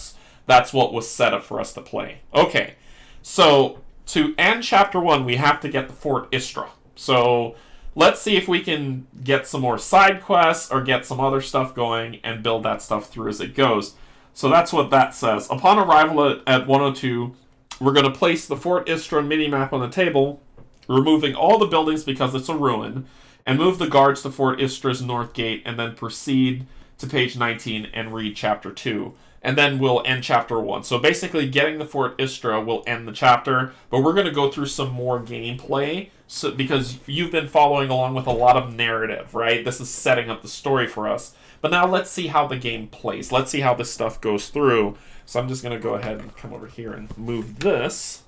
that's what was set up for us to play. Okay, so to end chapter 1, we have to get the Fort Istra. So let's see if we can get some more side quests or get some other stuff going and build that stuff through as it goes. So that's what that says. Upon arrival at 102, we're going to place the Fort Istra minimap on the table, removing all the buildings because it's a ruin, and move the guards to Fort Istra's north gate, and then proceed to page 19 and read chapter 2. And then we'll end chapter 1. So basically, getting the Fort Istra will end the chapter, but we're going to go through some more gameplay, because you've been following along with a lot of narrative, right? This is setting up the story for us. But now let's see how the game plays. Let's see how this stuff goes through. So I'm just going to go ahead and come over here and move this.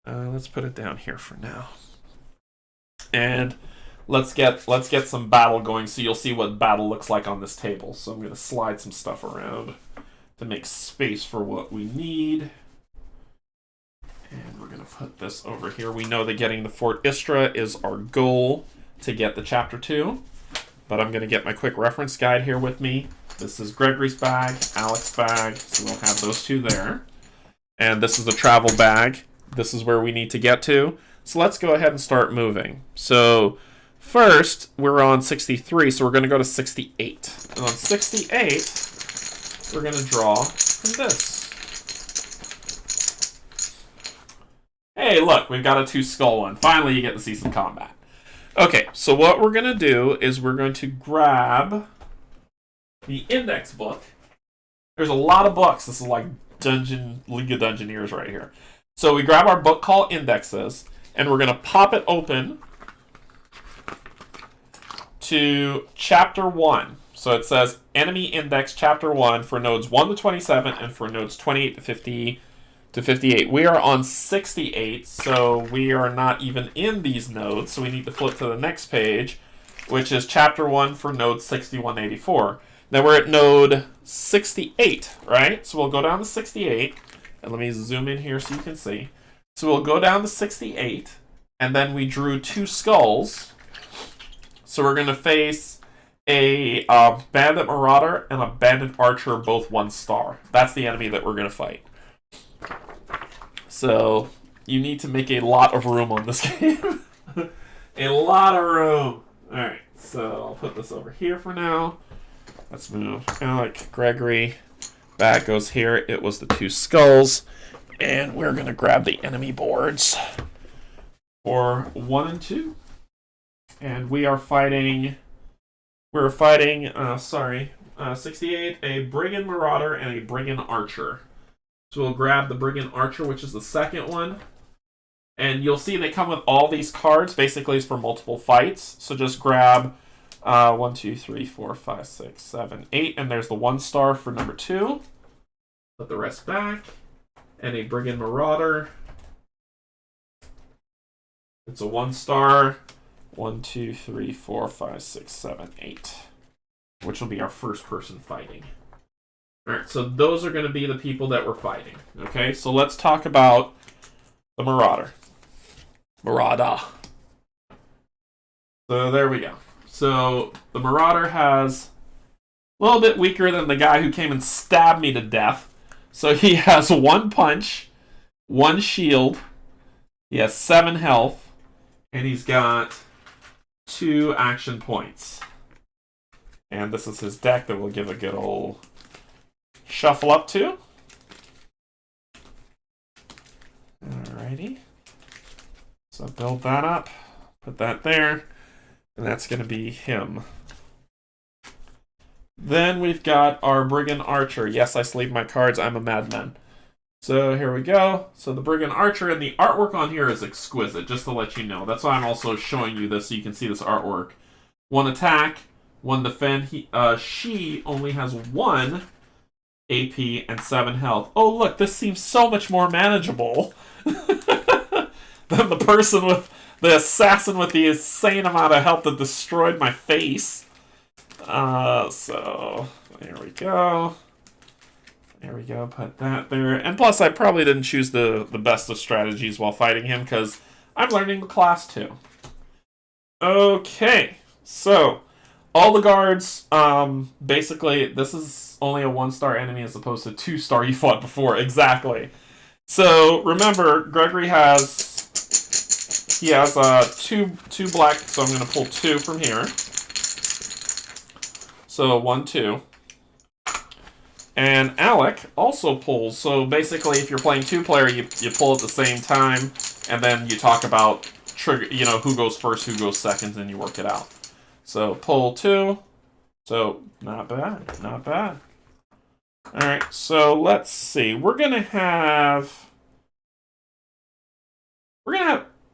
Let's put it down here for now. And let's get some battle going, so you'll see what battle looks like on this table. So I'm going to slide some stuff around to make space for what we need. And we're going to put this over here. We know that getting the Fort Istra is our goal to get the chapter 2. But I'm going to get my quick reference guide here with me. This is Gregory's bag, Alex's bag, so we'll have those two there. And this is the travel bag. This is where we need to get to. So let's go ahead and start moving. So first, we're on 63, so we're going to go to 68. And on 68, we're going to draw from this. Hey, look, we've got a 2-skull one. Finally, you get to see some combat. Okay, so what we're going to do is we're going to grab the index book. There's a lot of books. This is like League of Dungeoneers right here. So we grab our book called Indexes, and we're going to pop it open to Chapter 1. So it says Enemy Index Chapter 1 for nodes 1 to 27 and for nodes 28 to to 58. We are on 68, so we are not even in these nodes, so we need to flip to the next page, which is Chapter 1 for node 6184. Now we're at node 68, right? So we'll go down to 68, and let me zoom in here so you can see. So we'll go down to 68, and then we drew 2 skulls. So we're going to face a bandit marauder and a bandit archer, both 1 star. That's the enemy that we're going to fight. So you need to make a lot of room on this game. A lot of room. Alright, so I'll put this over here for now. Let's move Alec, Gregory. Back goes here. It was the 2 skulls. And we're going to grab the enemy boards for 1 and 2. And we are fighting... We're fighting, 68, a Brigand Marauder and a Brigand Archer. So we'll grab the Brigand Archer, which is the second one. And you'll see they come with all these cards. Basically, it's for multiple fights. So just grab 1, 2, 3, 4, 5, 6, 7, 8. And there's the 1 star for number 2. Put the rest back. And a Brigand Marauder. It's a 1 star. 1, 2, 3, 4, 5, 6, 7, 8. Which will be our first person fighting. Alright, so those are going to be the people that we're fighting. Okay, so let's talk about the Marauder. Marauder. So there we go. So the Marauder has a little bit weaker than the guy who came and stabbed me to death. So he has 1 punch, 1 shield, he has 7 health, and he's got 2 action points. And this is his deck that we'll give a good old shuffle up to. Alrighty. So build that up, put that there, and that's going to be him. Then we've got our Brigand Archer. Yes, I sleeve my cards, I'm a madman. So here we go. So the Brigand Archer, and the artwork on here is exquisite, just to let you know. That's why I'm also showing you this so you can see this artwork. 1 attack, 1 defend. She only has 1 AP and 7 health. Oh look, this seems so much more manageable than the person with the assassin with the insane amount of health that destroyed my face. So there we go. There we go, put that there. And plus, I probably didn't choose the best of strategies while fighting him, because I'm learning the class too. Okay, so all the guards, basically, this is only a 1-star enemy as opposed to 2-star you fought before. Exactly. So remember, Gregory has, he has two black, so I'm going to pull 2 from here. So 1, 2. And Alec also pulls. So basically, if you're playing 2-player, you pull at the same time, and then you talk about trigger, who goes first, who goes second, and you work it out. So pull 2. So not bad, not bad. All right. So let's see. We're gonna have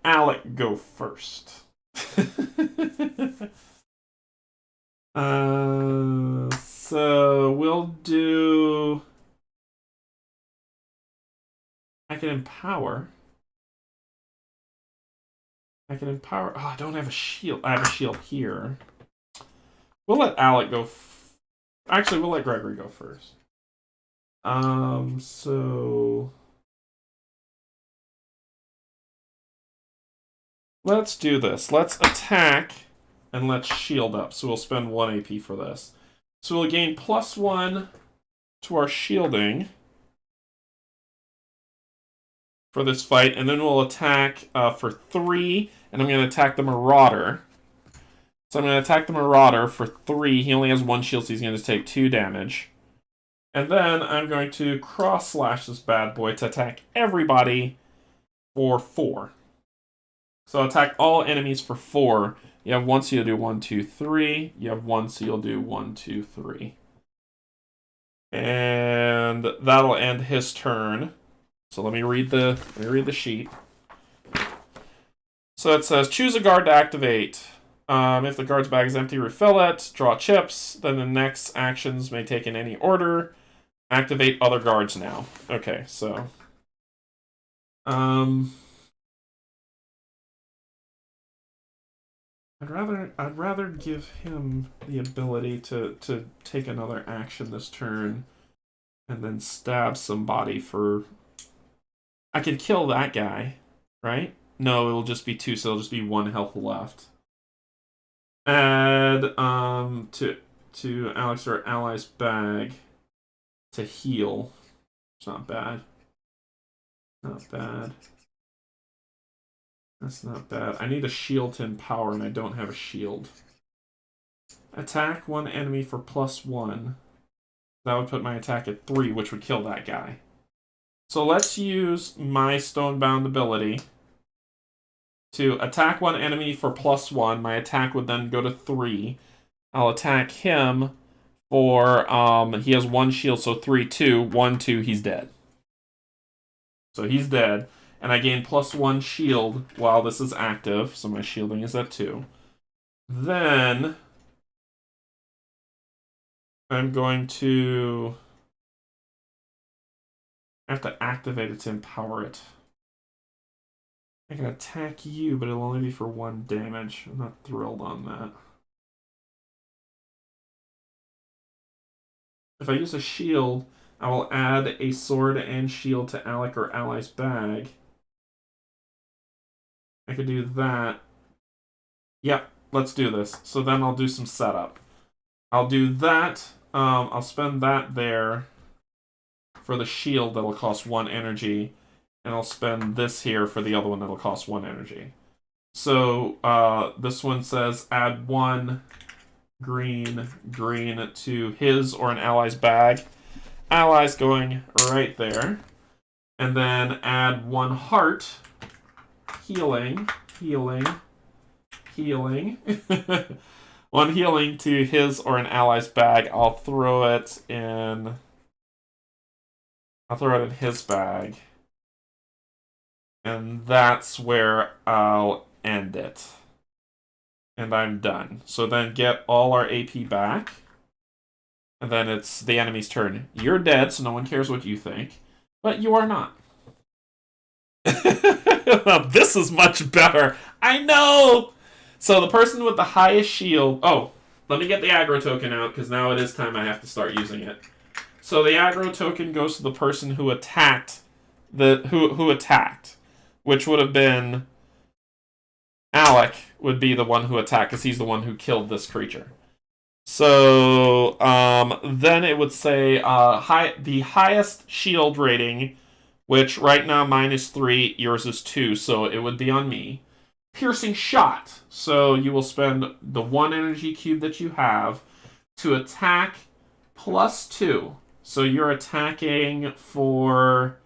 Alec go first. So we'll do... I can empower. Oh, I don't have a shield. I have a shield here. We'll let Alec go... Actually, we'll let Gregory go first. So... Let's do this. Let's attack, and let's shield up. So we'll spend 1 AP for this. So we'll gain +1 to our shielding for this fight, and then we'll attack for 3, and I'm going to attack the Marauder. So I'm going to attack the Marauder for 3. He only has 1 shield, so he's going to take 2 damage. And then I'm going to cross-slash this bad boy to attack everybody for 4. So attack all enemies for 4. You have 1, so you'll do 1, 2, 3. You have 1, so you'll do 1, 2, 3. And that'll end his turn. So let me read the sheet. So it says, choose a guard to activate. If the guard's bag is empty, refill it. Draw chips. Then the next actions may take in any order. Activate other guards now. Okay, so I'd rather give him the ability to take another action this turn and then stab somebody for... I can kill that guy, right? No, it'll just be 2, so it'll just be 1 health left. Add to Alex or ally's bag to heal. It's not bad. Not bad. That's not bad. I need a shield to empower, and I don't have a shield. Attack 1 enemy for +1. That would put my attack at 3, which would kill that guy. So let's use my Stonebound ability to attack 1 enemy for +1. My attack would then go to 3. I'll attack him for, he has 1 shield, so 3, 2, 1, 2, he's dead. So he's dead. And I gain +1 shield while this is active, so my shielding is at 2. Then I'm going to have to activate it to empower it. I can attack you, but it'll only be for 1 damage. I'm not thrilled on that. If I use a shield, I will add a sword and shield to Alec or ally's bag. I could do that. Yep, let's do this. So then I'll do some setup. I'll do that. I'll spend that there for the shield that'll cost 1 energy. And I'll spend this here for the other one that'll cost 1 energy. So this one says add 1 green to his or an ally's bag. Ally's going right there. And then add 1 heart. Healing. 1 healing to his or an ally's bag. I'll throw it in his bag. And that's where I'll end it. And I'm done. So then get all our AP back. And then it's the enemy's turn. You're dead, so no one cares what you think. But you are not. This is much better. I know! So the person with the highest shield... Oh, let me get the aggro token out, because now it is time I have to start using it. So the aggro token goes to the person who attacked. Who attacked. Which would have been... Alec would be the one who attacked, because he's the one who killed this creature. So then it would say the highest shield rating, which right now mine is 3, yours is 2, so it would be on me. Piercing shot. So you will spend the 1 energy cube that you have to attack +2. So you're attacking for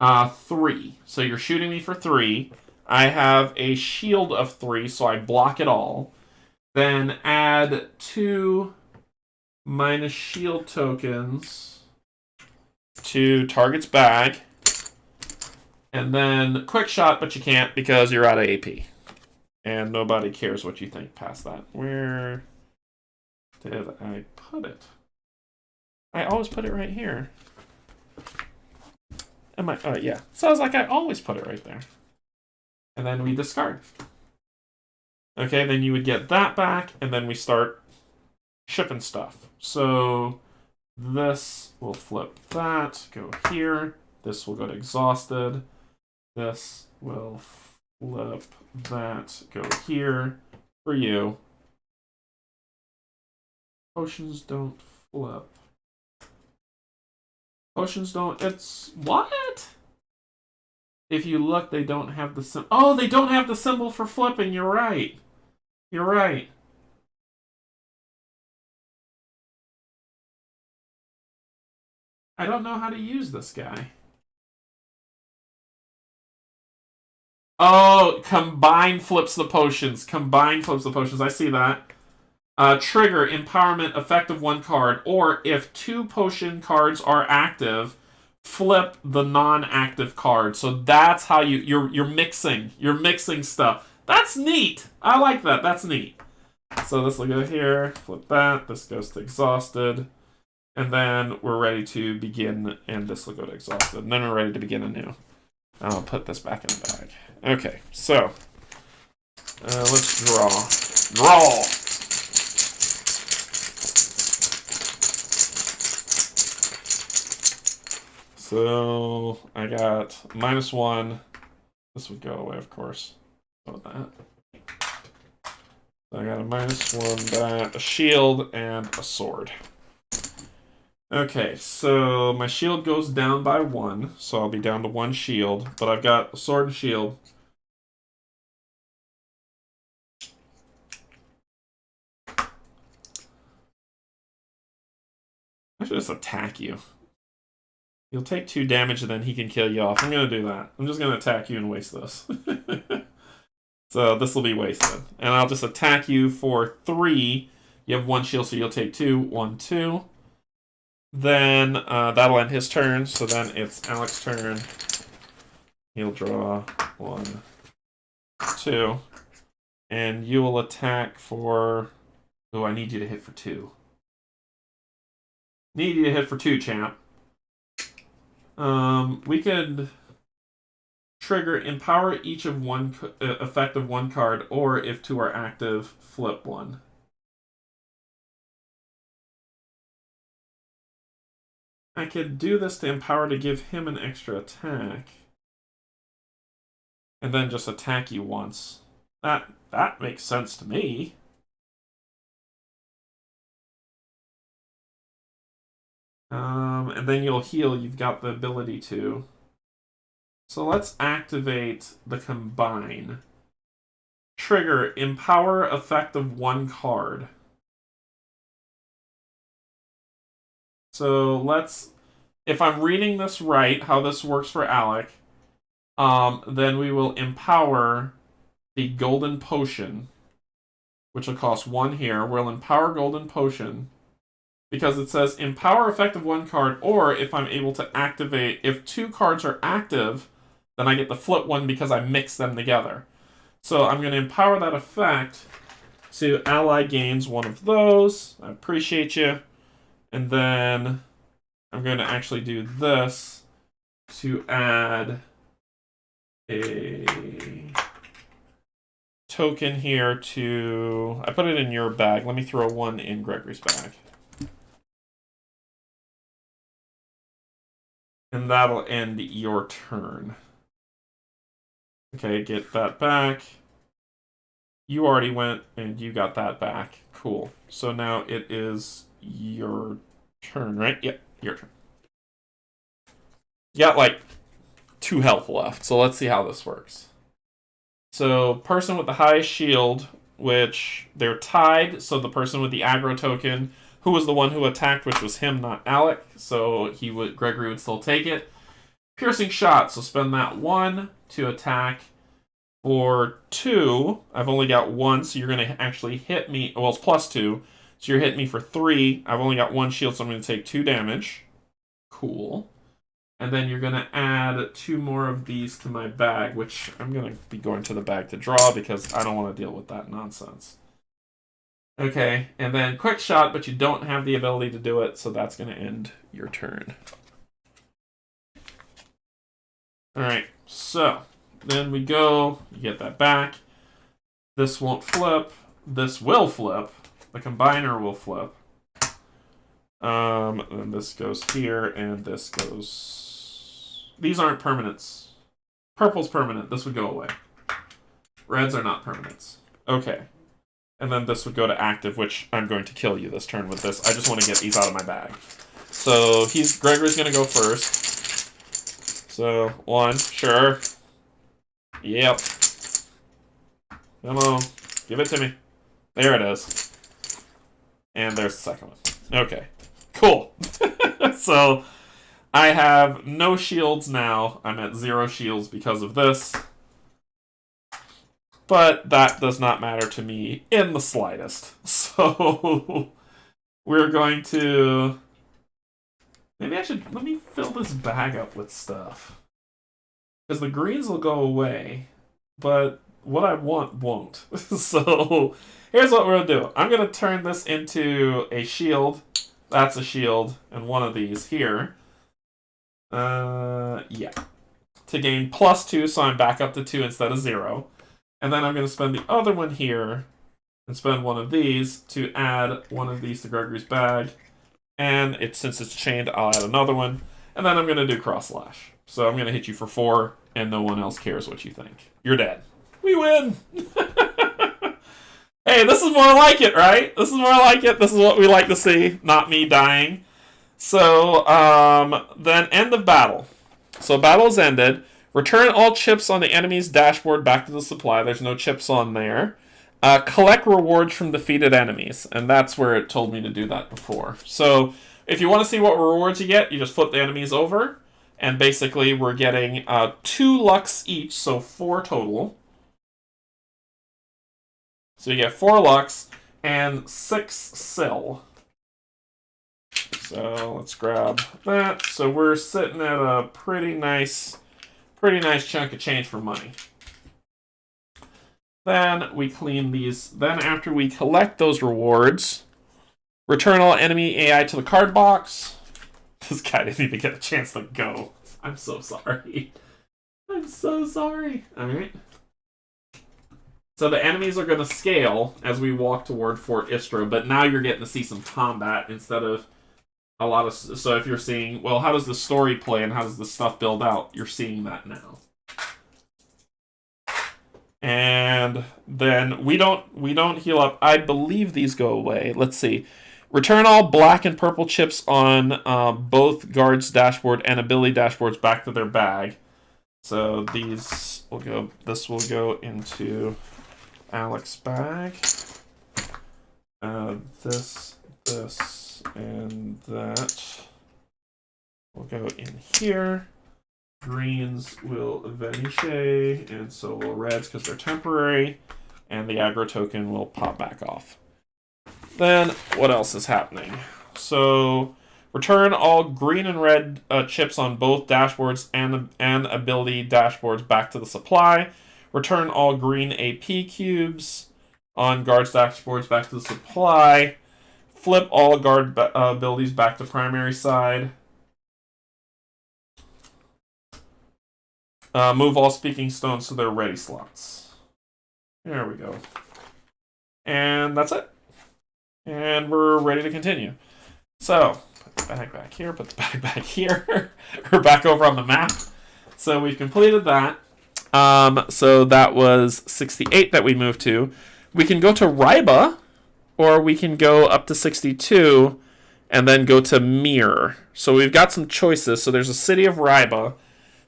3. So you're shooting me for 3. I have a shield of 3, so I block it all. Then add 2 minus shield tokens to target's bag. And then quick shot, but you can't because you're out of AP. And nobody cares what you think past that. Where did I put it? I always put it right here. Oh, yeah. Sounds like I always put it right there. And then we discard. Okay, then you would get that back, and then we start shipping stuff. So this will flip that, go here. This will go to exhausted. This will flip that, go here for you. Potions don't flip. Potions don't, it's, what? If you look, they don't have the symbol. Oh, they don't have the symbol for flipping, you're right. You're right. I don't know how to use this guy. Oh, combine flips the potions. Combine flips the potions. I see that. Trigger, empowerment, effect of 1 card. Or if 2 potion cards are active, flip the non-active card. So that's how you're mixing. You're mixing stuff. That's neat. I like that. That's neat. So this will go here. Flip that. This goes to exhausted. And then we're ready to begin. And this will go to exhausted. And then we're ready to begin anew. I'll put this back in the bag. Okay, so let's draw. Draw! So I got -1. This would go away, of course. So that. So I got a -1, that, a shield, and a sword. Okay, so my shield goes down by 1, so I'll be down to 1 shield, but I've got a sword and shield. I should just attack you. You'll take 2 damage and then he can kill you off. I'm going to do that. I'm just going to attack you and waste this. So this will be wasted. And I'll just attack you for 3. You have 1 shield, so you'll take 2. 1, 2. Then that'll end his turn, so then it's Alex's turn. He'll draw 1, 2. And you will attack for... Oh, I need you to hit for 2. Need you to hit for 2, champ. We could trigger empower each of one effect of 1 card, or if 2 are active, flip 1. I could do this to empower to give him an extra attack. And then just attack you once. That makes sense to me. And then you'll heal. You've got the ability to. So let's activate the combine. Trigger empower effect of 1 card. So let's, if I'm reading this right, how this works for Alec, then we will empower the golden potion, which will cost 1 here. We'll empower golden potion because it says empower effect of 1 card, or if I'm able to activate, if 2 cards are active, then I get to flip 1 because I mix them together. So I'm going to empower that effect to ally gains 1 of those. I appreciate you. And then I'm going to actually do this to add a token here to... I put it in your bag. Let me throw 1 in Gregory's bag. And that'll end your turn. Okay, get that back. You already went, and you got that back. Cool. So now it is your turn, right? Yep, your turn. You got like 2 health left, so let's see how this works. So, person with the highest shield, which they're tied, so the person with the aggro token, who was the one who attacked, which was him, not Alec, so Gregory would still take it. Piercing shot, so spend that 1 to attack. For 2, I've only got 1, so you're going to actually hit me. Well, it's +2, so you're hitting me for 3. I've only got 1 shield, so I'm going to take 2 damage. Cool. And then you're going to add 2 more of these to my bag, which I'm going to be going to the bag to draw because I don't want to deal with that nonsense. Okay, and then quick shot, but you don't have the ability to do it, so that's going to end your turn. Alright, so then we go, you get that back. This won't flip. This will flip. The combiner will flip. And this goes here, and this goes... These aren't permanents. Purple's permanent. This would go away. Reds are not permanents. Okay. And then this would go to active, which I'm going to kill you this turn with this. I just want to get these out of my bag. So Gregory's going to go first. So 1, sure. Yep. Come on. Give it to me. There it is. And there's the second one. Okay. Cool. So I have no shields now. I'm at 0 shields because of this. But that does not matter to me in the slightest. So we're going to... Maybe I should... Let me fill this bag up with stuff. Because the greens will go away, but what I want won't. So here's what we're going to do. I'm going to turn this into a shield. That's a shield. And one of these here. Yeah. to gain +2, so I'm back up to 2 instead of 0. And then I'm going to spend the other one here and spend one of these to add one of these to Gregory's bag. And since it's chained, I'll add another one. And then I'm going to do cross slash. So I'm going to hit you for 4, and no one else cares what you think. You're dead. We win! Hey, this is more like it, right? This is more like it. This is what we like to see, not me dying. So, then end of battle. So battle's ended. Return all chips on the enemy's dashboard back to the supply. There's no chips on there. Collect rewards from defeated enemies. And that's where it told me to do that before. So if you want to see what rewards you get, you just flip the enemies over. And basically we're getting 2 lux each, so 4 total. So you get 4 lux and 6 sil. So let's grab that. So we're sitting at a pretty nice chunk of change for money. Then we clean these. Then after we collect those rewards, return all enemy AI to the card box. This guy didn't even get a chance to go. I'm so sorry. I'm so sorry. Alright. So the enemies are going to scale as we walk toward Fort Istra, but now you're getting to see some combat instead of a lot of... So if you're seeing, well, how does the story play and how does the stuff build out? You're seeing that now. And then we don't heal up. I believe these go away. Let's see. Return all black and purple chips on both guards' dashboard and ability dashboards back to their bag. So these will go. This will go into Alex's bag. This, and that will go in here. Greens will vanish, and so will reds because they're temporary, and the aggro token will pop back off. Then, what else is happening? So, return all green and red chips on both dashboards and ability dashboards back to the supply. Return all green AP cubes on guards dashboards back to the supply. Flip all guard abilities back to primary side. Move all speaking stones to their ready slots. There we go. And that's it. And we're ready to continue. So, put the bag back here, put the bag back here. We're back over on the map. So we've completed that. So that was 68 that we moved to. We can go to Ryba, or we can go up to 62 and then go to Mir. So we've got some choices. So there's a city of Ryba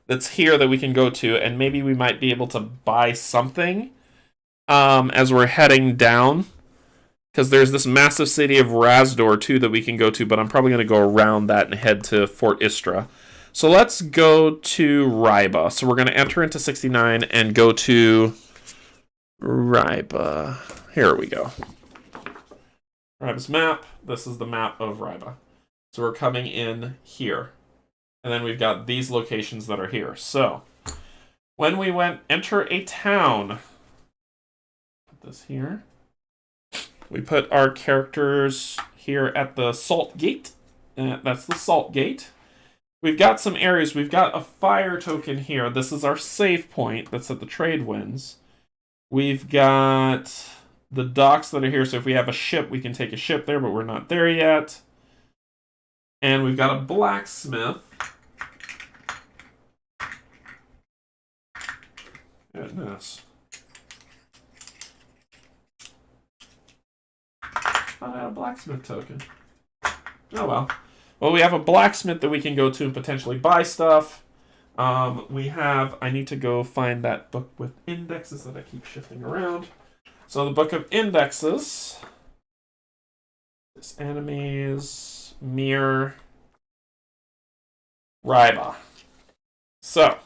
that's here that we can go to, and maybe we might be able to buy something as we're heading down. Because there's this massive city of Razdor, too, that we can go to, but I'm probably going to go around that and head to Fort Istra. So let's go to Ryba. So we're going to enter into 69 and go to Ryba. Here we go. Ryba's map. This is the map of Ryba. So we're coming in here. And then we've got these locations that are here. So when we enter a town, put this here. We put our characters here at the Salt Gate. That's the Salt Gate. We've got some areas. We've got a fire token here. This is our save point. That's at the trade winds. We've got the docks that are here. So if we have a ship, we can take a ship there, but we're not there yet. And we've got a blacksmith. Goodness. I had a blacksmith token. Oh well. Well, we have a blacksmith that we can go to and potentially buy stuff. I need to go find that book with indexes that I keep shifting around. So the book of indexes. This enemies, Mir, Ryba. So,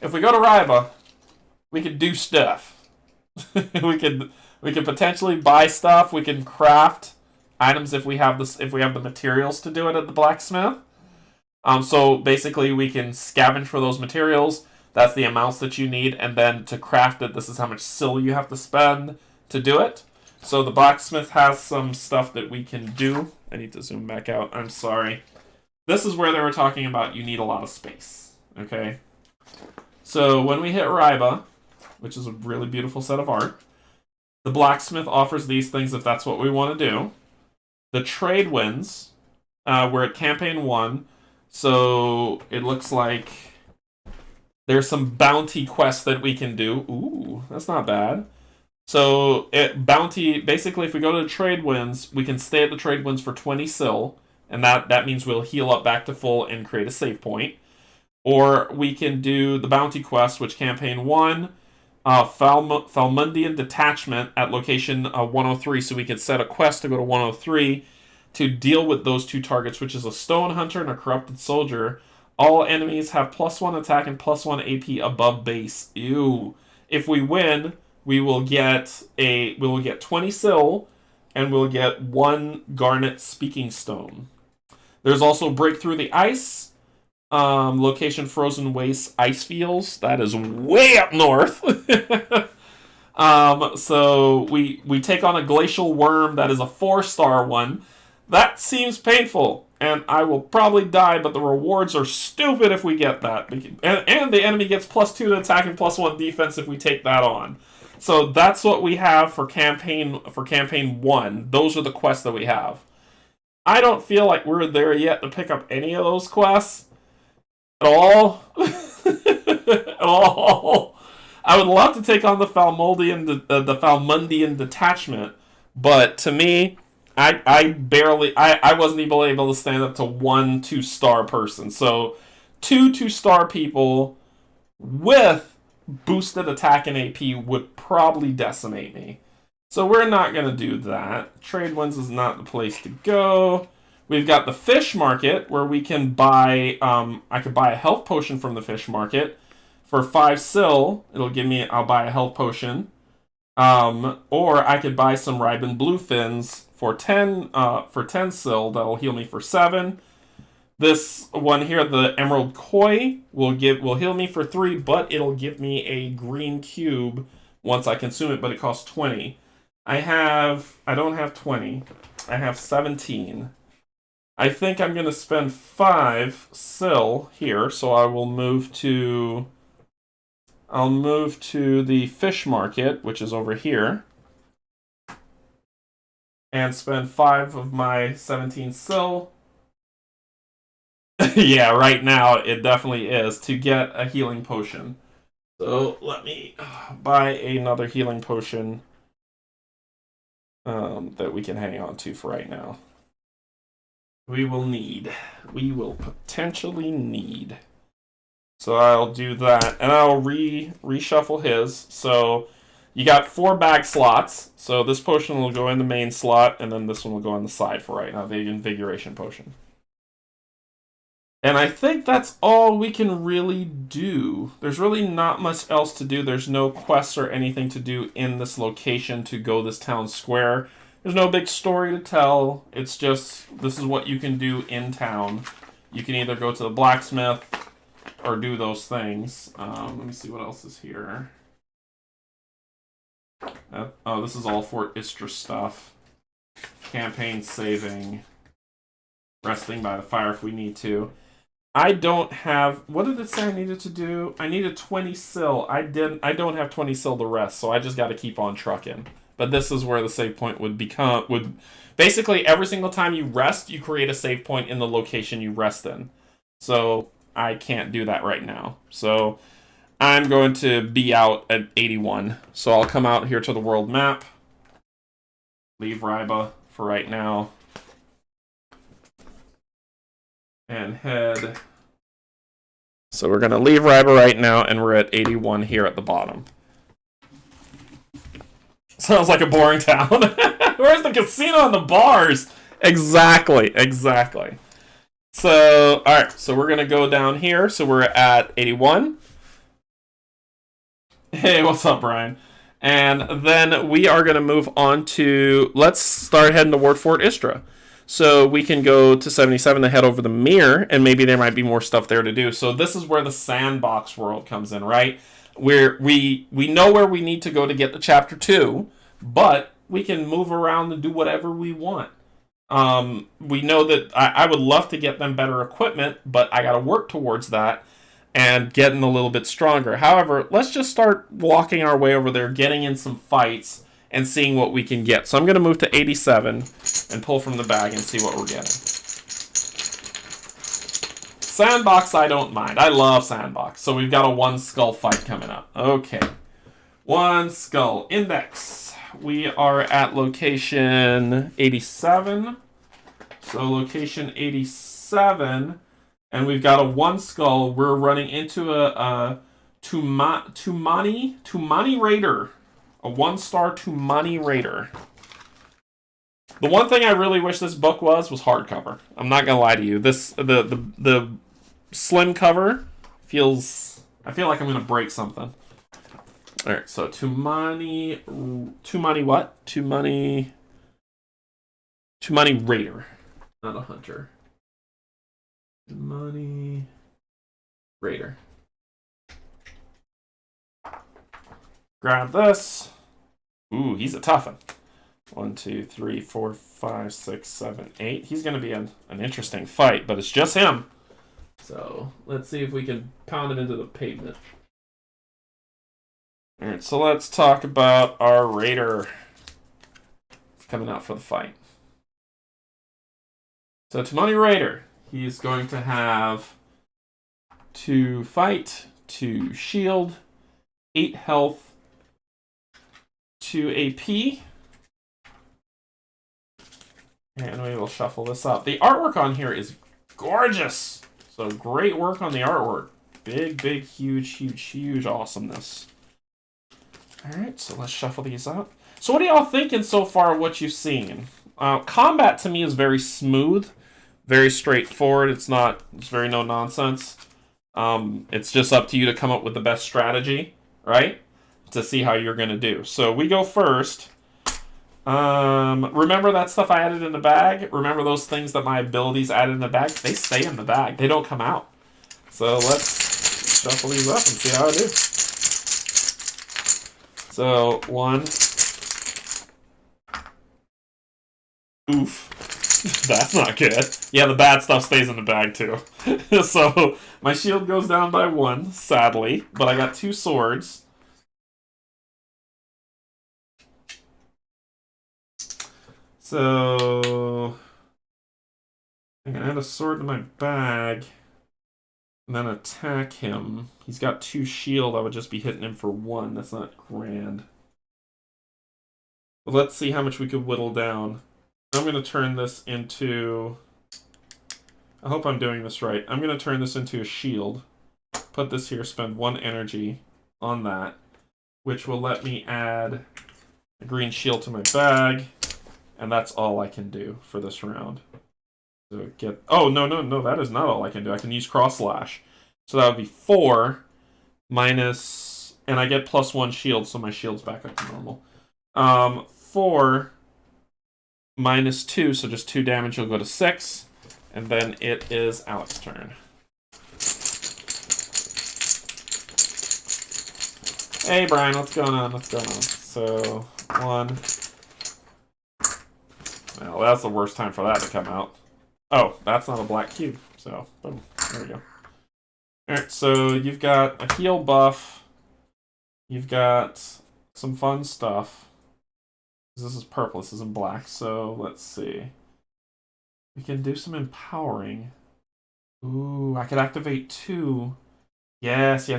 if we go to Ryba, we can do stuff. we can potentially buy stuff. We can craft items if we have the materials to do it at the blacksmith. So basically, we can scavenge for those materials. That's the amounts that you need, and then to craft it, this is how much sil you have to spend to do it. So the blacksmith has some stuff that we can do. I need to zoom back out. I'm sorry. This is where they were talking about you need a lot of space. Okay. So when we hit Ryba, which is a really beautiful set of art, the blacksmith offers these things if that's what we want to do. The trade winds, we're at campaign 1, so it looks like there's some bounty quests that we can do. Ooh, that's not bad. So bounty, basically if we go to the trade winds, we can stay at the trade winds for 20 sil, and that means we'll heal up back to full and create a save point. Or we can do the bounty quest, which campaign 1, Falmundian detachment at location 103, so we could set a quest to go to 103 to deal with those 2 targets, which is a stone hunter and a corrupted soldier. All enemies have +1 attack and +1 AP above base. Ew. If we win, we will get 20 sil, and we'll get 1 garnet speaking stone. There's also break through the ice. Location Frozen Waste Ice Fields. That is way up north. So we take on a glacial worm that is a 4-star one. That seems painful, and I will probably die, but the rewards are stupid if we get that. And the enemy gets +2 to attack and +1 defense if we take that on. So that's what we have for campaign 1. Those are the quests that we have. I don't feel like we're there yet to pick up any of those quests at all. At all. I would love to take on the Falmundian detachment, but to me, I wasn't even able to stand up to 1 2-star person. So 2 2-star people with boosted attack and AP would probably decimate me. So we're not going to do that. Trade winds is not the place to go. We've got the fish market where we can buy, I could buy a health potion from the fish market. For 5 sil, I'll buy a health potion. Or I could buy some Ribon Bluefins for 10 sil. That'll heal me for 7. This one here, the Emerald Koi, will heal me for 3, but it'll give me a green cube once I consume it, but it costs 20. I don't have 20. I have 17. I think I'm going to spend 5 sil here, so I'll move to the fish market, which is over here, and spend 5 of my 17 sil. Yeah, right now it definitely is, to get a healing potion. So let me buy another healing potion that we can hang on to for right now. We will potentially need. So I'll do that, and I'll reshuffle his. So you got 4 bag slots. So this potion will go in the main slot, and then this one will go on the side for right now, the invigoration potion. And I think that's all we can really do. There's really not much else to do. There's no quests or anything to do in this location to go this town square. There's no big story to tell. It's just, this is what you can do in town. You can either go to the blacksmith or do those things. Let me see what else is here. Oh, this is all Fort Istra stuff. Campaign saving. Resting by the fire if we need to. I don't have... What did it say I needed to do? I needed 20 sil. I don't have 20 sil to rest, so I just got to keep on trucking. But this is where the save point would basically, every single time you rest, you create a save point in the location you rest in. So I can't do that right now. So I'm going to be out at 81. So I'll come out here to the world map. Leave Ryba for right now. And head. So we're going to leave Ryba right now, and we're at 81 here at the bottom. Sounds like a boring town. Where's the casino and the bars? Exactly. So, alright, so we're going to go down here. So we're at 81. Hey, what's up, Brian? And then we are going to move on to, let's start heading toward Fort Istra. So we can go to 77 to head over the mirror, and maybe there might be more stuff there to do. So this is where the sandbox world comes in, right? Where we know where we need to go to get to chapter 2, but we can move around and do whatever we want. We know that I would love to get them better equipment, but I got to work towards that. and getting a little bit stronger. However, let's just start walking our way over there, getting in some fights, and seeing what we can get. So I'm going to move to 87 and pull from the bag and see what we're getting. Sandbox, I don't mind. I love Sandbox. So we've got a 1 skull fight coming up. Okay. 1 skull. Index. We are at location 87. So location 87. And we've got a 1 skull. We're running into a Tumani Raider. A 1-star Tumani Raider. The one thing I really wish this book was hardcover. I'm not gonna lie to you. The slim cover feels... I feel like I'm gonna break something. Alright, so Tumani what? Tumani Raider. Not a hunter. Tumani Raider. Grab this. Ooh, he's a tough one. 1, 2, 3, 4, 5, 6, 7, 8. He's going to be an interesting fight, but it's just him. So let's see if we can pound him into the pavement. Alright, so let's talk about our Raider. He's coming out for the fight. So Tumani Raider, he's going to have 2 fight, 2 shield, 8 health, 2 AP. And we will shuffle this up. The artwork on here is gorgeous. So great work on the artwork. Big, huge awesomeness. Alright, so let's shuffle these up. So what are y'all thinking so far of what you've seen? Combat to me is very smooth. Very straightforward. It's very no nonsense. It's just up to you to come up with the best strategy, right? To see how you're going to do. So we go first. Remember that stuff I added in the bag? Remember those things that my abilities added in the bag? They stay in the bag. They don't come out. So let's shuffle these up and see how I do. So, 1. Oof. That's not good. Yeah, the bad stuff stays in the bag too. So, my shield goes down by 1, sadly. But I got 2 swords. So, I can add a sword to my bag and then attack him. He's got 2 shield. I would just be hitting him for 1. That's not grand. But let's see how much we could whittle down. I'm going to turn this into... I hope I'm doing this right. I'm going to turn this into a shield. Put this here, spend 1 energy on that, which will let me add a green shield to my bag. And that's all I can do for this round. So get... Oh, no, that is not all I can do. I can use cross slash. So that would be 4 minus... And I get +1 shield, so my shield's back up to normal. 4 minus 2, so just 2 damage will go to 6. And then it is Alex's turn. Hey, Brian, what's going on? So, 1... Well, that's the worst time for that to come out. Oh, that's not a black cube. So, boom. There we go. Alright, so you've got a heal buff. You've got some fun stuff. This is purple, this isn't black. So, let's see. We can do some empowering. Ooh, I could activate 2. Yes.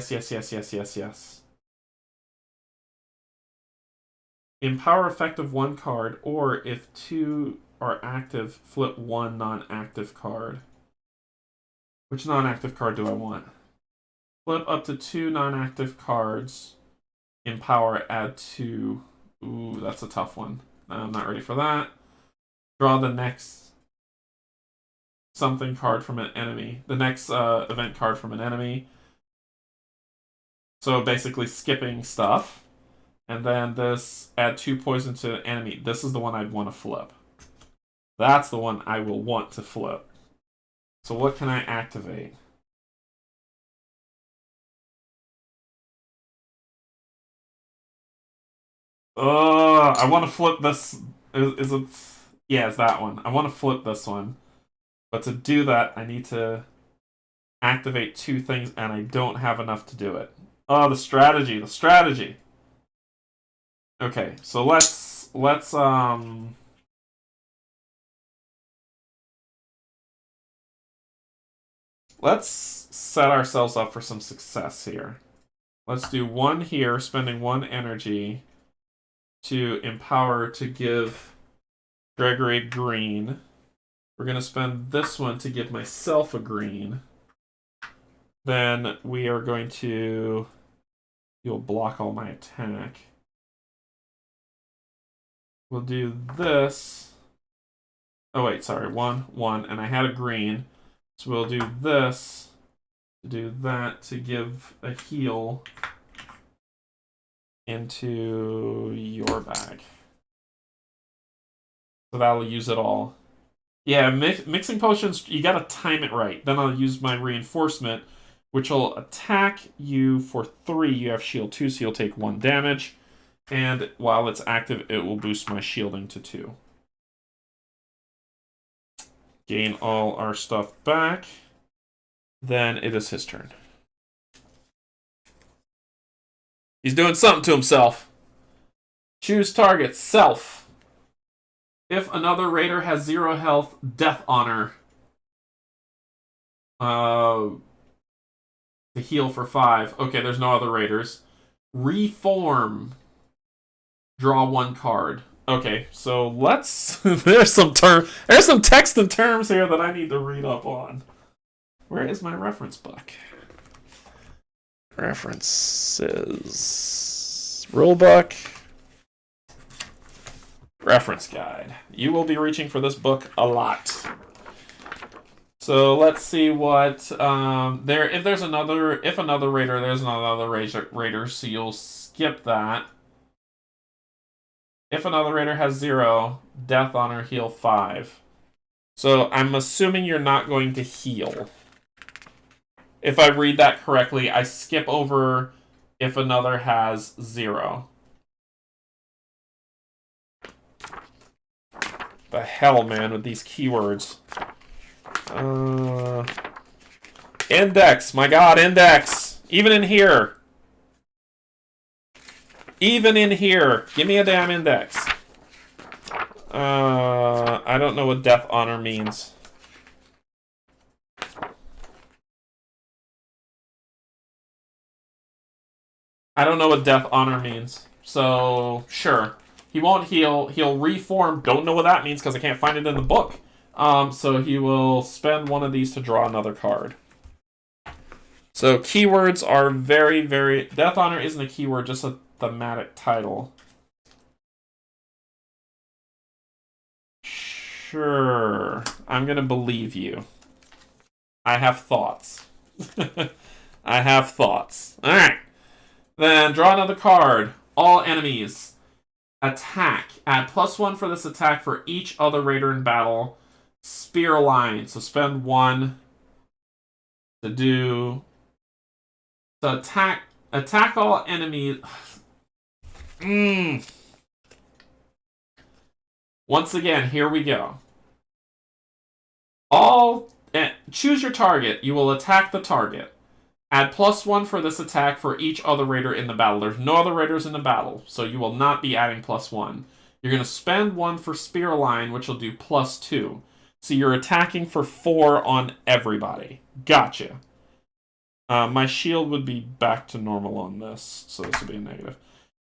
Empower effect of 1 card, or if 2 are active, flip 1 non-active card. Which non-active card do I want? Flip up to 2 non-active cards. Empower, add 2. Ooh, that's a tough one. I'm not ready for that. Draw the next something card from an enemy. The next event card from an enemy. So basically skipping stuff. And then this, add 2 poison to an enemy. This is the one I'd want to flip. That's the one I will want to flip. So what can I activate? I want to flip this. Is it? Yeah, it's that one. I want to flip this one. But to do that, I need to activate 2 things, and I don't have enough to do it. Oh, the strategy, the strategy. Okay, so let's set ourselves up for some success here. Let's do 1 here, spending 1 energy to empower to give Gregory green. We're going to spend this one to give myself a green. Then we are going to... You'll block all my attack. We'll do this. Oh wait, sorry. 1, and I had a green. So we'll do this to do that to give a heal into your bag. So that'll use it all. Yeah, mixing potions, you gotta time it right. Then I'll use my reinforcement, which will attack you for 3. You have shield 2, so you'll take 1 damage. And while it's active, it will boost my shielding to 2. Gain all our stuff back. Then it is his turn. He's doing something to himself. Choose target, self. If another raider has 0 health, death honor. To heal for 5. Okay, there's no other raiders. Reform. Draw 1 card. Okay, so let's... there's some text and terms here that I need to read up on. Where is my reference book? References. Rulebook. Reference guide. You will be reaching for this book a lot. So let's see what if another raider, there's another raider, so you'll skip that. If another raider has 0, death honor, heal 5. So I'm assuming you're not going to heal. If I read that correctly, I skip over if another has 0. The hell, man, with these keywords. Index, my god, index. Even in here. Even in here. Give me a damn index. I don't know what death honor means. I don't know what death honor means. So, sure. He won't heal. He'll reform. Don't know what that means because I can't find it in the book. So he will spend 1 of these to draw another card. So keywords are very, very... Death honor isn't a keyword, just a thematic title. Sure. I'm going to believe you. I have thoughts. I have thoughts. Alright. Then draw another card. All enemies. Attack. Add +1 for this attack for each other raider in battle. Spear line. So spend 1 to do... So attack all enemies... Once again, here we go. Choose your target. You will attack the target. Add +1 for this attack for each other raider in the battle. There's no other raiders in the battle, so you will not be adding +1. You're going to spend 1 for spear line, which will do +2. So you're attacking for 4 on everybody. Gotcha. My shield would be back to normal on this, so this would be a negative.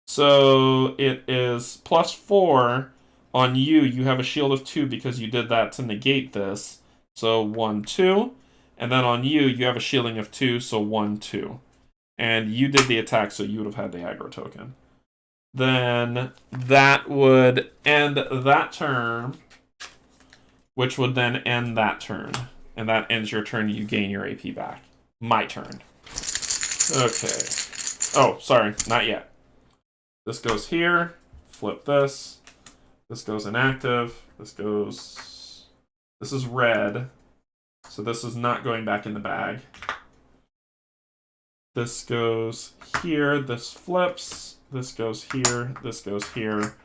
So it is +4 on you. You have a shield of 2 because you did that to negate this. So 1, 2. And then on you, you have a shielding of 2, so 1, 2. And you did the attack, so you would have had the aggro token. Then that would end that turn, which would then end that turn. And that ends your turn, you gain your AP back. My turn. Okay. Oh, sorry, not yet. This goes here, flip this. This goes inactive. This goes... This is red. So this is not going back in the bag. This goes here. This flips. This goes here. This goes here.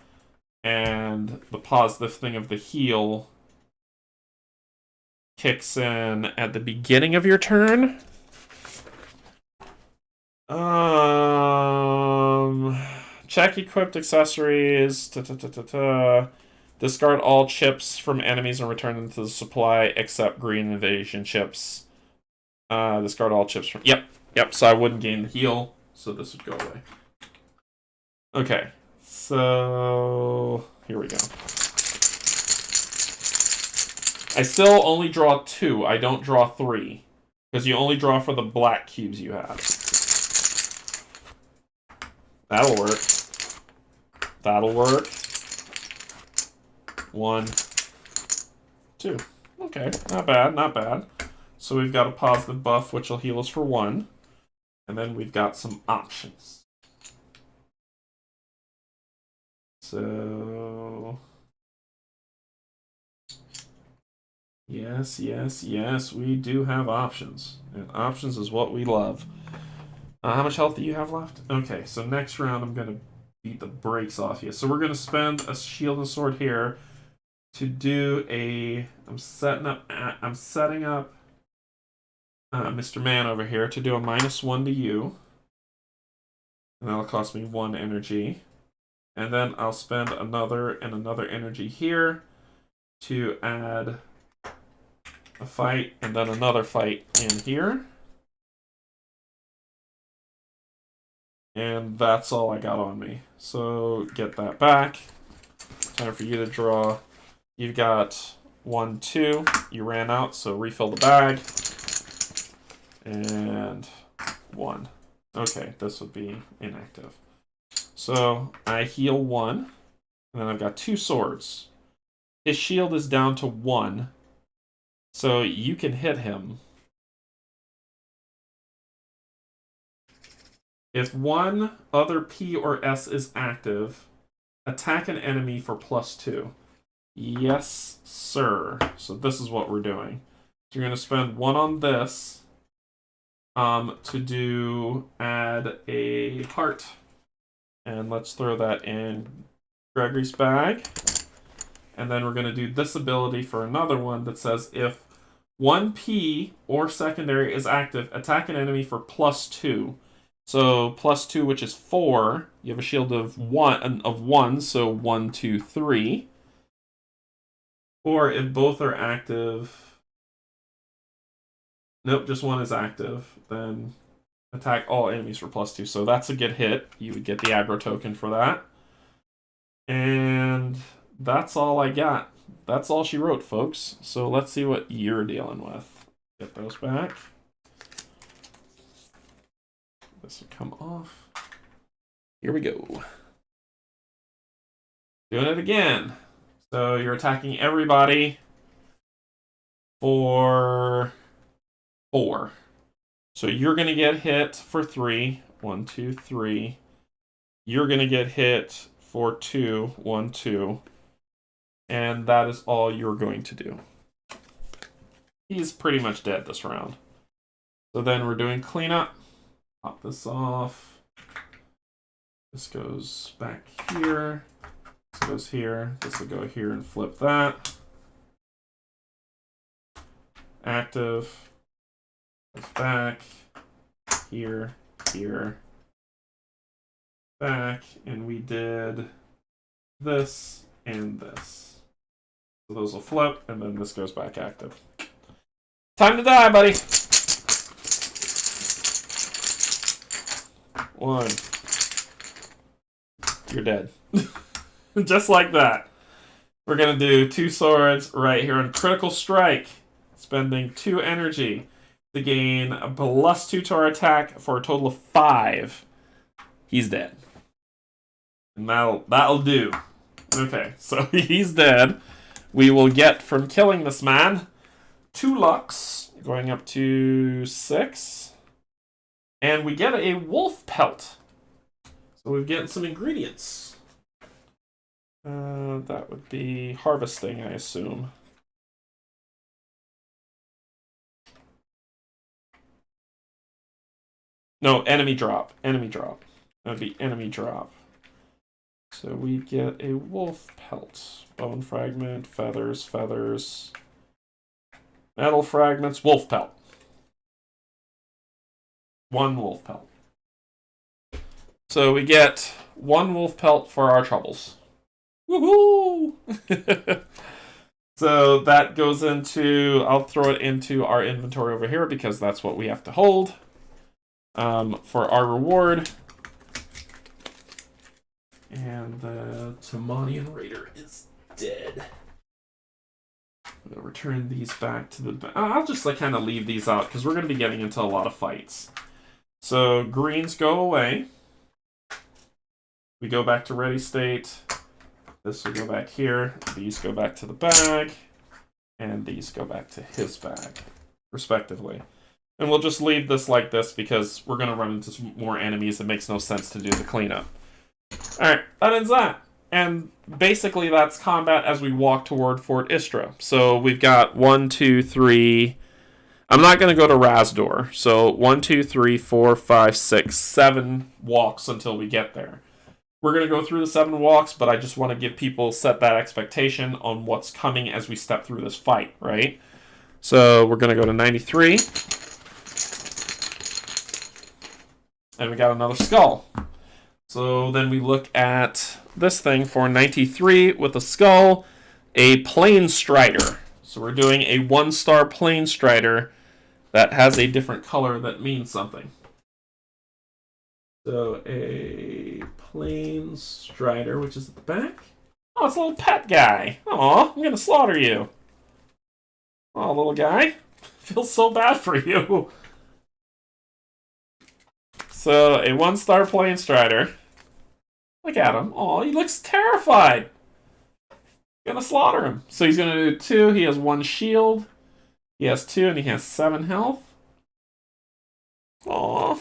And the positive thing of the heal kicks in at the beginning of your turn. Check equipped accessories. Discard all chips from enemies and return them to the supply except green invasion chips. Discard all chips from... Yep, so I wouldn't gain the heal, so this would go away. Okay, so... here we go. I still only draw 2. I don't draw 3. Because you only draw for the black cubes you have. That'll work. That'll work. 1, 2. Okay, not bad, not bad. So we've got a positive buff, which will heal us for 1. And then we've got some options. So... Yes, we do have options. And options is what we love. How much health do you have left? Okay, so next round I'm going to beat the brakes off you. So we're going to spend a shield and sword here to do a... I'm setting up Mr. Man over here to do a -1 to you. And that'll cost me 1 energy. And then I'll spend another energy here to add a fight and then another fight in here. And that's all I got on me. So get that back. Time for you to draw. You've got 1, 2. You ran out, so refill the bag. And 1. Okay, this would be inactive. So I heal 1. And then I've got 2 swords. His shield is down to 1. So you can hit him. If one other P or S is active, attack an enemy for +2. Yes, sir. So this is what we're doing. So you're going to spend 1 on this to add a heart. And let's throw that in Gregory's bag. And then we're going to do this ability for another one that says if 1 P or secondary is active, attack an enemy for +2. So +2, which is 4. You have a shield of 1, so 1, 2, 3. Or if both are active, nope, just 1 is active, then attack all enemies for +2. So that's a good hit. You would get the aggro token for that. And that's all I got. That's all she wrote, folks. So let's see what you're dealing with. Get those back. This will come off. Here we go. Doing it again. So you're attacking everybody for 4. So you're going to get hit for 3. 1, 2, 3. You're going to get hit for 2. 1, 2. And that is all you're going to do. He's pretty much dead this round. So then we're doing cleanup. Pop this off. This goes back here. This goes here. This will go here and flip that. Active. Goes back. Here. Here. Back. And we did this and this. So those will flip, and then this goes back active. Time to die, buddy! 1. You're dead. Just like that. We're going to do 2 swords right here on Critical Strike. Spending 2 energy to gain a +2 to our attack for a total of 5. He's dead. And that'll do. Okay, so he's dead. We will get from killing this man 2 lucks, going up to 6. And we get a wolf pelt. So we're getting some ingredients. That would be harvesting, I assume. No, enemy drop. Enemy drop. That would be enemy drop. So we get a wolf pelt. Bone fragment, feathers, feathers. Metal fragments, wolf pelt. 1 wolf pelt. So we get 1 wolf pelt for our troubles. Woohoo! So that goes into, I'll throw it into our inventory over here because that's what we have to hold. For our reward. And the Tamanian Raider is dead. I'm going to return these back to the... I'll just kind of leave these out because we're going to be getting into a lot of fights. So greens go away. We go back to ready state. This will go back here. These go back to the bag. And these go back to his bag, respectively. And we'll just leave this like this because we're going to run into some more enemies. It makes no sense to do the cleanup. Alright, that ends that. And basically that's combat as we walk toward Fort Istra. So we've got 1, 2, 3... I'm not going to go to Razdor. So 1, 2, 3, 4, 5, 6, 7 walks until we get there. We're going to go through the 7 walks, but I just want to give people set that expectation on what's coming as we step through this fight, right? So we're going to go to 93. And we got another skull. So then we look at this thing for 93 with a skull, a Plane Strider. So we're doing a 1-star Plane Strider that has a different color that means something. So a Plane Strider, which is at the back. Oh, it's a little pet guy. Aw, I'm gonna slaughter you. Oh, little guy. Feels so bad for you. So a 1-star Plane Strider. Look at him. Oh, he looks terrified. Gonna slaughter him. So he's gonna do 2. He has 1 shield. He has 2 and he has 7 health. Aww.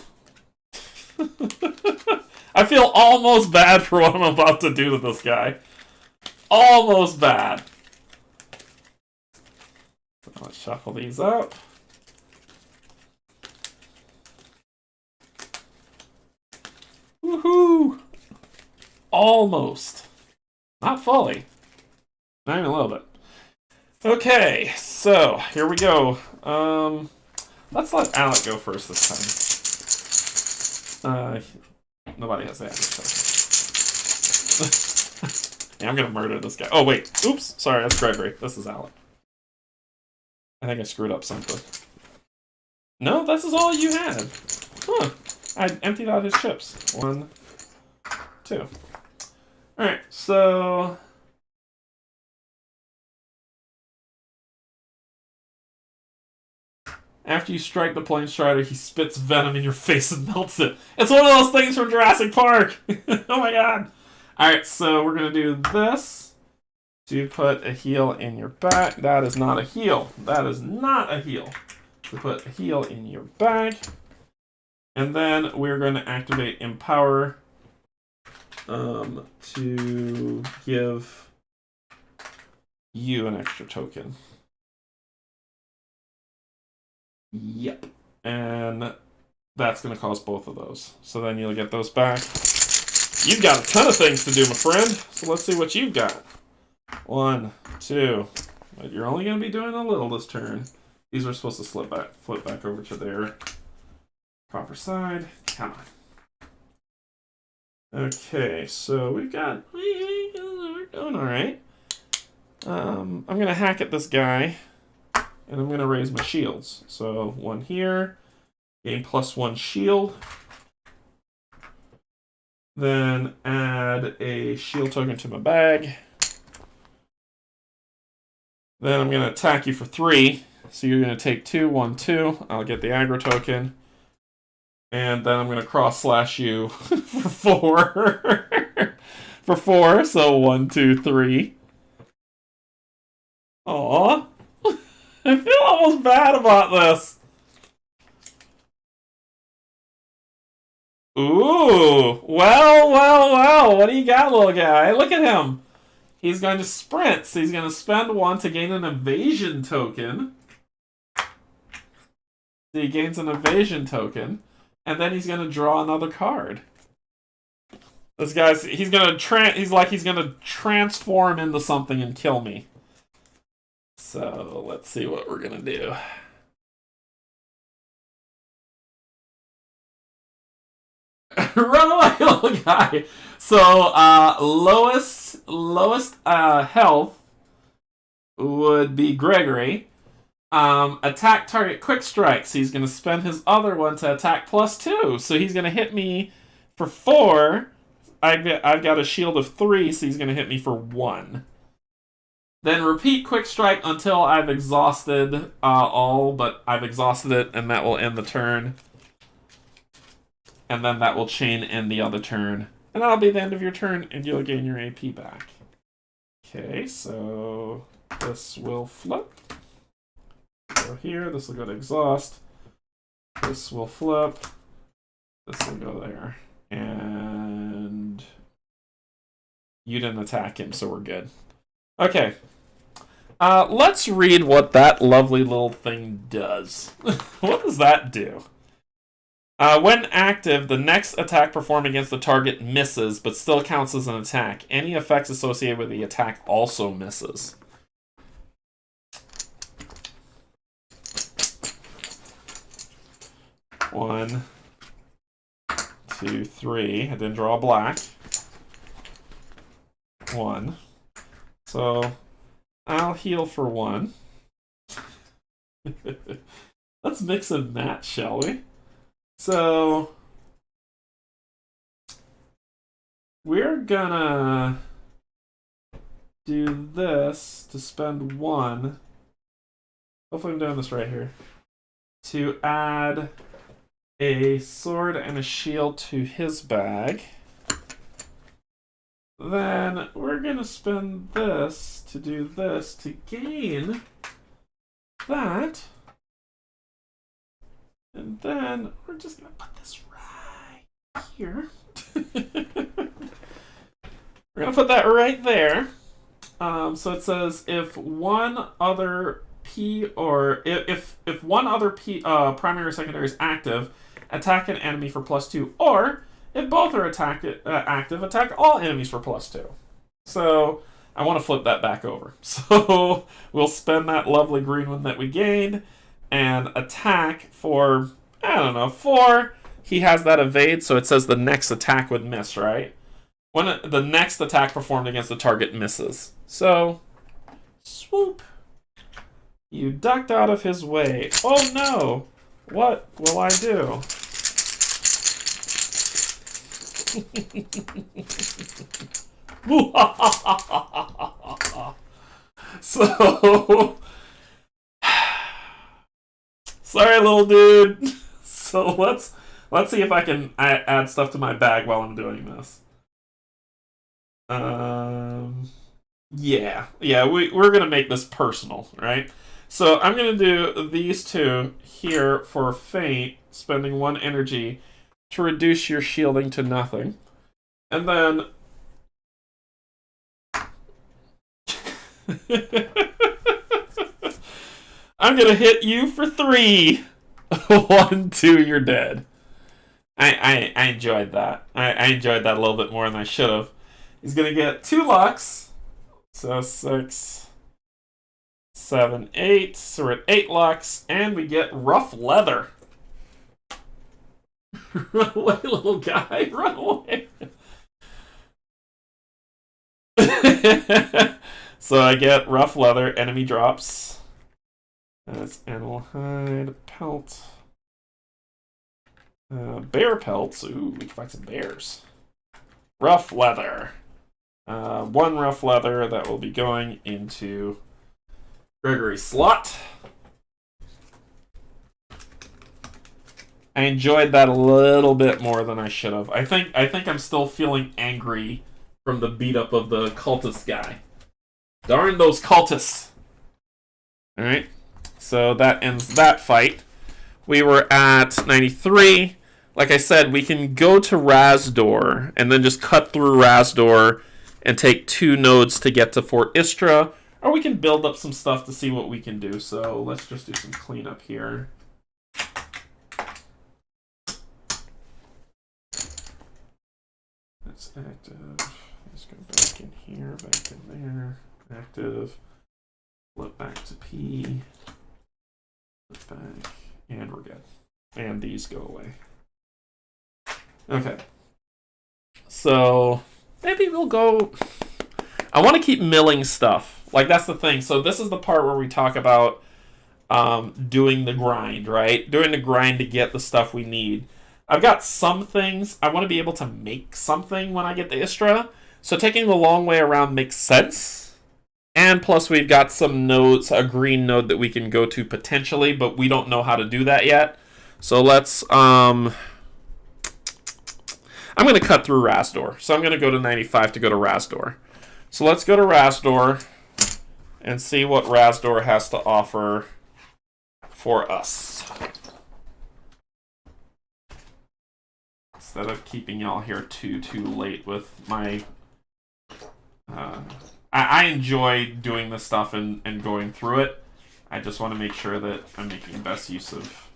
I feel almost bad for what I'm about to do to this guy. Almost bad. Let's shuffle these up. Woohoo! Almost. Not fully. Not even a little bit. Okay, so here we go. Let's let Alec go first this time. Nobody has the average. Yeah, I'm gonna murder this guy. Oh wait, oops, sorry, that's Gregory. This is Alec. I think I screwed up something. No, this is all you had. Huh. I emptied out his chips. 1, 2. Alright, so... After you strike the Plane Strider, he spits venom in your face and melts it. It's one of those things from Jurassic Park! Oh my god! Alright, so we're gonna do this to put a heal in your back. That is not a heal. That is not a heal. To put a heal in your bag. And then we're going to activate Empower to give you an extra token. Yep. And that's going to cost both of those. So then you'll get those back. You've got a ton of things to do, my friend. So let's see what you've got. 1, 2. But you're only going to be doing a little this turn. These are supposed to flip back over to their proper side. Come on. Okay, so we're doing alright. I'm going to hack at this guy. And I'm going to raise my shields. So 1 here. Gain +1 shield. Then add a shield token to my bag. Then I'm going to attack you for 3. So you're going to take 2, 1, 2. I'll get the aggro token. And then I'm going to cross-slash you for 4. For 4, so 1, 2, 3. Aww. I feel almost bad about this. Ooh. Well. What do you got, little guy? Look at him. He's going to sprint, so he's going to spend 1 to gain an evasion token. So he gains an evasion token. And then he's going to draw another card. This guy's... He's going to transform into something and kill me. So let's see what we're gonna do. Run away, little guy. So lowest health would be Gregory. Attack target quick strikes. He's gonna spend his other one to attack +2. So he's gonna hit me for 4. I've got a shield of 3, so he's gonna hit me for 1. Then repeat quick strike until I've exhausted all, but I've exhausted it, and that will end the turn. And then that will chain in the other turn. And that'll be the end of your turn, and you'll gain your AP back. Okay, so this will flip. Go here, this will go to exhaust. This will flip. This will go there. And you didn't attack him, so we're good. Okay. Let's read what that lovely little thing does. What does that do? When active, the next attack performed against the target misses, but still counts as an attack. Any effects associated with the attack also misses. One, 2, 3. I didn't draw a black. 1. So I'll heal for 1. Let's mix and match, shall we? So we're gonna do this to spend 1. Hopefully I'm doing this right here. To add a sword and a shield to his bag. Then we're gonna spend this to do this to gain that. And then we're just gonna put this right here. We're gonna put that right there. So it says if one other P or if one other P primary or secondary is active, attack an enemy for +2, or if both are active, attack all enemies for +2. So I want to flip that back over. So we'll spend that lovely green one that we gained and attack for, I don't know, 4. He has that evade, so it says the next attack would miss, right? When the next attack performed against the target misses. So, swoop. You ducked out of his way. Oh no! What will I do? So, sorry, little dude. So let's see if I can add stuff to my bag while I'm doing this. Yeah, we're gonna make this personal, right? So I'm gonna do these 2 here for feint, spending 1 energy to reduce your shielding to nothing, and then I'm gonna hit you for 3. 1, 2, you're dead. I enjoyed that. I enjoyed that a little bit more than I should have. He's gonna get 2 lucks. So 6, 7, 8. So we're at 8 lucks, and we get rough leather. Run away, little guy. Run away. So I get rough leather, enemy drops. That's animal hide, pelt. Bear pelts. Ooh, we can find some bears. Rough leather. 1 rough leather that will be going into Gregory's slot. I enjoyed that a little bit more than I should have. I think I'm still feeling angry from the beat up of the cultist guy. Darn those cultists. Alright. So that ends that fight. We were at 93. Like I said, we can go to Razdor and then just cut through Razdor and take 2 nodes to get to Fort Istra, or we can build up some stuff to see what we can do. So let's just do some cleanup here. That's active. Let's go back in here, back in there. Active. Flip back to P. Flip back. And we're good. And these go away. Okay. So, maybe we'll go... I want to keep milling stuff. Like, that's the thing. So this is the part where we talk about doing the grind, right? Doing the grind to get the stuff we need. I've got some things. I want to be able to make something when I get the Istra. So taking the long way around makes sense. And plus we've got some nodes, a green node that we can go to potentially, but we don't know how to do that yet. So let's... I'm going to cut through Rasdor. So I'm going to go to 95 to go to Rasdor. So let's go to Rasdor and see what Rasdor has to offer for us. Instead of keeping y'all here too late with my... I enjoy doing this stuff and going through it. I just want to make sure that I'm making the best use of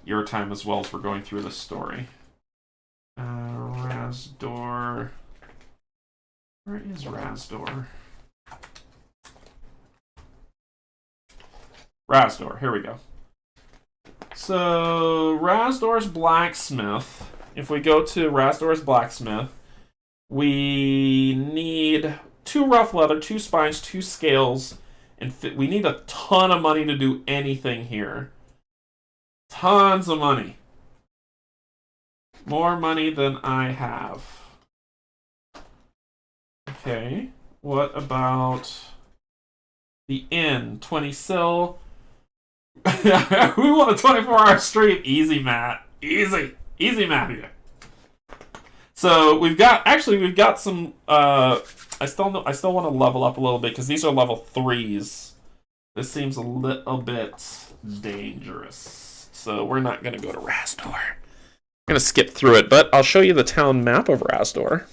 your time as well as we're going through this story. Rasdor... Where is Rasdor? Rasdor, here we go. So, Rasdor's blacksmith. If we go to Rasdor's blacksmith, we need 2 rough leather, 2 spines, 2 scales, and we need a ton of money to do anything here. Tons of money. More money than I have. Okay, what about the inn? 20 sil. We want a 24-hour stream. Easy, Matt. Easy. Easy, Matt here. So we've got some. I still want to level up a little bit because these are level 3s. This seems a little bit dangerous. So we're not gonna go to Rasdor. I'm gonna skip through it, but I'll show you the town map of Rasdor.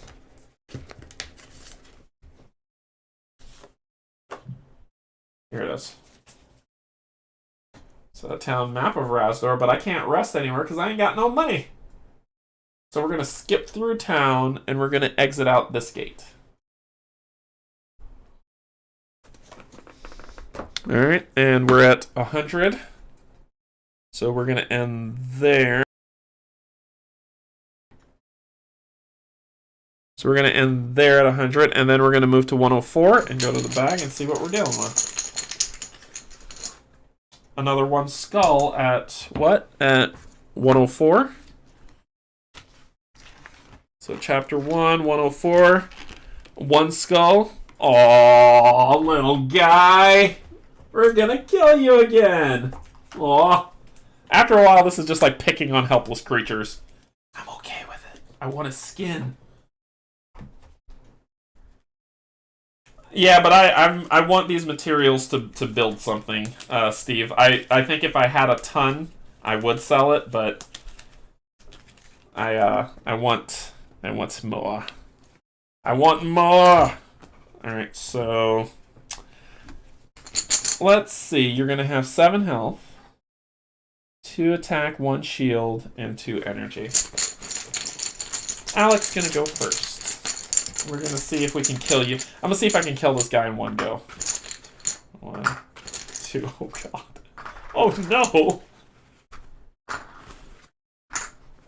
Here it is. So the town map of Rasdor, but I can't rest anywhere because I ain't got no money. So we're going to skip through town and we're going to exit out this gate. Alright, and we're at 100. So we're going to end there. So we're going to end there at 100, and then we're going to move to 104 and go to the bag and see what we're dealing with. Another 1 skull at what? At 104. So chapter 1, 104. 1 skull. Aw, little guy. We're going to kill you again. Aw. After a while, this is just like picking on helpless creatures. I'm okay with it. I want his skin. Yeah, but I want these materials to build something, Steve. I think if I had a ton, I would sell it, but I want more. I want more. All right, so let's see. You're gonna have 7 health, 2 attack, 1 shield, and 2 energy. Alec's gonna go first. We're gonna see if we can kill you. I'm gonna see if I can kill this guy in 1 go. 1, 2, oh god. Oh no!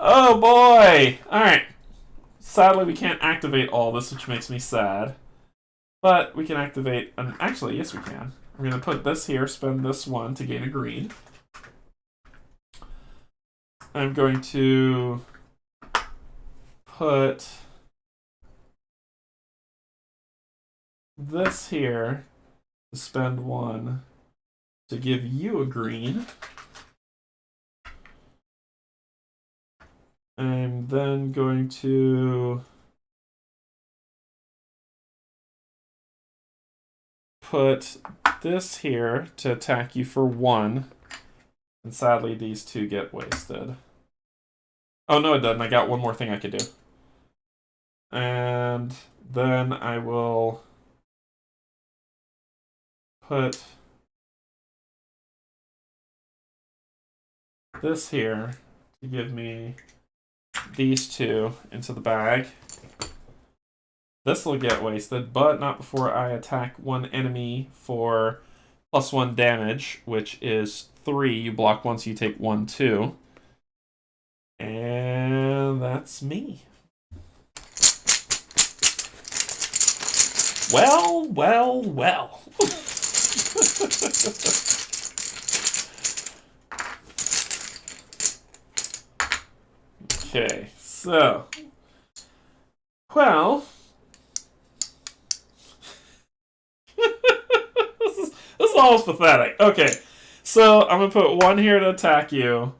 Oh boy! Alright. Sadly we can't activate all this, which makes me sad. But we can activate, actually yes we can. We're gonna put this here, spend this 1 to gain a green. I'm going to put this here to spend 1 to give you a green. I'm then going to put this here to attack you for 1. And sadly these 2 get wasted. Oh no it doesn't, I got 1 more thing I could do. And then I will put this here to give me these 2 into the bag. This will get wasted, but not before I attack 1 enemy for +1 damage, which is 3. You block once, you take 1, 2. And that's me. Well, well, well. Okay, so. Well. This is almost pathetic. Okay, so I'm gonna put 1 here to attack you.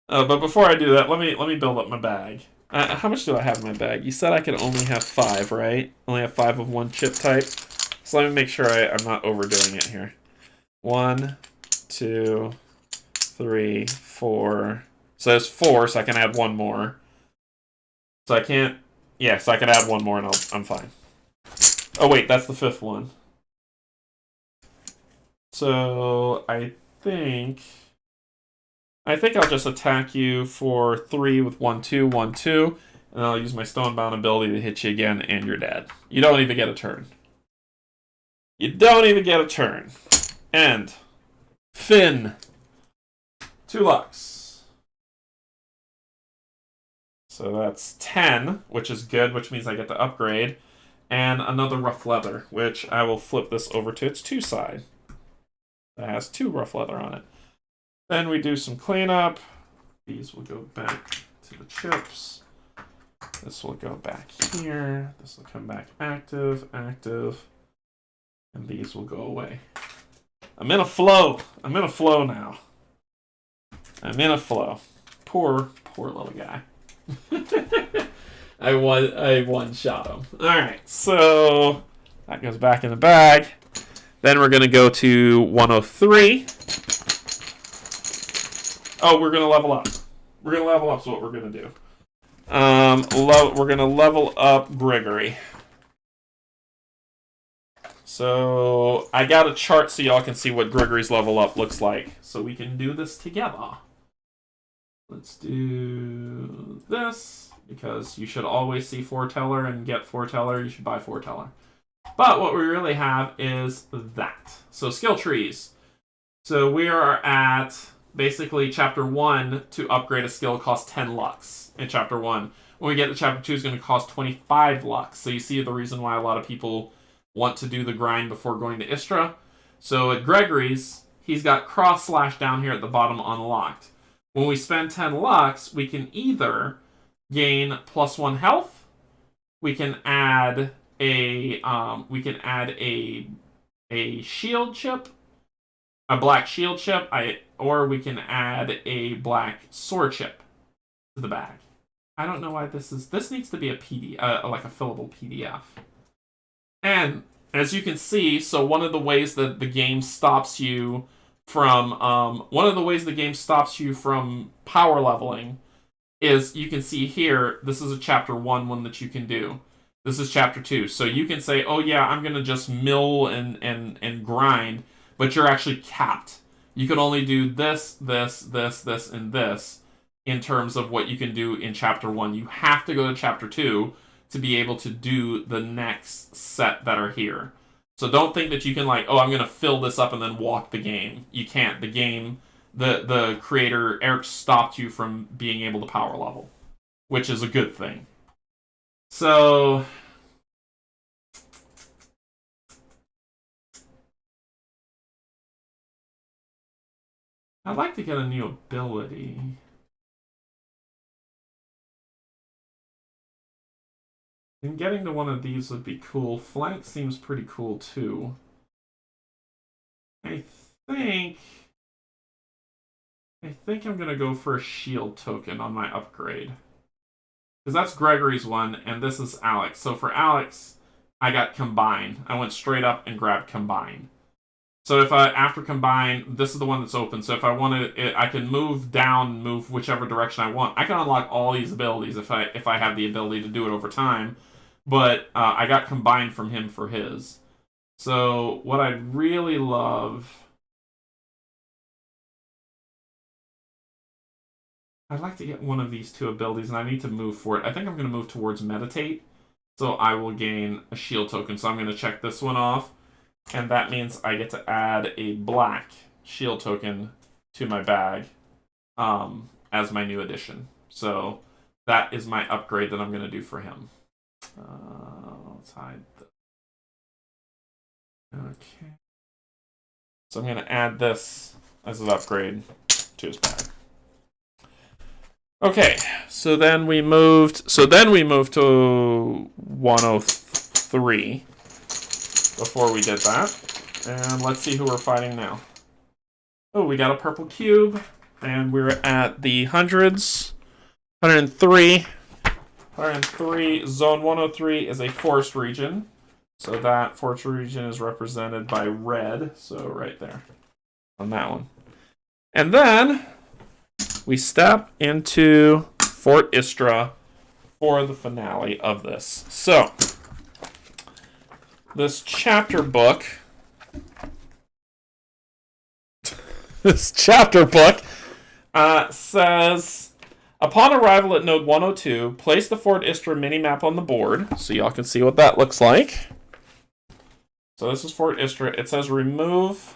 But before I do that, let me build up my bag. How much do I have in my bag? You said I could only have 5, right? Only have 5 of one chip type. So let me make sure I'm not overdoing it here. 1, 2, 3, 4. So there's 4, so I can add 1 more. So I can't... Yeah, so I can add 1 more and I'm fine. Oh wait, that's the 5th one. So I think I'll just attack you for 3 with 1, 2, 1, 2, and I'll use my Stonebound ability to hit you again, and you're dead. You don't even get a turn. You don't even get a turn. And Finn. 2 lucks. So that's 10, which is good, which means I get to upgrade. And another rough leather, which I will flip this over to its 2 side. That has 2 rough leather on it. Then we do some cleanup. These will go back to the chips. This will go back here. This will come back active, active. And these will go away. I'm in a flow. I'm in a flow now. I'm in a flow. Poor little guy. I one-shot him. Alright, so that goes back in the bag. Then we're going to go to 103. Oh, we're going to level up. We're going to level up is what we're going to do. We're going to level up Gregory. So I got a chart so y'all can see what Gregory's level up looks like. So we can do this together. Let's do this, because you should always see Forteller and get Forteller. You should buy Forteller. But what we really have is that. So skill trees. So we are at basically chapter 1 to upgrade a skill costs 10 lux in chapter 1. When we get to chapter 2, it's going to cost 25 lux. So you see the reason why a lot of people want to do the grind before going to Istra. So at Gregory's, he's got cross slash down here at the bottom unlocked. When we spend 10 lux, we can either gain +1 health, we can add a shield chip, a black shield chip, or we can add a black sword chip to the bag. I don't know why this needs to be a PDF, like a fillable PDF. And as you can see, so one of the ways that the game stops you from power leveling is, you can see here, this is a chapter 1 one that you can do. This is chapter 2. So you can say, oh yeah, I'm going to just mill and grind, but you're actually capped. You can only do this, this, and this in terms of what you can do in chapter 1. You have to go to chapter 2 to be able to do the next set that are here. So don't think that you can I'm going to fill this up and then walk the game. You can't. The game, the creator, Eric, stopped you from being able to power level, which is a good thing. So I'd like to get a new ability. And getting to one of these would be cool. Flank seems pretty cool too. I think I'm going to go for a shield token on my upgrade. Because that's Gregory's one, and this is Alex. So for Alex, I got Combine. I went straight up and grabbed Combine. So if after Combine, this is the one that's open. So if I wanted it, I can move down, move whichever direction I want. I can unlock all these abilities if I have the ability to do it over time. But I got Combine from him for his. So what I'd really love... I'd like to get one of these 2 abilities, and I need to move for it. I think I'm going to move towards Meditate, so I will gain a shield token. So I'm going to check this one off, And that means I get to add a black shield token to my bag as my new addition. So that is my upgrade that I'm going to do for him. Let's hide this. Okay. So I'm going to add this as an upgrade to his bag. Okay, so then we moved to 103 before we did that. And let's see who we're fighting now. Oh, we got a purple cube, and we're at the hundreds. 103. 103, zone 103 is a forest region. So that forest region is represented by red, so right there on that one. And then we step into Fort Istra for the finale of this. So, this chapter book says, upon arrival at node 102, place the Fort Istra minimap on the board so y'all can see what that looks like. So this is Fort Istra. It says remove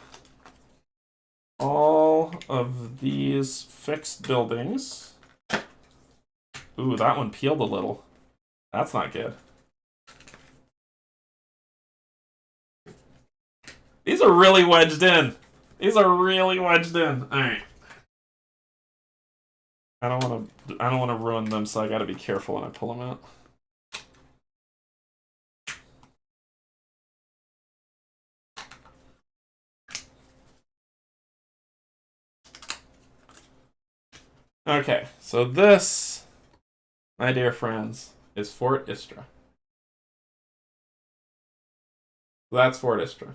all of these fixed buildings. Ooh, that one peeled a little. That's not good. These are really wedged in. Alright. I don't wanna ruin them, so I gotta be careful when I pull them out. Okay, so this, my dear friends, is Fort Istra. That's Fort Istra.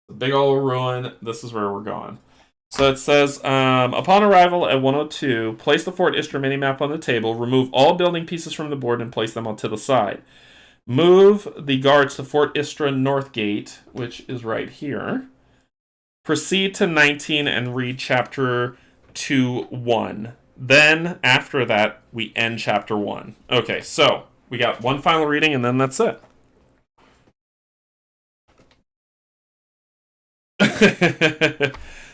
The big old ruin. This is where we're going. So it says, upon arrival at 102, place the Fort Istra minimap on the table, remove all building pieces from the board and place them onto the side. Move the guards to Fort Istra North Gate, which is right here. Proceed to 19 and read chapter 2-1. Then, after that, we end chapter 1. Okay, so we got one final reading and then that's it.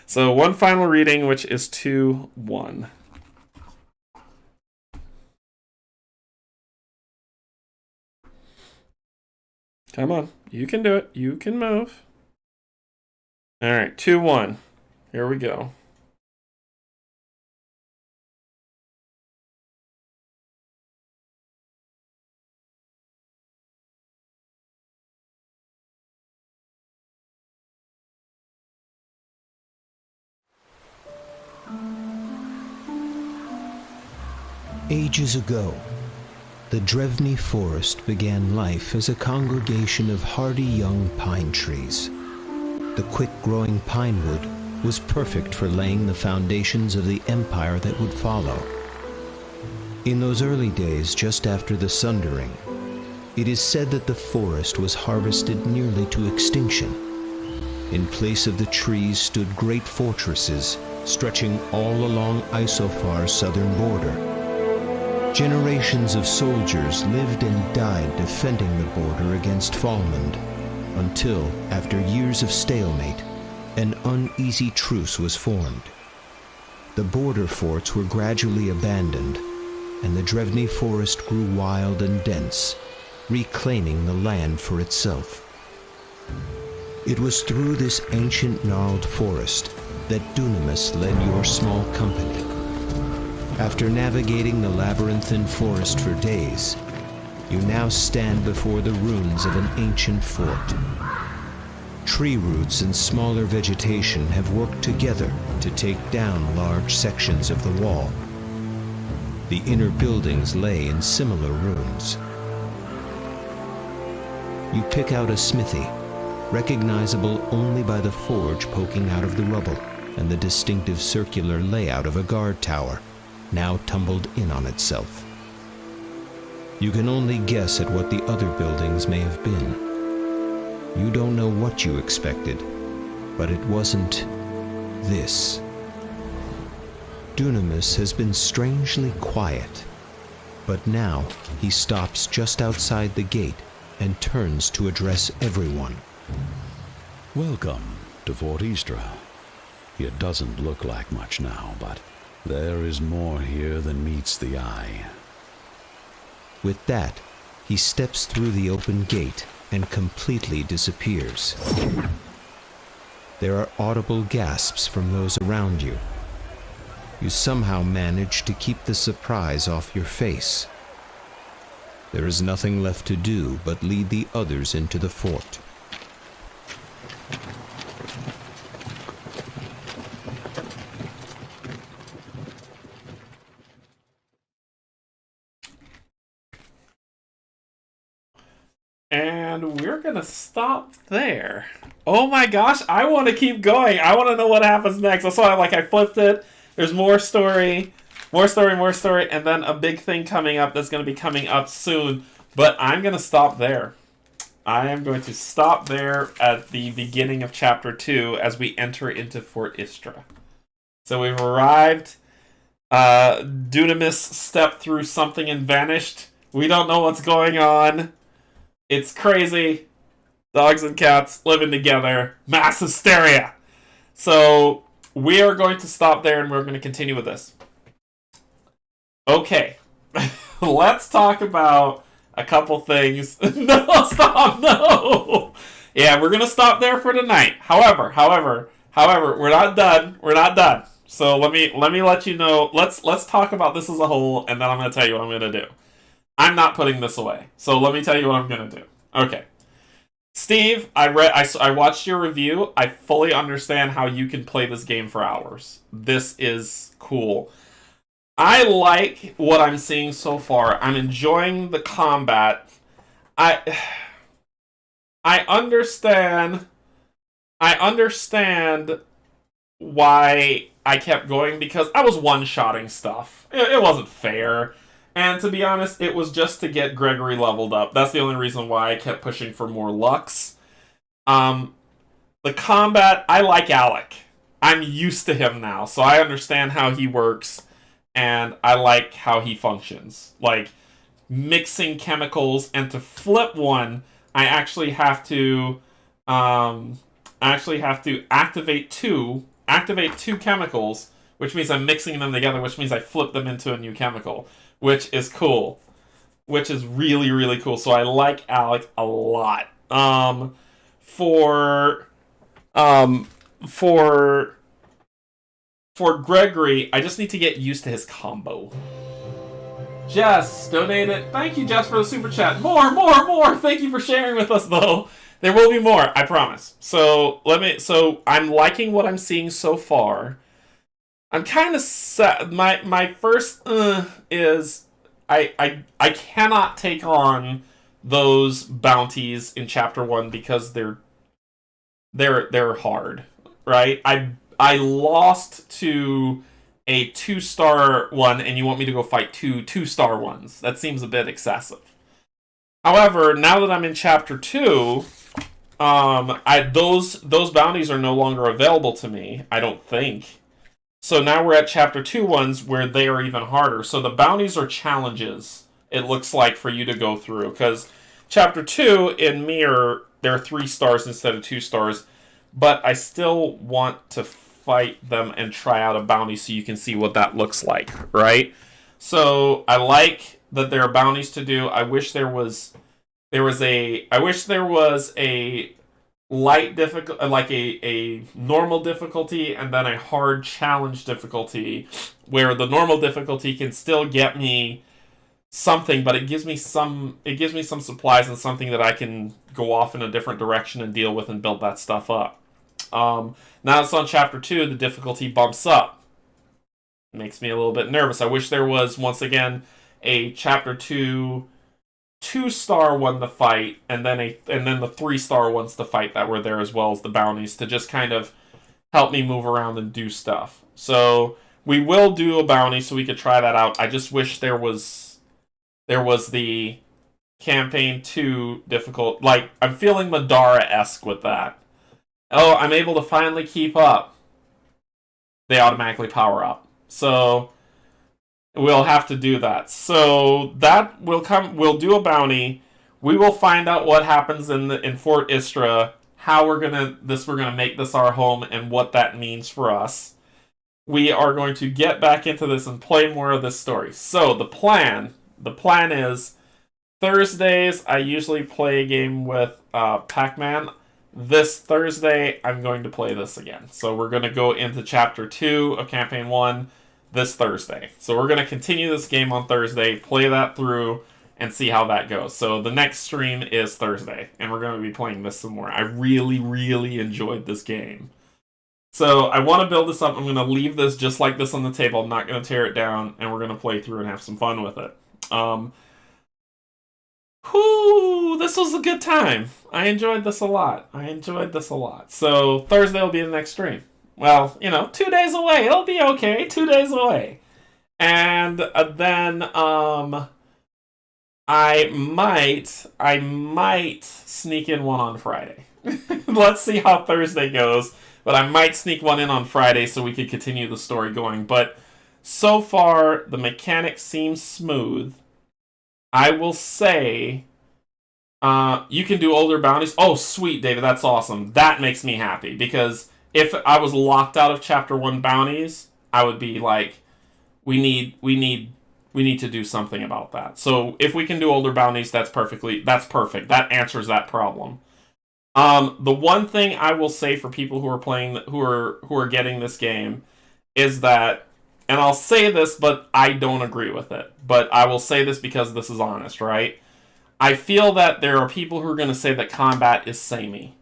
So one final reading, which is 2-1. Come on, you can do it. You can move. All right, 2-1. Here we go. Ages ago, the Drevny Forest began life as a congregation of hardy young pine trees. The quick-growing pine wood was perfect for laying the foundations of the empire that would follow. In those early days, just after the Sundering, it is said that the forest was harvested nearly to extinction. In place of the trees stood great fortresses stretching all along Isofar's southern border. Generations of soldiers lived and died defending the border against Falmund, until, after years of stalemate, an uneasy truce was formed. The border forts were gradually abandoned, and the Drevny forest grew wild and dense, reclaiming the land for itself. It was through this ancient gnarled forest that Dunamis led your small company. After navigating the labyrinthine forest for days, you now stand before the ruins of an ancient fort. Tree roots and smaller vegetation have worked together to take down large sections of the wall. The inner buildings lay in similar ruins. You pick out a smithy, recognizable only by the forge poking out of the rubble and the distinctive circular layout of a guard tower, now tumbled in on itself. You can only guess at what the other buildings may have been. You don't know what you expected, but it wasn't this. Dunamis has been strangely quiet, but now he stops just outside the gate and turns to address everyone. Welcome to Fort Istra. It doesn't look like much now, but there is more here than meets the eye. With that, he steps through the open gate and completely disappears. There are audible gasps from those around you. You somehow manage to keep the surprise off your face. There is nothing left to do but lead the others into the fort. And we're gonna stop there. Oh my gosh, I want to keep going. I want to know what happens next. That's why I flipped it. There's more story, and then a big thing coming up that's going to be coming up soon. But I'm going to stop there. I am going to stop there at the beginning of Chapter 2 as we enter into Fort Istra. So we've arrived. Dunamis stepped through something and vanished. We don't know what's going on. It's crazy. Dogs and cats living together. Mass hysteria. So we are going to stop there and we're going to continue with this. Okay. Let's talk about a couple things. No, stop. No. Yeah, we're going to stop there for tonight. However, we're not done. We're not done. So let me let you know. Let's talk about this as a whole, and then I'm going to tell you what I'm going to do. I'm not putting this away. So let me tell you what I'm going to do. Okay. Steve, I watched your review. I fully understand how you can play this game for hours. This is cool. I like what I'm seeing so far. I'm enjoying the combat. I understand why I kept going, because I was one-shotting stuff. It wasn't fair. And to be honest, it was just to get Gregory leveled up. That's the only reason why I kept pushing for more Lux. The combat, I like Alec. I'm used to him now, so I understand how he works, and I like how he functions. Like, mixing chemicals, and to flip one, I actually have to activate two chemicals, which means I'm mixing them together, which means I flip them into a new chemical. Which is cool. Which is really, really cool. So I like Alec a lot. For Gregory, I just need to get used to his combo. Jess donated. Thank you, Jess, for the super chat. More. Thank you for sharing with us, though. There will be more, I promise. So I'm liking what I'm seeing so far. I'm kind of sad. My first is I cannot take on those bounties in Chapter 1 because they're hard, right? I lost to a 2-star one, and you want me to go fight two 2-star ones. That seems a bit excessive. However, now that I'm in Chapter 2, those bounties are no longer available to me, I don't think. So now we're at Chapter 2 ones where they are even harder. So the bounties are challenges, it looks like, for you to go through. Because Chapter 2 in Mirror, there are 3 stars instead of 2 stars. But I still want to fight them and try out a bounty so you can see what that looks like, right? So I like that there are bounties to do. I wish there was a light difficulty, like a normal difficulty, and then a hard challenge difficulty, where the normal difficulty can still get me something, but it gives me some supplies and something that I can go off in a different direction and deal with and build that stuff up. Now it's on Chapter 2, the difficulty bumps up. It makes me a little bit nervous. I wish there was, once again, a Chapter 2 2-star one to fight, and then the 3-star ones to fight that were there, as well as the bounties, to just kind of help me move around and do stuff. So we will do a bounty so we could try that out. I just wish there was the Campaign 2 difficult. Like, I'm feeling Madara-esque with that. Oh, I'm able to finally keep up. They automatically power up. So we'll have to do that. So that will come. We'll do a bounty. We will find out what happens in Fort Istra, how we're gonna make this our home and what that means for us. We are going to get back into this and play more of this story. So the plan is Thursdays I usually play a game with Pac-Man. This Thursday I'm going to play this again. So we're going to go into Chapter 2 of Campaign 1 this Thursday. So we're going to continue this game on Thursday, play that through, and see how that goes. So the next stream is Thursday, and we're going to be playing this some more. I really, really enjoyed this game. So I want to build this up. I'm going to leave this just like this on the table. I'm not going to tear it down, and we're going to play through and have some fun with it. This was a good time. I enjoyed this a lot. So Thursday will be the next stream. Well, 2 days away. It'll be okay. 2 days away. And then I might sneak in one on Friday. Let's see how Thursday goes. But I might sneak one in on Friday so we can continue the story going. But so far, the mechanics seem smooth. I will say, you can do older bounties. Oh, sweet, David, that's awesome. That makes me happy, because if I was locked out of Chapter 1 bounties, I would be like, we need to do something about that. So if we can do older bounties, that's perfect. That answers that problem. The one thing I will say for people who are playing, who are getting this game, is that, and I'll say this, but I don't agree with it. But I will say this because this is honest, right? I feel that there are people who are going to say that combat is samey.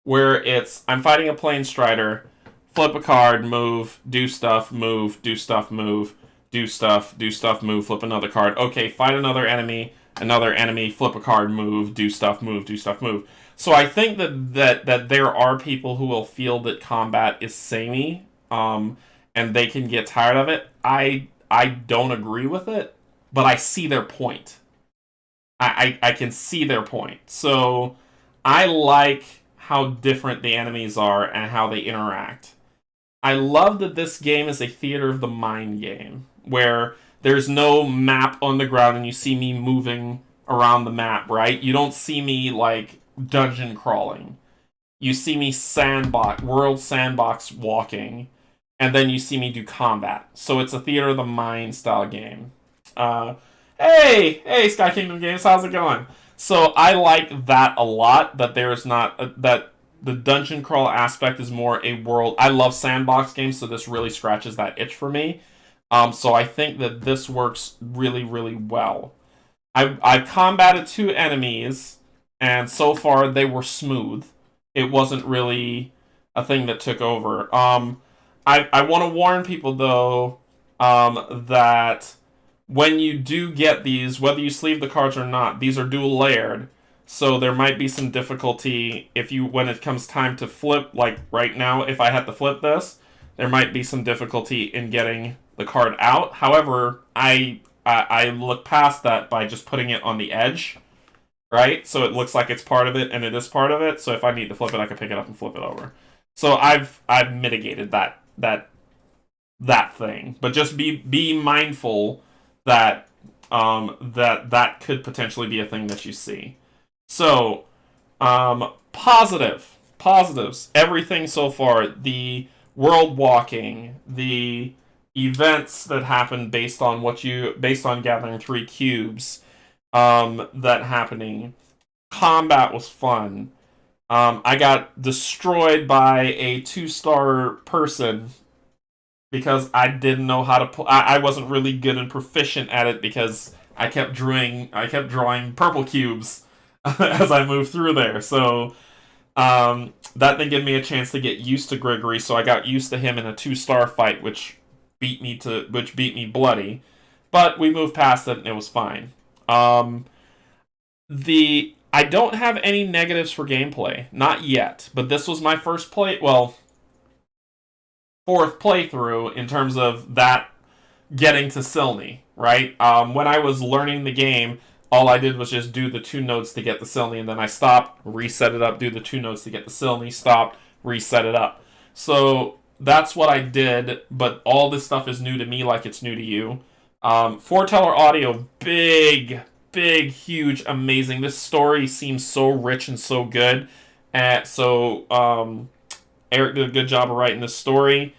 Where it's, I'm fighting a plane strider, flip a card, move, do stuff, move, do stuff, move, do stuff, move, flip another card. Okay, fight another enemy, flip a card, move, do stuff, move, do stuff, move. So I think that there are people who will feel that combat is samey, and they can get tired of it. I don't agree with it, but I see their point. I can see their point. So I like how different the enemies are and how they interact. I love that this game is a theater of the mind game, where there's no map on the ground and you see me moving around the map, right? You don't see me like dungeon crawling. You see me world sandbox walking, and then you see me do combat. So it's a theater of the mind style game. Hey, Sky Kingdom Games, how's it going? So I like that a lot, that there's not, that the dungeon crawl aspect is more a world. I love sandbox games, so this really scratches that itch for me. So I think that this works really, really well. I combated 2 enemies, and so far they were smooth. It wasn't really a thing that took over. I want to warn people, though, that when you do get these, whether you sleeve the cards or not, these are dual layered. So there might be some difficulty when it comes time to flip. Like right now, if I had to flip this, there might be some difficulty in getting the card out. However, I look past that by just putting it on the edge, right? So it looks like it's part of it, and it is part of it. So if I need to flip it, I can pick it up and flip it over. So I've mitigated that thing. But just be mindful that that could potentially be a thing that you see. So, positives. Everything so far. The world walking, the events that happen based on gathering 3 cubes, that happening. Combat was fun. I got destroyed by a 2-star person because I didn't know how to I wasn't really good and proficient at it, because I kept drawing purple cubes as I moved through there. So that didn't give me a chance to get used to Gregory, so I got used to him in a 2-star fight, which beat me bloody. But we moved past it and it was fine. I don't have any negatives for gameplay. Not yet. But this was my first fourth playthrough in terms of that getting to Silney, right? When I was learning the game, all I did was just do the 2 nodes to get the Silney, and then I stopped, reset it up, do the 2 nodes to get the Silney, stopped, reset it up. So that's what I did, but all this stuff is new to me like it's new to you. Forteller audio, big, huge, amazing. This story seems so rich and so good. Eric did a good job of writing this story.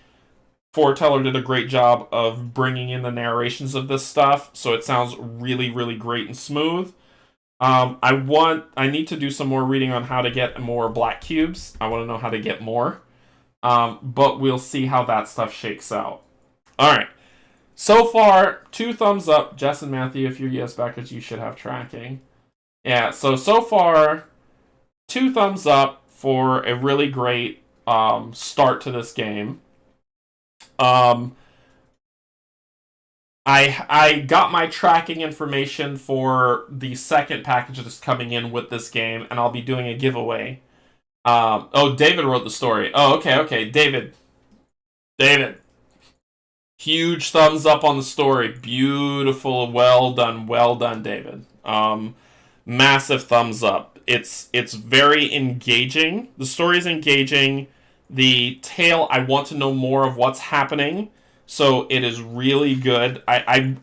Forteller did a great job of bringing in the narrations of this stuff, so it sounds really, really great and smooth. I need to do some more reading on how to get more black cubes. I want to know how to get more. But we'll see how that stuff shakes out. Alright. So far, 2 thumbs up. Jess and Matthew, if you're yes backers, you should have tracking. Yeah, so far, 2 thumbs up for a really great start to this game. I got my tracking information for the second package that's coming in with this game, and I'll be doing a giveaway. David wrote the story. Oh, okay, David. Huge thumbs up on the story. Beautiful, well done, David. Massive thumbs up. It's very engaging. The story is engaging. The tale, I want to know more of what's happening. So it is really good. I'm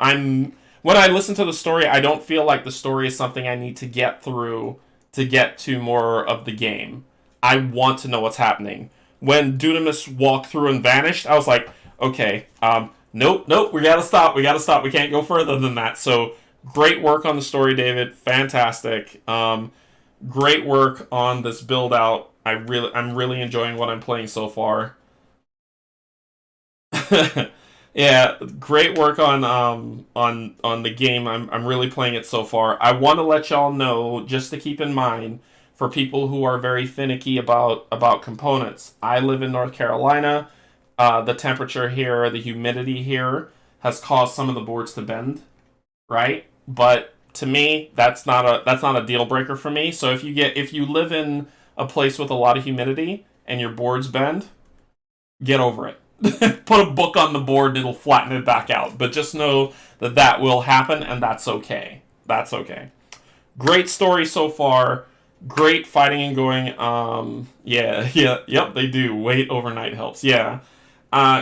when I listen to the story, I don't feel like the story is something I need to get through to get to more of the game. I want to know what's happening. When Dunamis walked through and vanished, I was like, okay, nope, we gotta stop. We can't go further than that. So great work on the story, David. Fantastic. Great work on this build out. I'm really enjoying what I'm playing so far. Yeah, great work on the game. I'm really playing it so far. I want to let y'all know, just to keep in mind, for people who are very finicky about components. I live in North Carolina. The temperature here, the humidity here, has caused some of the boards to bend, right? But to me, that's not a deal breaker for me. So if you live in a place with a lot of humidity and your boards bend, get over it. Put a book on the board and it'll flatten it back out. But just know that will happen, and that's okay. That's okay. Great story so far. Great fighting and going. Yep, they do. Wait overnight helps. Yeah.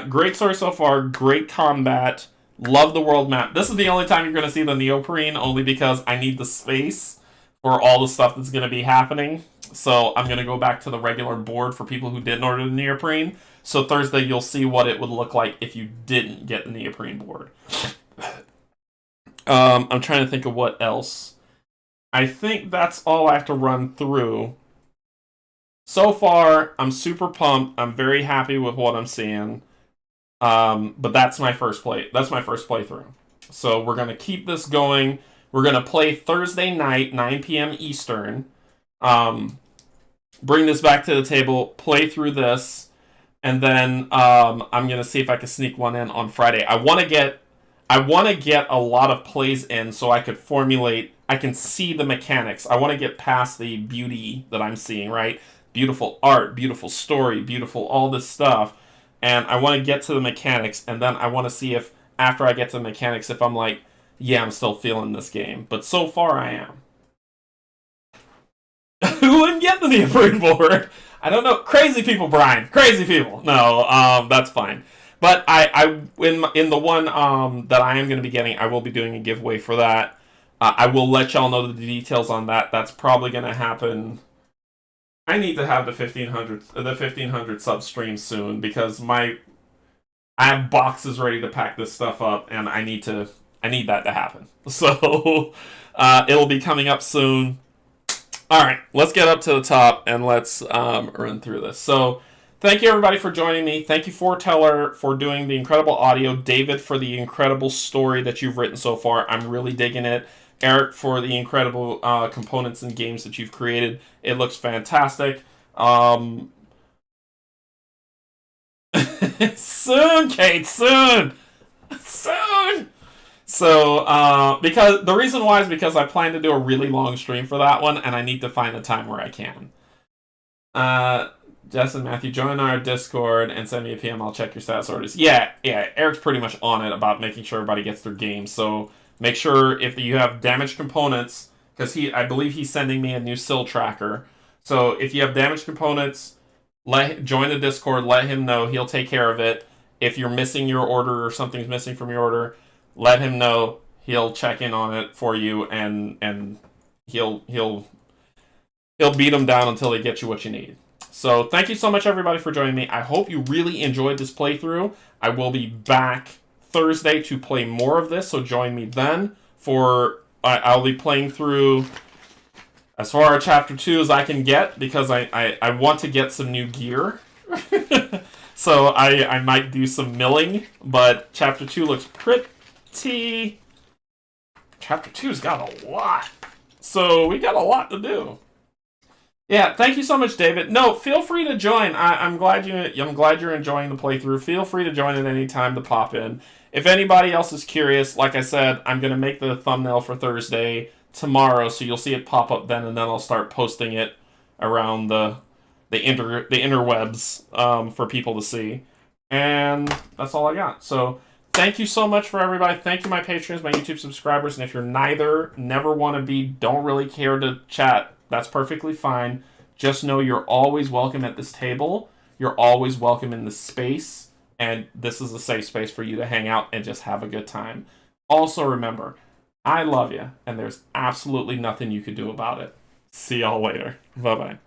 Great story so far. Great combat. Love the world map. This is the only time you're going to see the neoprene, only because I need the space for all the stuff that's going to be happening. So I'm going to go back to the regular board for people who didn't order the neoprene. So Thursday you'll see what it would look like if you didn't get the neoprene board. I'm trying to think of what else. I think that's all I have to run through. So far, I'm super pumped. I'm very happy with what I'm seeing. But that's my first playthrough. So we're going to keep this going. We're going to play Thursday night, 9 p.m. Eastern. Bring this back to the table, play through this, and then I'm going to see if I can sneak one in on Friday. I want to get a lot of plays in so I could formulate. I can see the mechanics. I want to get past the beauty that I'm seeing, right? Beautiful art, beautiful story, beautiful all this stuff. And I want to get to the mechanics, and then I want to see if, after I get to the mechanics, if I'm like, yeah, I'm still feeling this game. But so far, I am. Who wouldn't get the neoprene board? I don't know. Crazy people, Brian. Crazy people. No, that's fine. But in the one that I am going to be getting, I will be doing a giveaway for that. I will let y'all know the details on that. That's probably going to happen. I need to have the 1500 sub stream soon, because I have boxes ready to pack this stuff up, and I need that to happen. So it'll be coming up soon. All right, let's get up to the top and let's run through this. So thank you, everybody, for joining me. Thank you, Forteller, for doing the incredible audio. David, for the incredible story that you've written so far. I'm really digging it. Eric, for the incredible components and games that you've created. It looks fantastic. Soon, Kate, soon! Soon! So, because the reason why is because I plan to do a really long stream for that one, and I need to find a time where I can. Jess and Matthew, join our Discord and send me a PM. I'll check your status orders. Yeah, Eric's pretty much on it about making sure everybody gets their games. So make sure if you have damaged components, because I believe he's sending me a new SIL tracker. So if you have damaged components, join the Discord. Let him know. He'll take care of it. If you're missing your order or something's missing from your order, let him know. He'll check in on it for you, and he'll he'll beat them down until they get you what you need. So thank you so much, everybody, for joining me. I hope you really enjoyed this playthrough. I will be back Thursday to play more of this, so join me then. I'll be playing through as far as Chapter 2 as I can get, because I want to get some new gear. So I might do some milling, but Chapter 2 looks pretty... Chapter 2's got a lot. So we got a lot to do. Yeah, thank you so much, David. No, feel free to join. I'm glad you're enjoying the playthrough. Feel free to join at any time to pop in. If anybody else is curious, like I said, I'm going to make the thumbnail for Thursday tomorrow, so you'll see it pop up then, and then I'll start posting it around the interwebs for people to see. And that's all I got. So thank you so much for everybody. Thank you, my patrons, my YouTube subscribers. And if you're neither, never want to be, don't really care to chat, that's perfectly fine. Just know you're always welcome at this table. You're always welcome in this space. And this is a safe space for you to hang out and just have a good time. Also remember, I love you, and there's absolutely nothing you can do about it. See y'all later. Bye-bye.